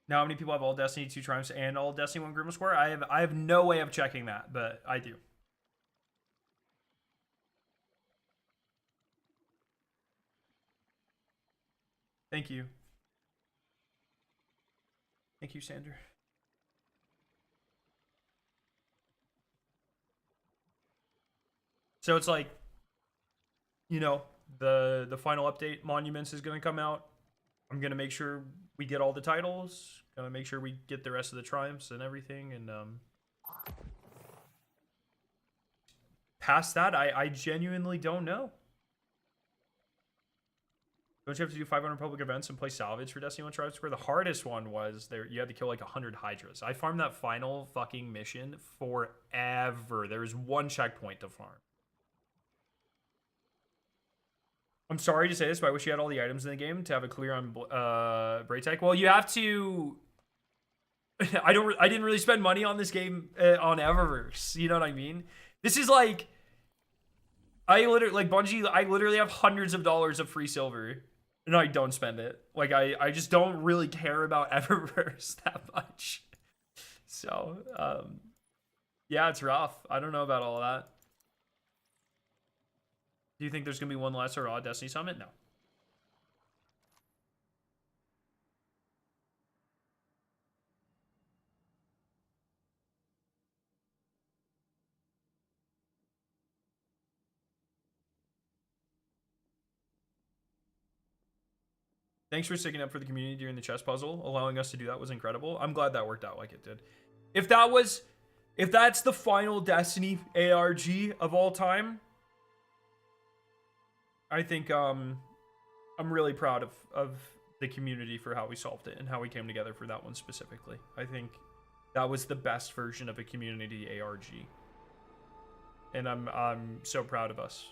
Speaker 1: Now, how many people have all Destiny 2 triumphs and all Destiny 1 Grim score? I have no way of checking that, but I do. Thank you. Thank you, Sander. So it's like, you know, the final update, Monuments, is going to come out. I'm going to make sure we get all the titles. Going to make sure we get the rest of the triumphs and everything. And past that, I genuinely don't know. Don't you have to do 500 public events and play salvage for Destiny 1 Triumph Square? The hardest one was you had to kill like 100 Hydras. I farmed that final fucking mission forever. There was one checkpoint to farm. I'm sorry to say this, but I wish you had all the items in the game to have it clear on Braytech. Well, you have to. I didn't really spend money on this game on Eververse. You know what I mean? This is like, Bungie. I literally have hundreds of dollars of free silver, and I don't spend it. Like I just don't really care about Eververse that much. So yeah, it's rough. I don't know about all that. Do you think there's going to be one last Raw Destiny Summit? No. Thanks for sticking up for the community during the chess puzzle. Allowing us to do that was incredible. I'm glad that worked out like it did. If that's the final Destiny ARG of all time, I think I'm really proud of the community for how we solved it and how we came together for that one specifically. I think that was the best version of a community ARG. And I'm so proud of us.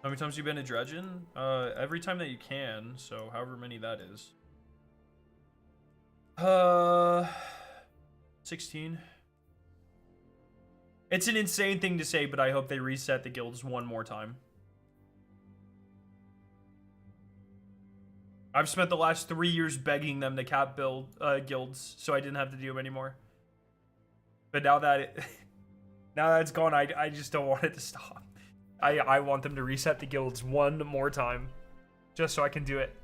Speaker 1: How many times have you been to Dredgen? Every time that you can, so however many that is. 16. It's an insane thing to say, but I hope they reset the guilds one more time. I've spent the last 3 years begging them to cap build guilds, so I didn't have to do them anymore. But now that it's gone, I just don't want it to stop. I want them to reset the guilds one more time, just so I can do it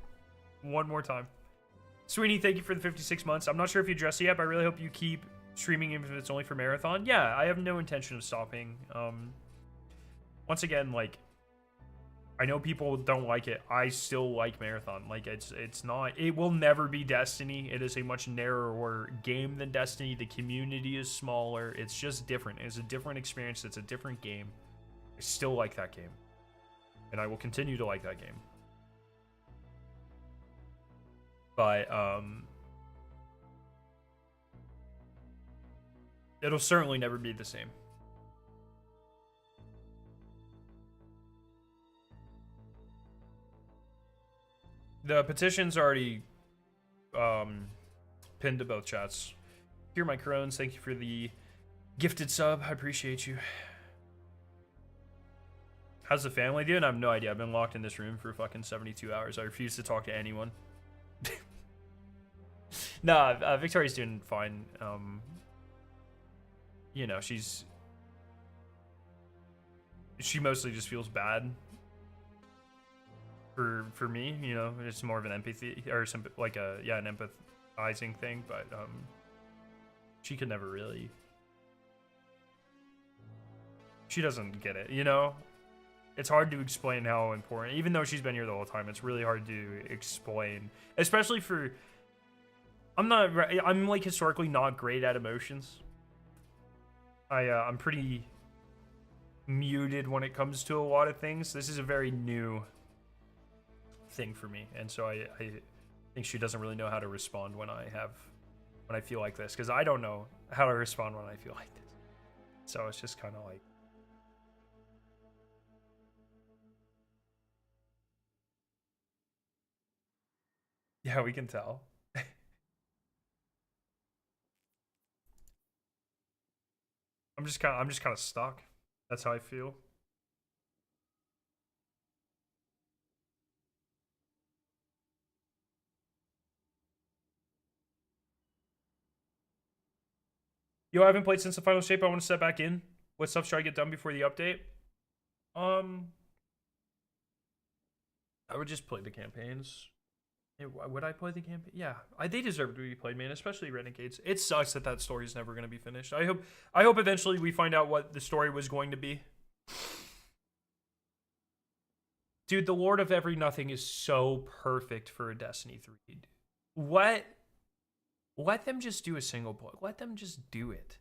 Speaker 1: one more time. Sweeney, thank you for the 56 months. I'm not sure if you addressed it yet, but I really hope you keep Streaming even if it's only for Marathon? Yeah, I have no intention of stopping. Once again, like, I know people don't like it. I still like Marathon. Like, it's not... It will never be Destiny. It is a much narrower game than Destiny. The community is smaller. It's just different. It's a different experience. It's a different game. I still like that game. And I will continue to like that game. But, it'll certainly never be the same. The petition's already pinned to both chats. Here, my Crones, thank you for the gifted sub. I appreciate you. How's the family doing? I have no idea. I've been locked in this room for fucking 72 hours. I refuse to talk to anyone. Nah, Victoria's doing fine. You know, she mostly just feels bad for me, you know. It's more of an empathy or some like an empathizing thing, but she could never really, she doesn't get it, you know. It's hard to explain how important, even though she's been here the whole time, it's really hard to explain, especially for, I'm like historically not great at emotions. I'm pretty muted when it comes to a lot of things. This is a very new thing for me, and so I think she doesn't really know how to respond when I feel like this, because I don't know how to respond when I feel like this. So it's just kind of like, yeah, we can tell. I'm just kind of stuck. That's how I feel. Yo, I haven't played since the final shape. I want to step back in. What stuff should I get done before the update? I would just play the campaigns. Would I play the campaign? Yeah, they deserve to be played, man. Especially Renegades. It sucks that story is never going to be finished. I hope eventually we find out what the story was going to be. Dude, the Lord of Every Nothing is so perfect for a Destiny 3. What? Let them just do a single play. Let them just do it.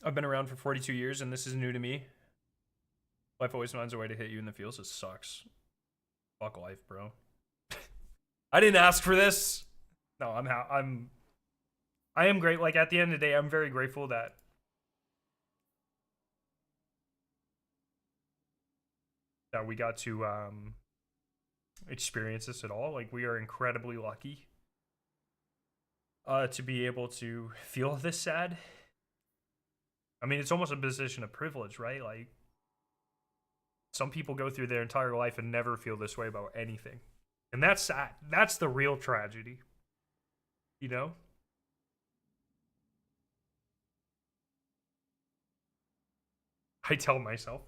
Speaker 1: I've been around for 42 years, and this is new to me. Life always finds a way to hit you in the feels. It sucks. Fuck life, bro. I didn't ask for this. No, I am great. Like, at the end of the day, I'm very grateful that we got to experience this at all. Like, we are incredibly lucky to be able to feel this sad. I mean, it's almost a position of privilege, right? Like, some people go through their entire life and never feel this way about anything. And that's sad. That's the real tragedy. You know? I tell myself.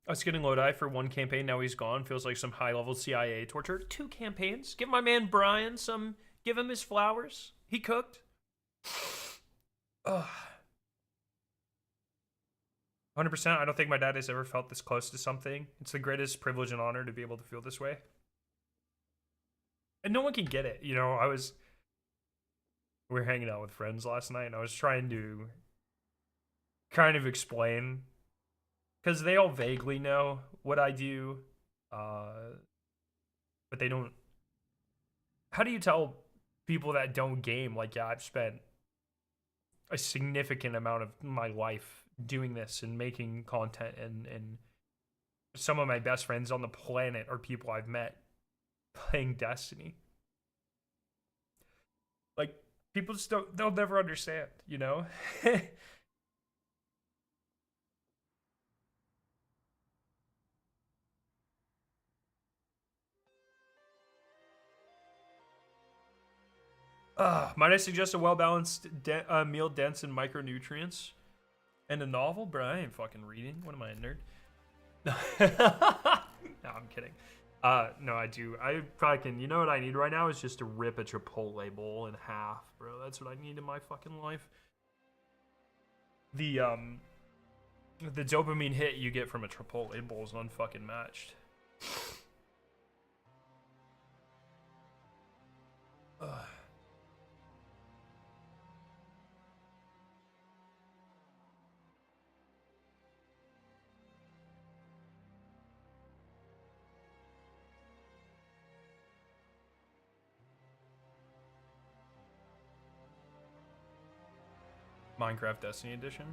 Speaker 1: I was getting Lodi for one campaign, now he's gone. Feels like some high-level CIA torture. 2 campaigns? Give my man Brian some... Give him his flowers. He cooked. Ugh. 100%, I don't think my dad has ever felt this close to something. It's the greatest privilege and honor to be able to feel this way. And no one can get it. You know, we were hanging out with friends last night, and I was trying to kind of explain... Because they all vaguely know what I do, but they don't... How do you tell people that don't game, like, yeah, I've spent a significant amount of my life doing this and making content, and some of my best friends on the planet are people I've met playing Destiny. Like, people just they'll never understand, you know? Might I suggest a well-balanced meal dense in micronutrients? And a novel? Bro, I ain't fucking reading. What am I, a nerd? No, I'm kidding. No, I do. I probably can. You know what I need right now is just to rip a Chipotle bowl in half, bro. That's what I need in my fucking life. The dopamine hit you get from a Chipotle bowl is unfucking matched. Minecraft Destiny Edition.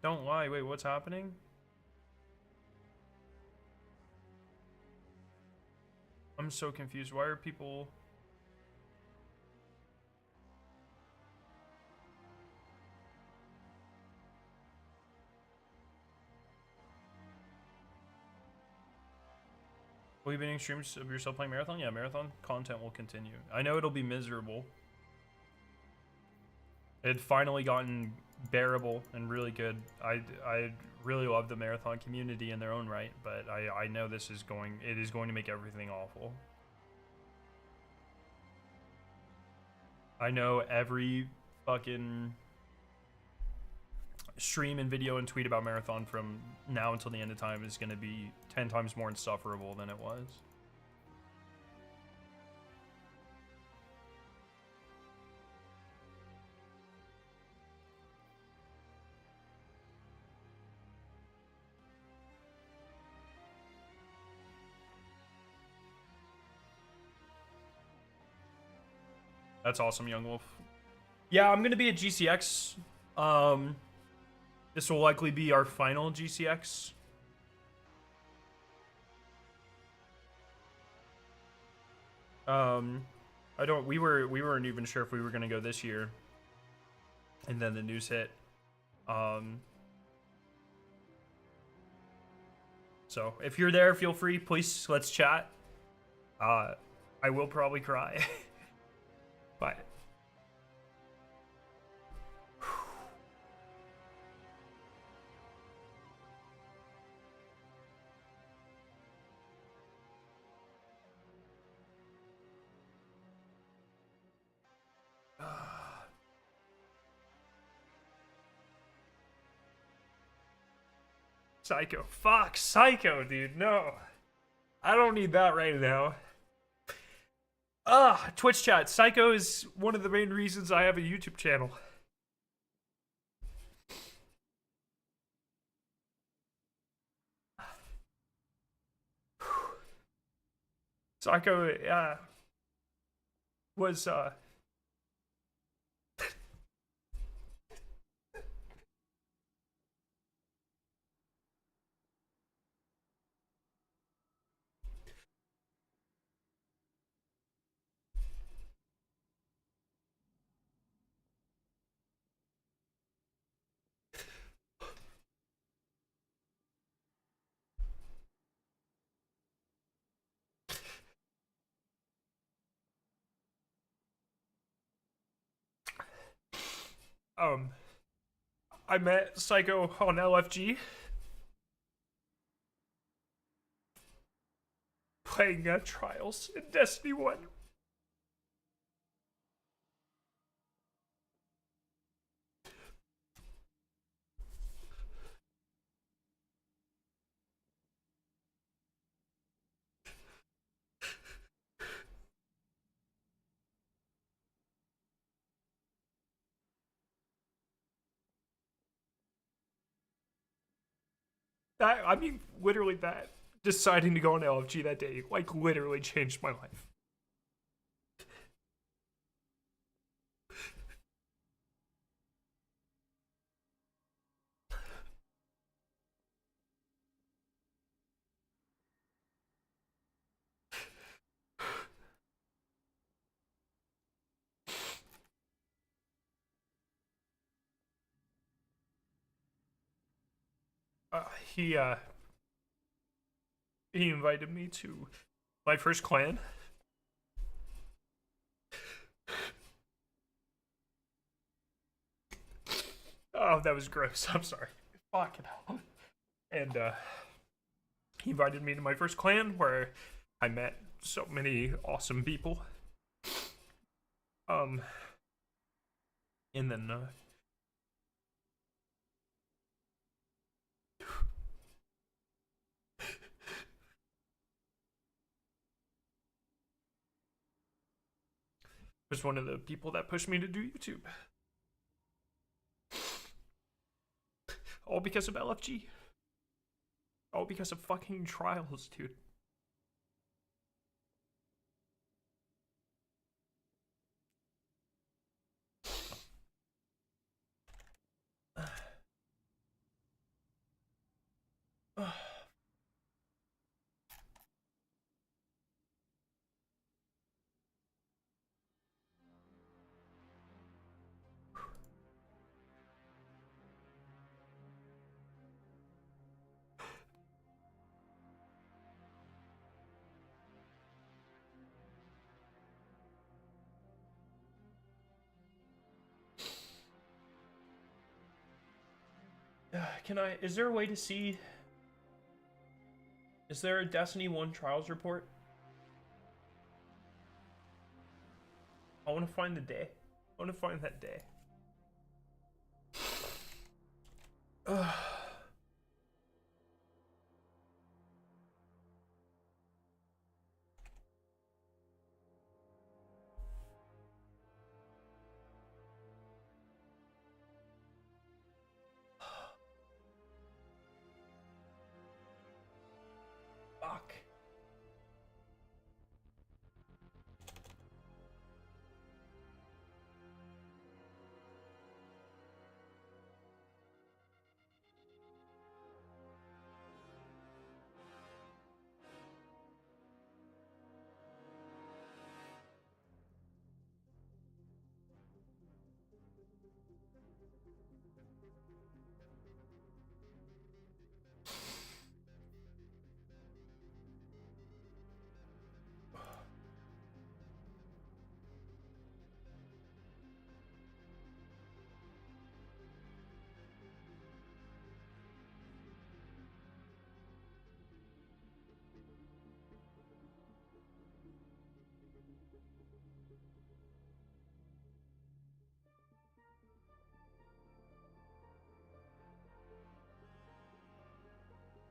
Speaker 1: Don't lie. Wait, what's happening? I'm so confused. Why are people... Will you be doing streams of yourself playing Marathon? Yeah, Marathon content will continue. I know it'll be miserable. It had finally gotten bearable and really good. I really love the Marathon community in their own right, but I know it is going to make everything awful. I know every fucking stream and video and tweet about Marathon from now until the end of time is going to be 10 times more insufferable than it was. That's awesome, Young Wolf. Yeah, I'm gonna be at GCX. This will likely be our final GCX. We weren't even sure if we were gonna go this year, and then the news hit. So if you're there, feel free. Please, let's chat. I will probably cry, but. Psycho. Fuck, Psycho, dude. No. I don't need that right now. Twitch chat. Psycho is one of the main reasons I have a YouTube channel. Psycho, was, I met Psycho on LFG. Playing Trials in Destiny 1. I mean, literally that. deciding to go on LFG that day, like, literally changed my life. He invited me to my first clan. Oh, that was gross. I'm sorry. Fucking hell. And he invited me to my first clan where I met so many awesome people. And then was one of the people that pushed me to do YouTube. All because of LFG. All because of fucking trials, dude. Is there a way to see, is there a Destiny 1 trials report? I want to find the day. I want to find that day. Fuck.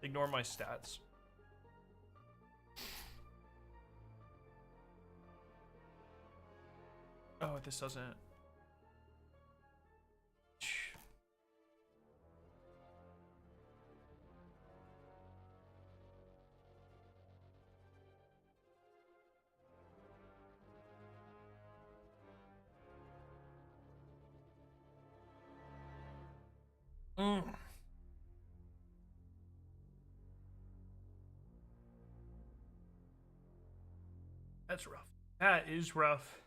Speaker 1: Ignore my stats. Oh, this doesn't. That's rough. That is rough.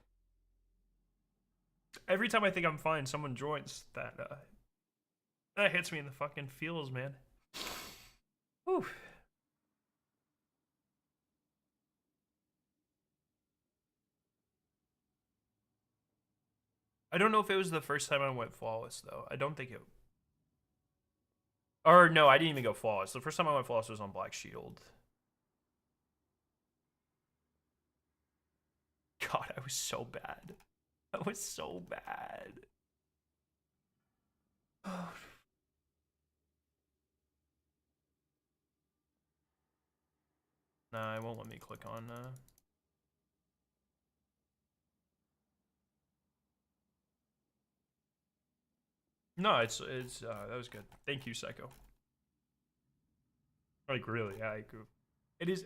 Speaker 1: Every time I think I'm fine, someone joins. That hits me in the fucking feels, man. Whew. I don't know if it was the first time I went flawless, though. I don't think it... Or, no, I didn't even go flawless. The first time I went flawless was on Black Shield. God, I was so bad. I was so bad. Nah, it won't let me click on... No, it's that was good. Thank you, Psycho. Like, really, yeah, I agree. It is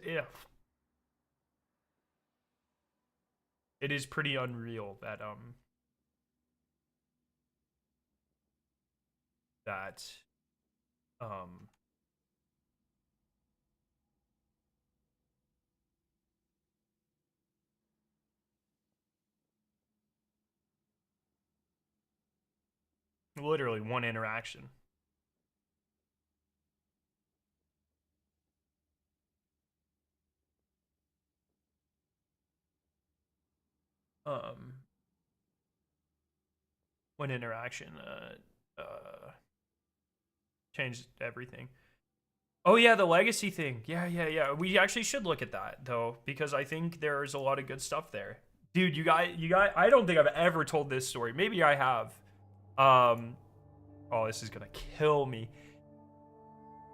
Speaker 1: it is pretty unreal that that um literally one interaction. Um one interaction changed everything. Oh yeah, the legacy thing. Yeah. We actually should look at that though, because I think there's a lot of good stuff there. Dude, you guys, I don't think I've ever told this story. Maybe I have. Oh, this is gonna kill me.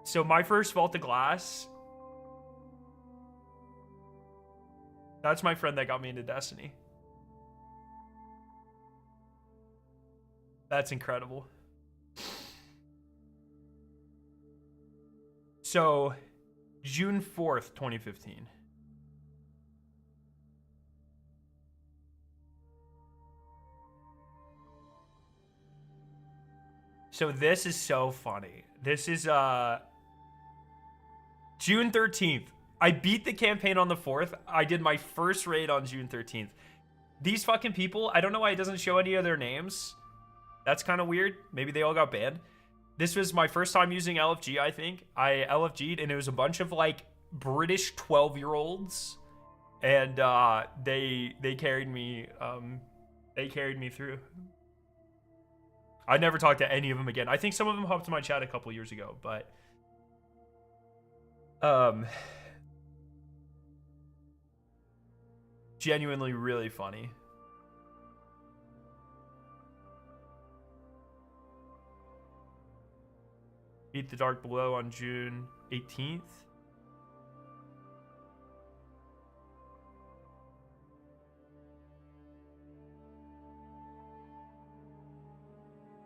Speaker 1: So my first Vault of Glass, that's my friend that got me into Destiny. That's incredible. So, June 4th, 2015. So this is so funny. This is June 13th. I beat the campaign on the 4th. I did my first raid on June 13th. These fucking people, I don't know why it doesn't show any of their names. That's kind of weird. Maybe they all got banned. This was my first time using LFG, I think. I LFG'd, and it was a bunch of, like, British 12-year-olds. And they carried me, through. I never talked to any of them again. I think some of them hopped to my chat a couple years ago, but... genuinely really funny. Beat the Dark Below on June 18th.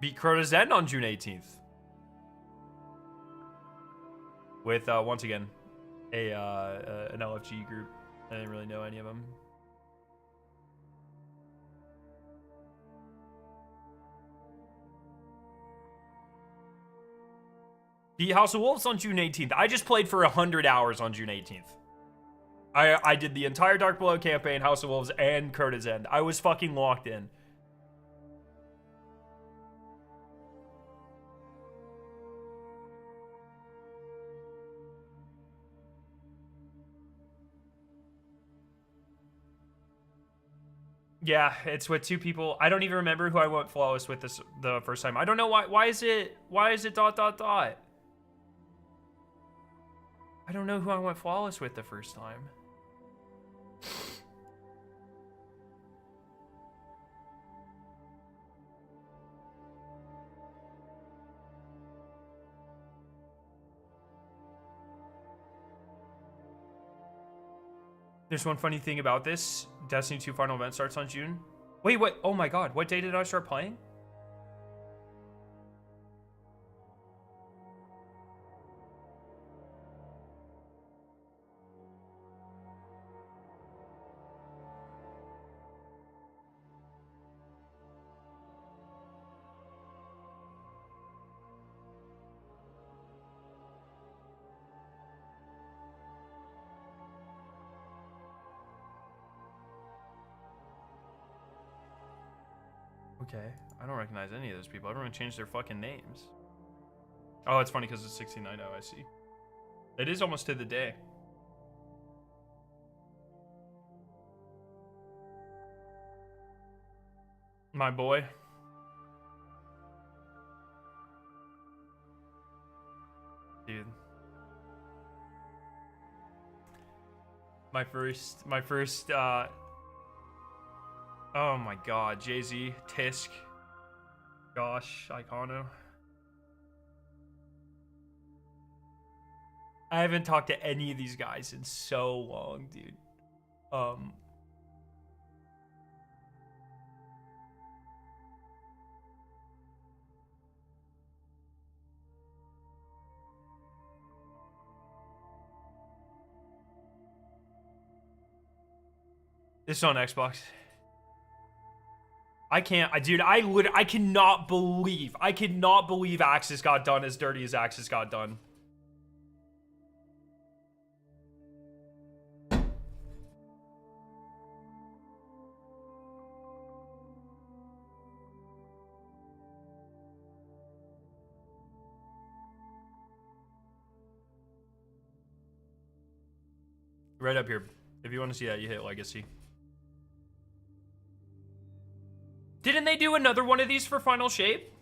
Speaker 1: Beat Crota's End on June 18th. With, once again, an LFG group. I didn't really know any of them. Beat House of Wolves on June 18th. I just played for 100 hours on June 18th. I did the entire Dark Below campaign, House of Wolves, and Crota's End. I was fucking locked in. Yeah, it's with two people. I don't even remember who I went flawless with this the first time. I don't know why. Why is it dot. I don't know who I went flawless with the first time. There's one funny thing about this. Destiny 2 final event starts on June. Wait, what? Oh my god. What day did I start playing? Okay, I don't recognize any of those people. Everyone changed their fucking names. Oh, it's funny because it's 69. Oh, I see. It is almost to the day. My boy. Dude. My first, oh my god, Jay-Z, Tisk, Josh, Icono. I haven't talked to any of these guys in so long, dude. This is on Xbox. I can't, dude, I cannot believe Axis got done as dirty as Axis got done. Right up here. If you want to see that, you hit Legacy. Didn't they do another one of these for Final Shape?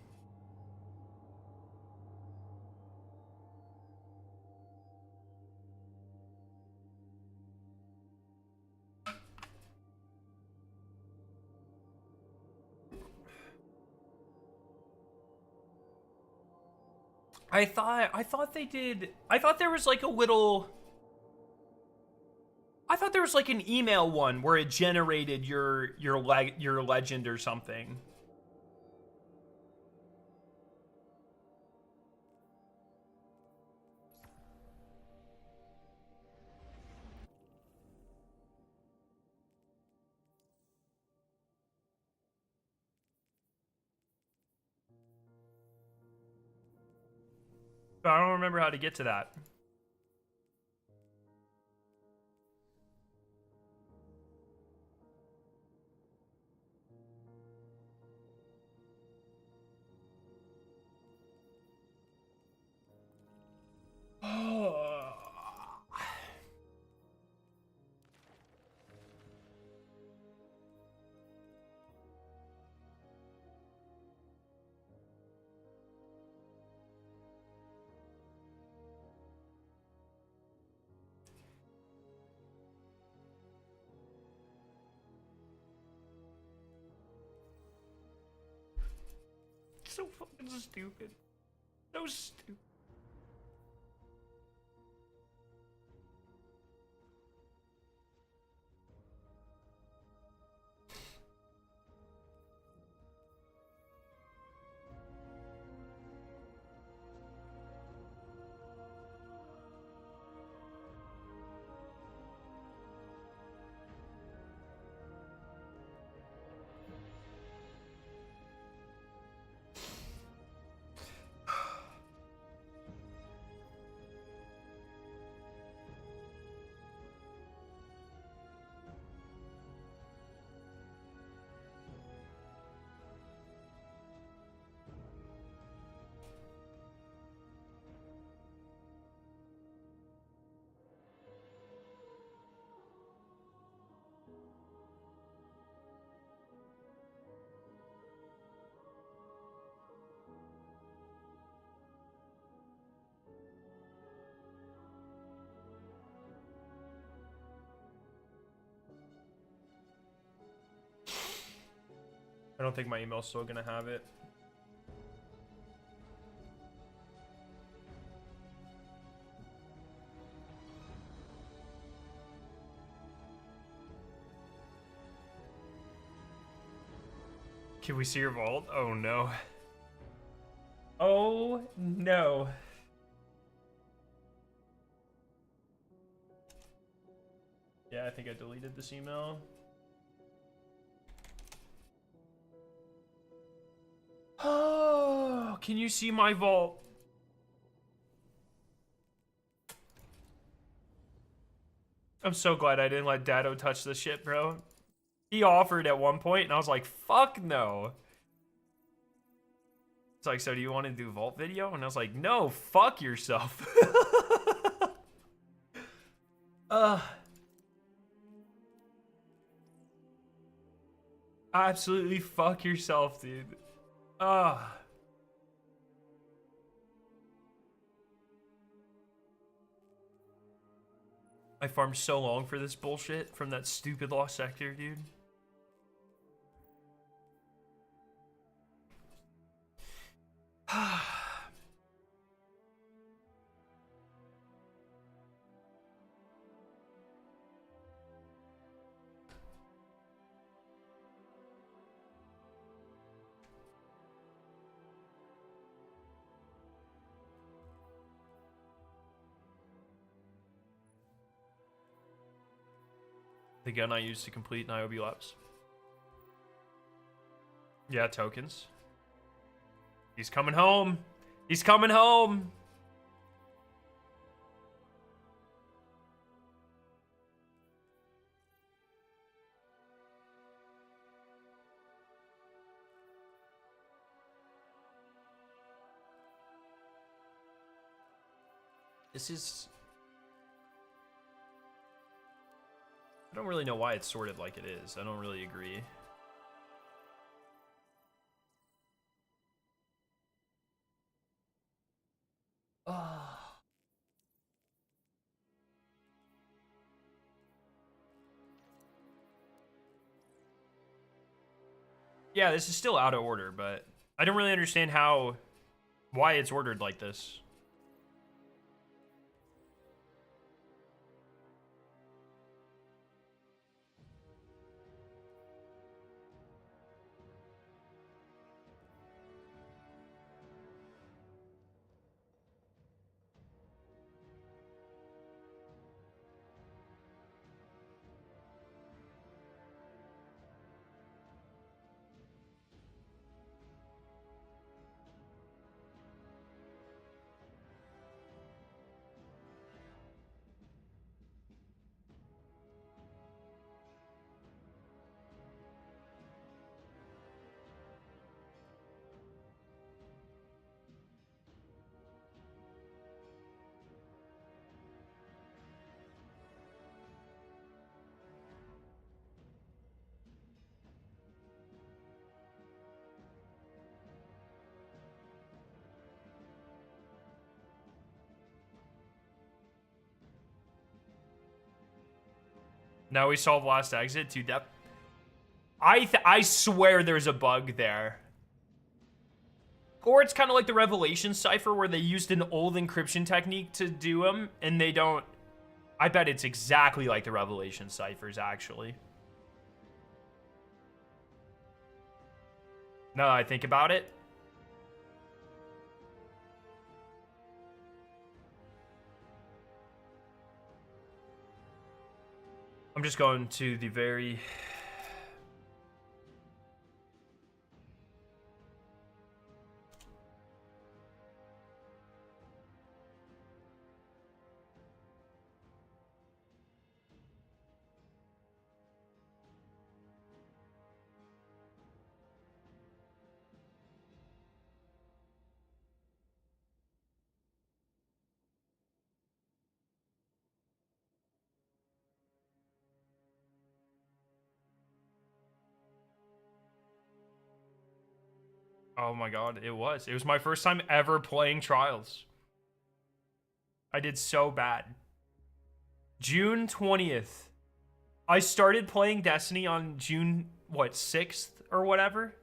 Speaker 1: I thought they did. I thought there was like a little. I thought there was like an email one where it generated your legend or something. But I don't remember how to get to that. So fucking stupid. So stupid. I don't think my email's still gonna have it. Can we see your vault? Oh no. Oh no. Yeah, I think I deleted this email. Oh, can you see my vault? I'm so glad I didn't let Dado touch this shit, bro. He offered at one point, and I was like, fuck no. It's like, so do you want to do vault video? And I was like, no, fuck yourself. Absolutely fuck yourself, dude. I farmed so long for this bullshit from that stupid lost sector, dude. The gun I used to complete Niobe laps. Yeah, tokens. He's coming home. He's coming home. This is... I don't really know why it's sorted like it is. I don't really agree. Yeah, this is still out of order, but I don't really understand why it's ordered like this. Now we solve last exit to depth. I swear there's a bug there. Or it's kind of like the Revelation cipher where they used an old encryption technique to do them, and they don't... I bet it's exactly like the Revelation ciphers, actually. Now that I think about it. I'm just going to the very... Oh my god, it was. It was my first time ever playing Trials. I did so bad. June 20th. I started playing Destiny on June, what, 6th or whatever?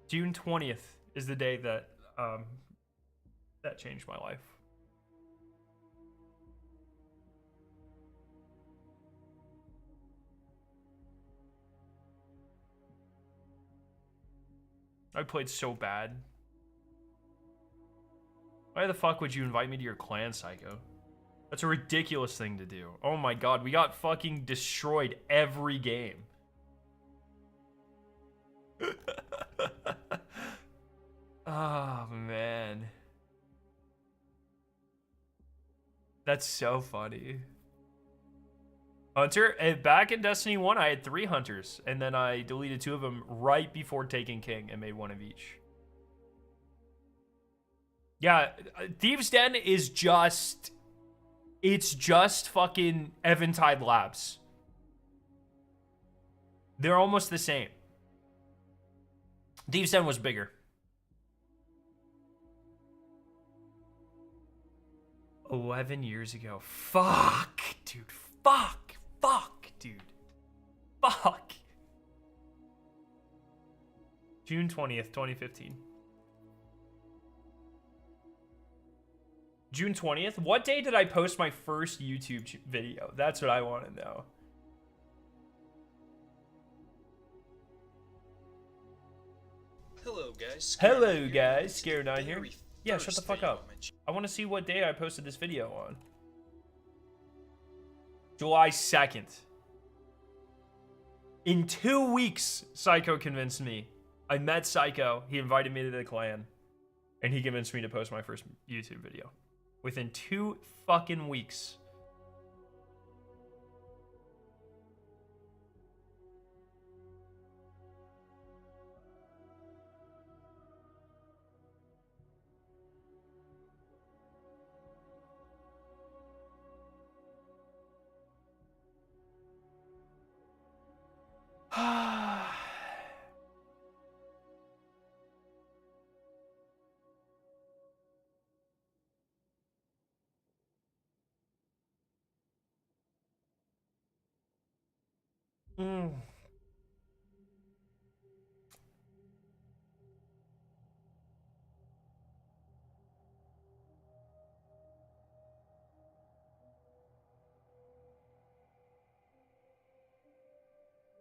Speaker 1: June 20th is the day that, that changed my life. I played so bad. Why the fuck would you invite me to your clan, Psycho? That's a ridiculous thing to do. Oh my god, we got fucking destroyed every game. Oh, man. That's so funny. Hunter, back in Destiny 1, I had 3 hunters, and then I deleted 2 of them right before taking King and made 1 of each. Yeah, Thieves' Den is just... It's just fucking Eventide Labs. They're almost the same. Thieves' Den was bigger. 11 years ago. Fuck, dude. Fuck, dude. Fuck. June 20th, 2015. June 20th? What day did I post my first YouTube video? That's what I want to know.
Speaker 5: Hello, guys.
Speaker 1: Hello, guys. Scare9 here. Yeah, shut the fuck up. I want to see what day I posted this video on. July 2nd. In 2 weeks, Psycho convinced me. I met Psycho. He invited me to the clan. And he convinced me to post my first YouTube video. Within 2 fucking weeks. Mm.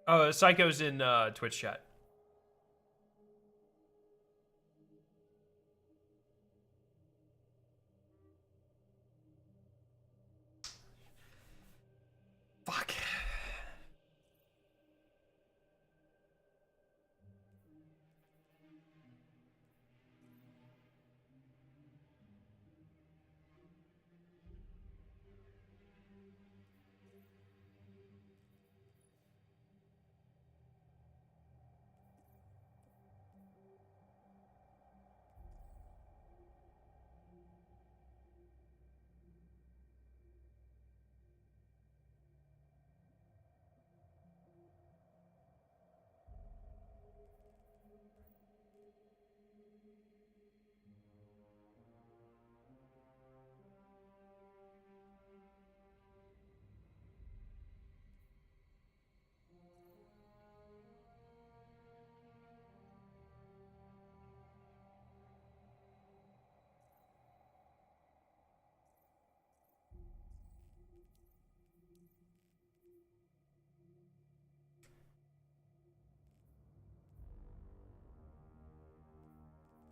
Speaker 1: Oh, Psycho's in Twitch chat. Fuck.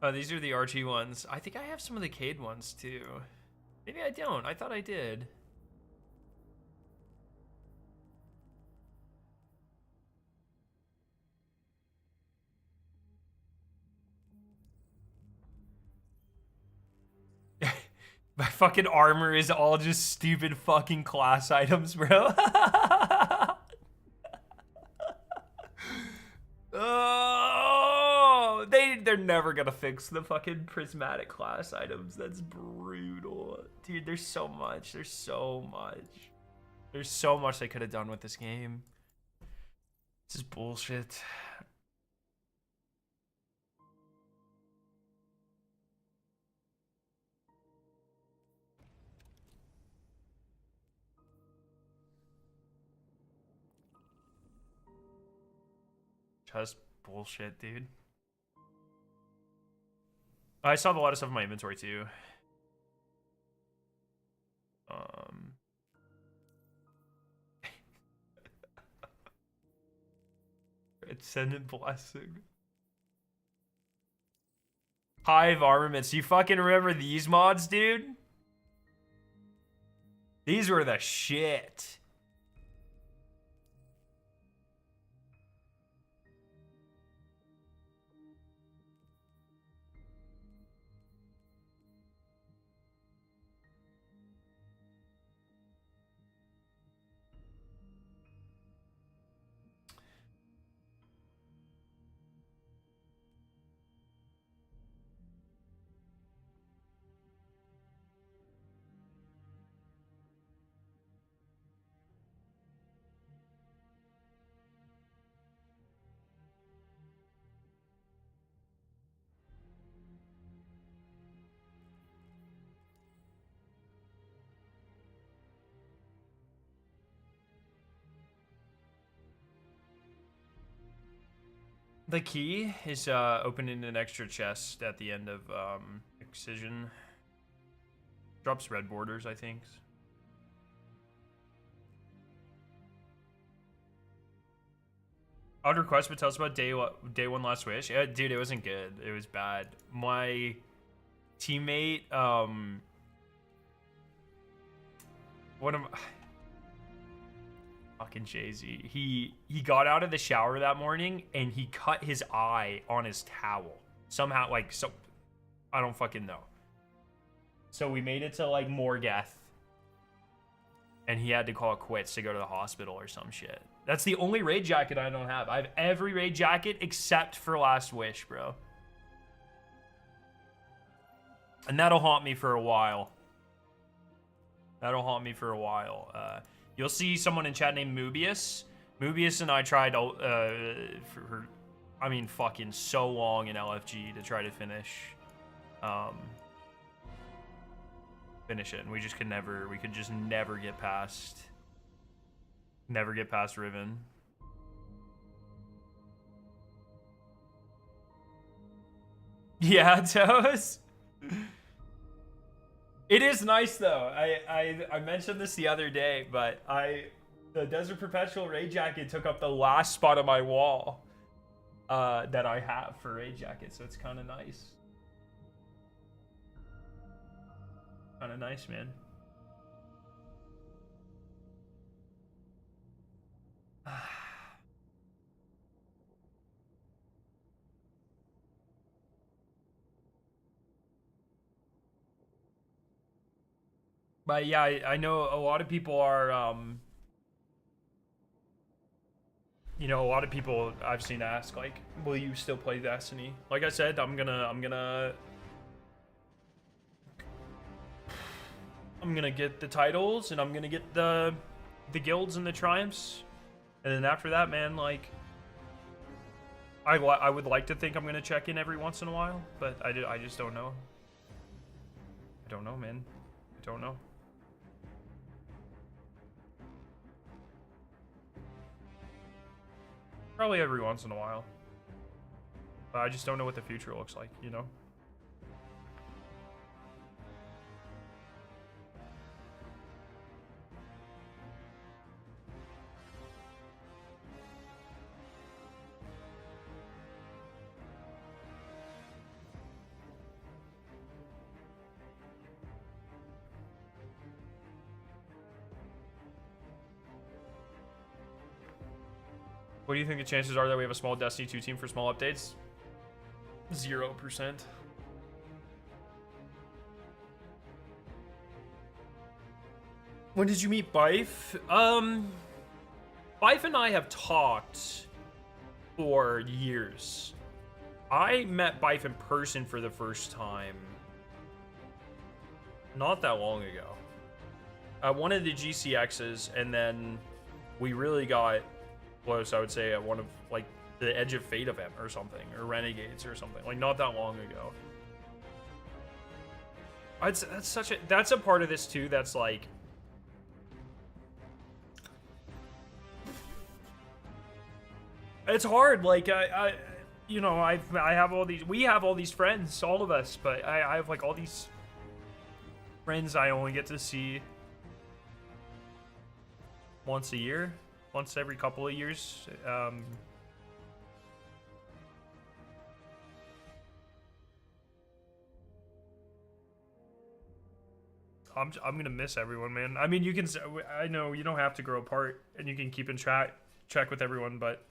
Speaker 1: Oh, these are the Archie ones. I think I have some of the Cade ones too. Maybe I don't. I thought I did. My fucking armor is all just stupid fucking class items, bro. Oh, they're never gonna fix the fucking prismatic class items. That's brutal. Dude, there's so much. There's so much. There's so much they could have done with this game. This is bullshit. Just bullshit, dude. I still have a lot of stuff in my inventory too. Ascendant Blessing. Hive armaments. You fucking remember these mods, dude? These were the shit. The key is opening an extra chest at the end of Excision. Drops red borders, I think. I'd request, but tell us about day one last wish. Yeah, dude, it wasn't good. It was bad. My teammate, one of Fucking Jay-Z. He got out of the shower that morning and he cut his eye on his towel. Somehow, like, so I don't fucking know. So we made it to like Morgath. And he had to call it quits to go to the hospital or some shit. That's the only raid jacket I don't have. I have every raid jacket except for Last Wish, bro. And that'll haunt me for a while. That'll haunt me for a while. You'll see someone in chat named Mobius. Mobius and I tried I mean, fucking so long in LFG to try to finish it, and we just could just never get past Riven. Yeah, Toes. It is nice though. I mentioned this the other day, but the Desert Perpetual raid jacket took up the last spot on my wall that I have for raid jacket, so it's kind of nice. Kind of nice, man. But yeah, I know a lot of people are, you know, a lot of people I've seen ask, like, will you still play Destiny? Like I said, I'm gonna get the titles, and I'm gonna get the guilds and the triumphs, and then after that, man, like, I would like to think I'm gonna check in every once in a while, but I just don't know. I don't know, man. I don't know. Probably every once in a while, but I just don't know what the future looks like, you know? What do you think the chances are that we have a small Destiny 2 team for small updates? 0%. When did you meet Bife? Bife and I have talked for years. I met Bife in person for the first time not that long ago. At one of the GCXs, and then we really got close, I would say, at one of, like, the Edge of Fate event or something, or Renegades or something, like, not that long ago. That's a part of this too that's like, it's hard, like, you know, I have all these, we have all these friends, all of us, but I have, like, all these friends I only get to see once a year. Once every couple of years. I'm gonna miss everyone, man. I mean, you can, I know you don't have to grow apart, and you can keep in check with everyone, but,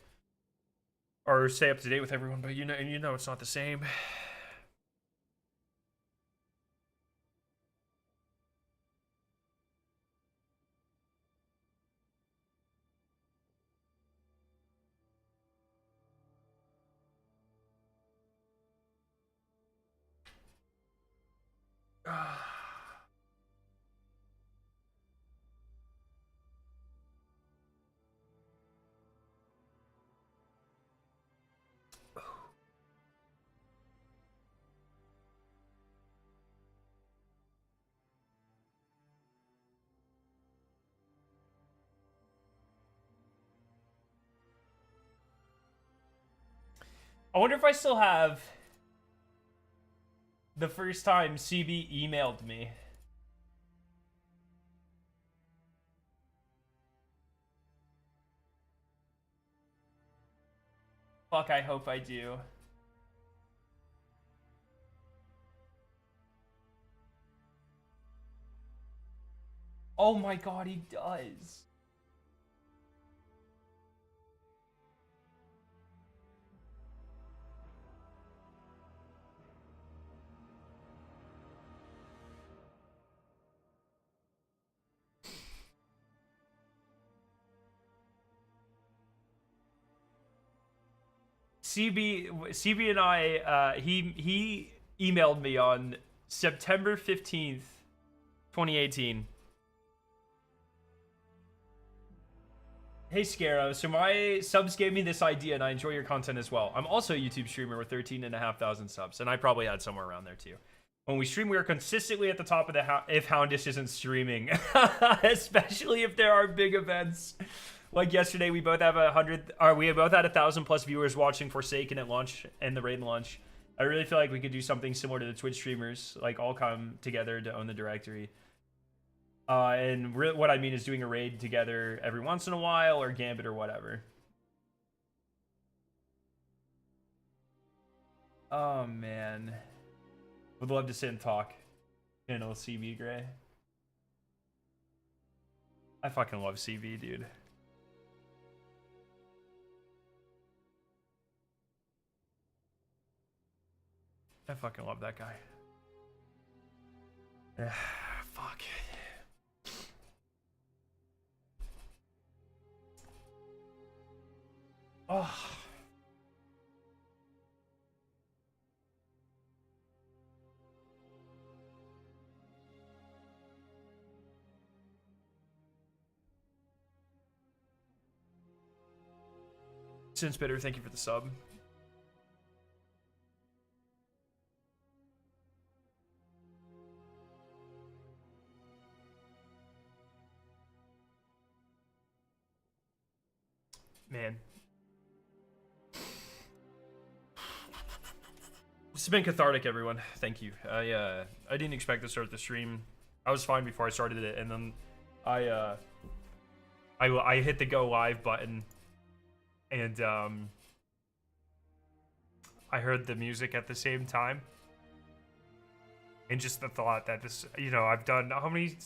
Speaker 1: or stay up to date with everyone, but you know it's not the same. I wonder if I still have the first time CB emailed me. Fuck, I hope I do. Oh my god, he does. CB and I, he emailed me on September 15th, 2018. Hey Scarrow, so my subs gave me this idea and I enjoy your content as well. I'm also a YouTube streamer with 13,500 subs, and I probably had somewhere around there too. When we stream, we are consistently at the top of the if Houndish isn't streaming, especially if there are big events. Like yesterday, we both have we both had 1,000+ viewers watching Forsaken at launch and the raid launch. I really feel like we could do something similar to the Twitch streamers, like all come together to own the directory. And what I mean is doing a raid together every once in a while, or Gambit or whatever. Oh man, would love to sit and talk. Channel CB Gray. I fucking love CB, dude. I fucking love that guy. Fuck. Oh. Since Bitter, thank you for the sub. Man. This has been cathartic, everyone. Thank you. I didn't expect to start the stream. I was fine before I started it, and then I hit the go live button, and I heard the music at the same time, and just the thought that this, you know, I've done how many?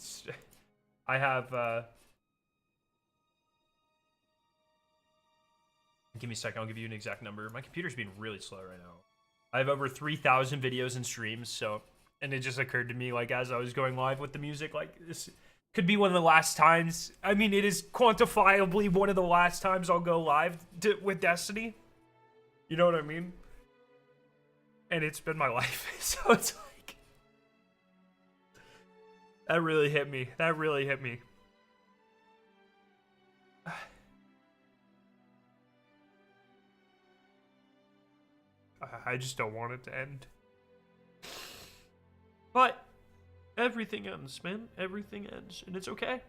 Speaker 1: I have. Give me a second. I'll give you an exact number. My computer's being really slow right now. I have over 3,000 videos and streams, so, and it just occurred to me, like, as I was going live with the music, like, this could be one of the last times. I mean, it is quantifiably one of the last times I'll go live with Destiny. You know what I mean? And it's been my life, so it's like, that really hit me. That really hit me. I just don't want it to end. But everything ends, man. Everything ends, and it's okay.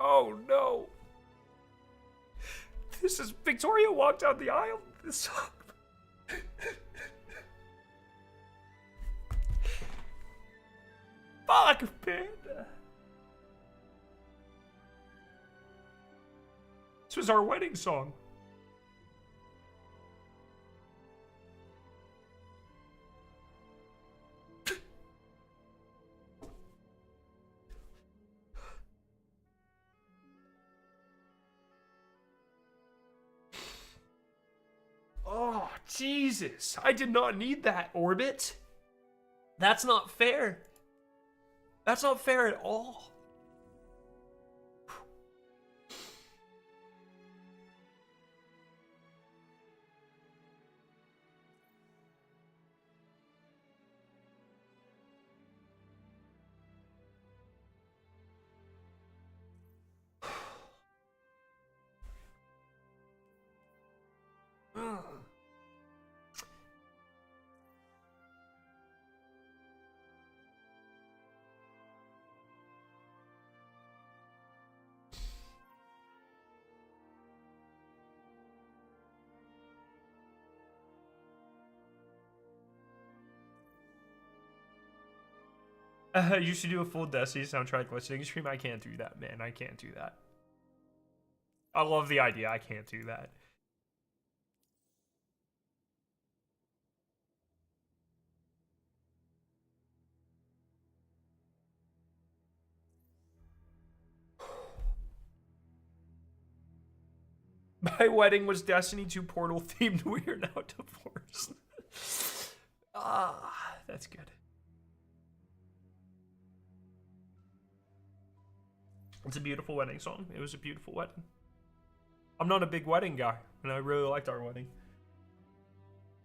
Speaker 1: Oh no. This is Victoria walked down the aisle. This song. Fuck, man. This was our wedding song. Oh, Jesus. I did not need that, Orbit. That's not fair. That's not fair at all. You should do a full Destiny soundtrack listening stream. I can't do that, man. I can't do that. I love the idea. I can't do that. My wedding was Destiny 2 Portal themed. We are now divorced. That's good. It's a beautiful wedding song. It was a beautiful wedding. I'm not a big wedding guy, and I really liked our wedding.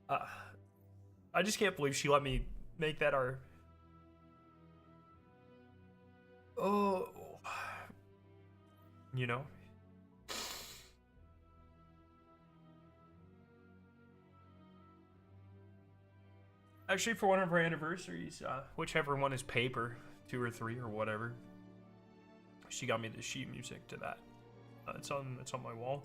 Speaker 1: I just can't believe she let me make that our... Oh... You know? Actually, for one of our anniversaries, whichever one is paper, 2 or 3 or whatever, she got me the sheet music to that. It's on my wall.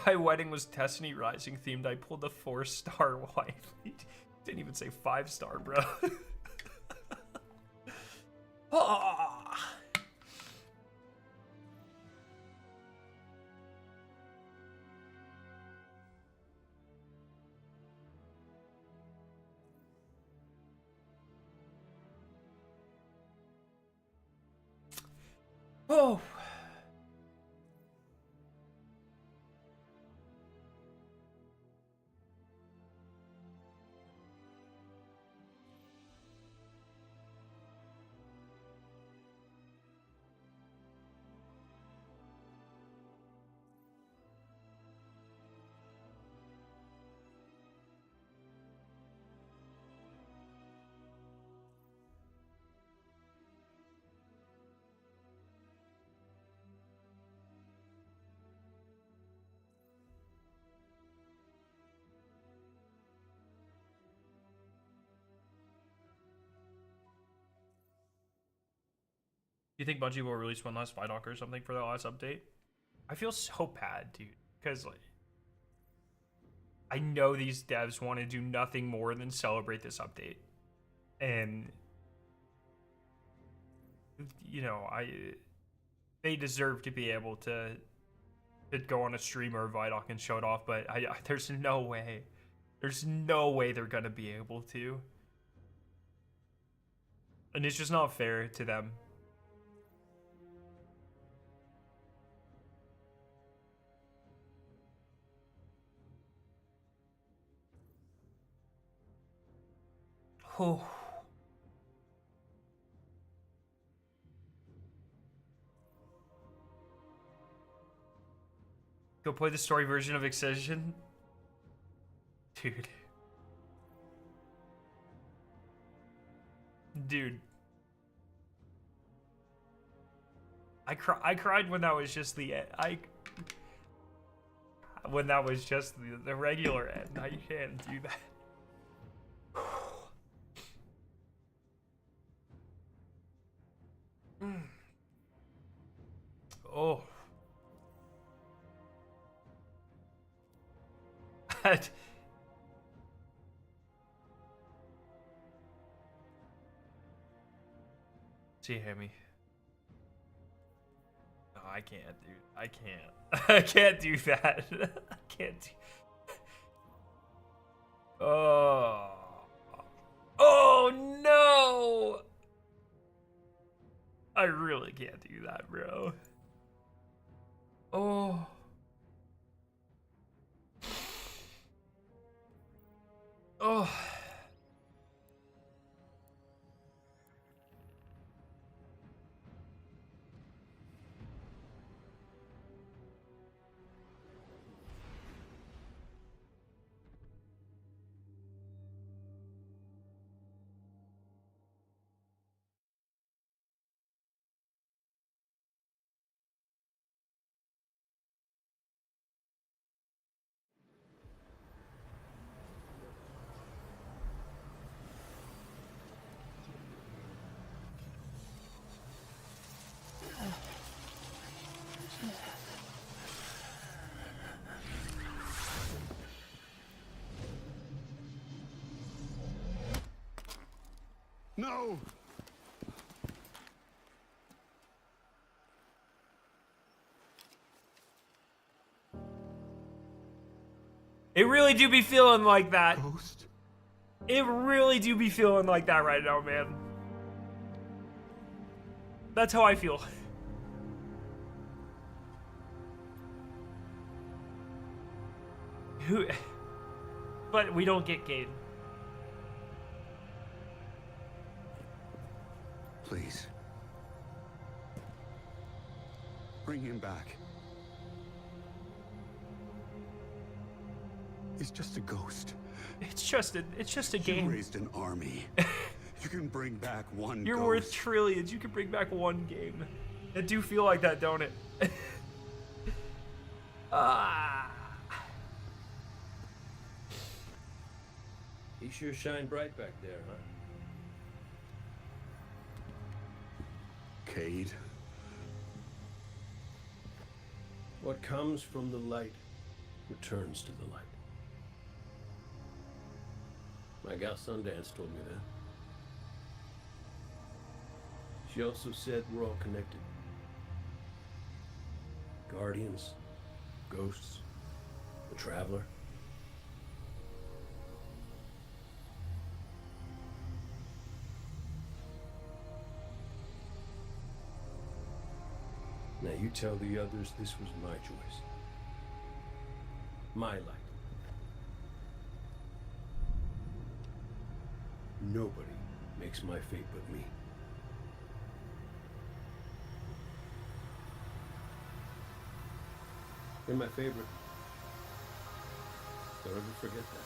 Speaker 1: My wedding was Destiny Rising themed. I pulled the 4-star wife. Didn't even say 5-star, bro. Oh. Do you think Bungie will release one last Vidoc or something for the last update? I feel so bad, dude, because like, I know these devs want to do nothing more than celebrate this update, and you know, they deserve to be able to go on a stream or a Vidoc and show it off, but there's no way they're gonna be able to, and it's just not fair to them. Oh. Go play the story version of Excision. Dude. I cried when that was just the when that was just the regular end. I can't do that. Oh. See, Hammy. No, I can't, dude. I can't. I can't do that. I can't do... Oh. Oh, no! I really can't do that, bro. Oh. Oh.
Speaker 21: No!
Speaker 1: It really do be feeling like that. Ghost? It really do be feeling like that right now, man. That's how I feel. But we don't get Gade.
Speaker 21: Please. Bring him back. He's just a ghost.
Speaker 1: It's just a game.
Speaker 21: You raised an army. You can bring back one
Speaker 1: You're
Speaker 21: ghost.
Speaker 1: worth trillions. You can bring back one game. It do feel like that, don't it? Ah.
Speaker 5: He sure shined bright back there, huh?
Speaker 21: Cade.
Speaker 5: What comes from the light returns to the light. My gal Sundance told me that. She also said we're all connected. Guardians, ghosts, the Traveler. Now you tell the others this was my choice. My light. Nobody makes my fate but me. You're my favorite. Don't ever forget that.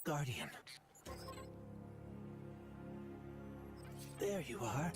Speaker 8: Guardian. There you are.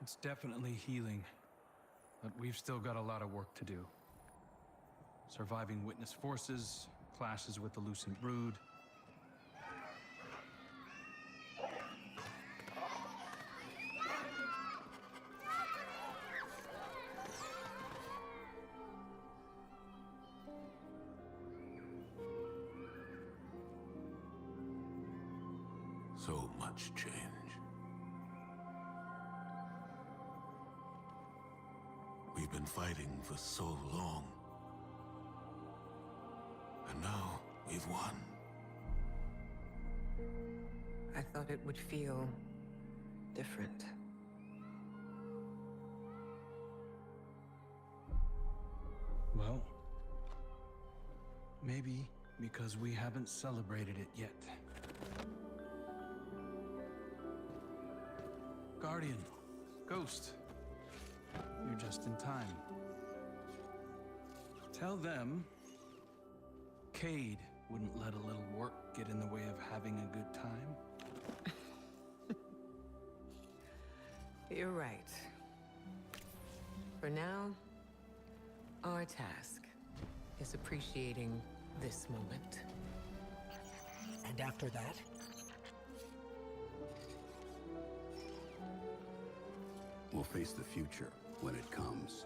Speaker 23: It's definitely healing, but we've still got a lot of work to do. Surviving witness forces, clashes with the Lucent Brood.
Speaker 21: So much change. We've been fighting for so long. And now we've won.
Speaker 24: I thought it would feel different.
Speaker 23: Well, maybe because we haven't celebrated it yet. Guardian, Ghost, you're just in time. Tell them Cade wouldn't let a little work get in the way of having a good time.
Speaker 24: You're right. For now, our task is appreciating this moment.
Speaker 8: And after that?
Speaker 21: We'll face the future when it comes.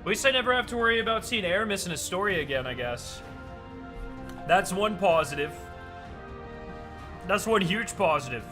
Speaker 1: At least I never have to worry about seeing Aramis in a story again, I guess. That's one positive. That's one huge positive.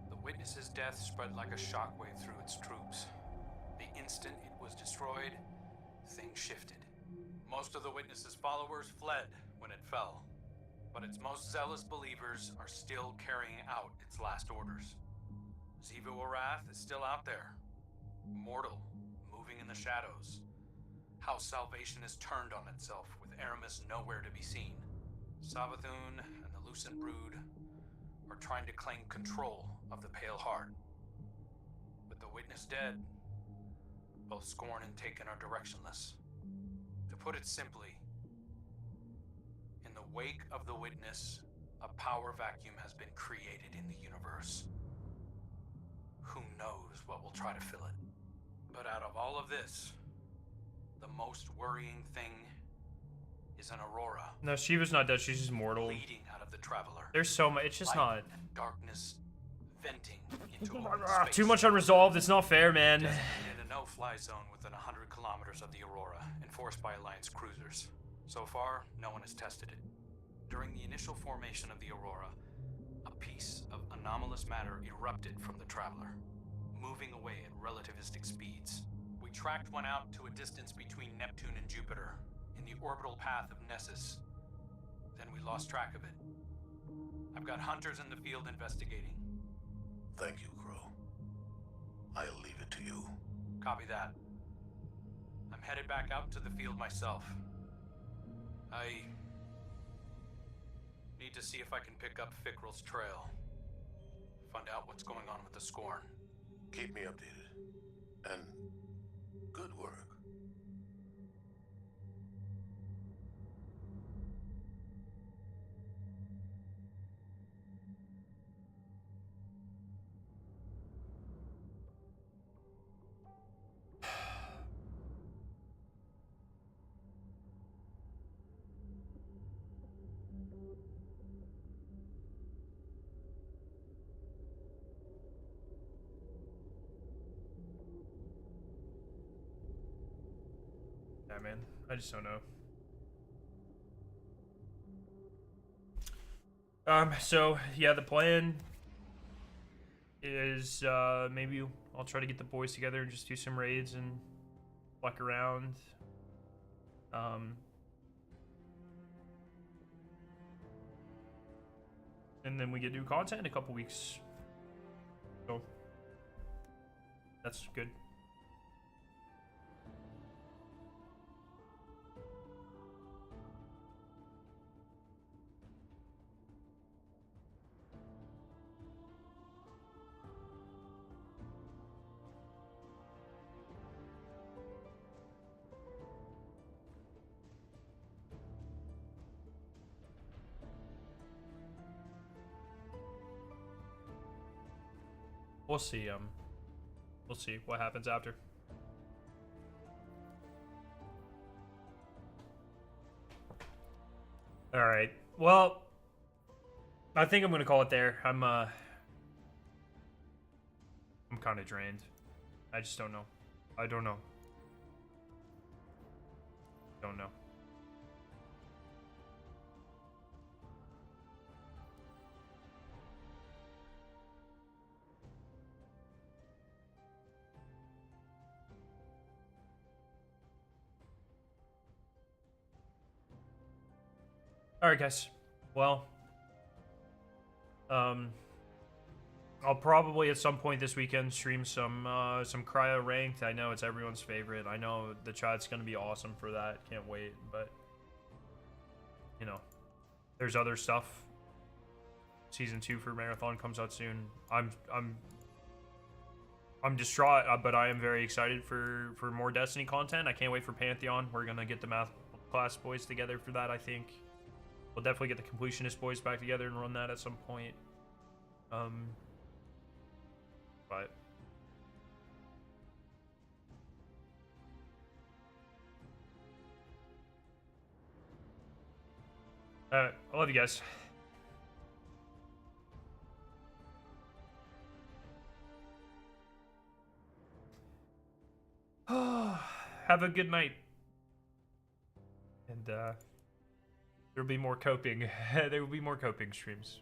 Speaker 23: The witness's death spread like a shockwave through its troops. The instant it was destroyed, things shifted. Most of the witness's followers fled when it fell, but its most zealous believers are still carrying out its last orders. Ziva Warath is still out there, mortal, moving in the shadows. House Salvation is turned on itself, with Aramis nowhere to be seen. Savathun and the Lucent Brood are trying to claim control of the Pale Heart. With the witness dead, both Scorn and Taken are directionless. To put it simply, in the wake of the witness, a power vacuum has been created in the universe. Who knows what will try to fill it? But out of all of this, the most worrying thing is an Aurora.
Speaker 1: No, Shiva's not dead. She's just mortal.
Speaker 23: Leading out of the Traveler.
Speaker 1: There's so much. It's just
Speaker 23: Light
Speaker 1: not.
Speaker 23: and darkness venting into open space.
Speaker 1: Too much unresolved. It's not fair, man.
Speaker 23: Designated a no-fly zone within 100 kilometers of the Aurora, enforced by Alliance cruisers. So far, no one has tested it. During the initial formation of the Aurora, a piece of anomalous matter erupted from the Traveler, moving away at relativistic speeds. We tracked one out to a distance between Neptune and Jupiter, in the orbital path of Nessus. Then we lost track of it. I've got hunters in the field investigating.
Speaker 2: Thank you, Crow. I'll leave it to you.
Speaker 23: Copy that. I'm headed back out to the field myself. I need to see if I can pick up Fickrell's trail. Find out what's going on with the Scorn.
Speaker 2: Keep me updated. And good work.
Speaker 1: Yeah, man. I just don't know. So yeah, the plan is maybe I'll try to get the boys together and just do some raids and walk around. And then we get new content in a couple weeks. So that's good. We'll see. We'll see what happens after. All right. Well, I think I'm gonna call it there. I'm kind of drained. I just don't know. I don't know. Don't know. All right, guys. Well, I'll probably at some point this weekend stream some cryo ranked. I know it's everyone's favorite. I know the chat's gonna be awesome for that. Can't wait. But you know, there's other stuff. Season 2 for Marathon comes out soon. I'm distraught, but I am very excited for more Destiny content. I can't wait for Pantheon. We're gonna get the math class boys together for that. I think we'll definitely get the completionist boys back together and run that at some point. But I love you guys. Have a good night. And there'll be more coping. There will be more coping streams.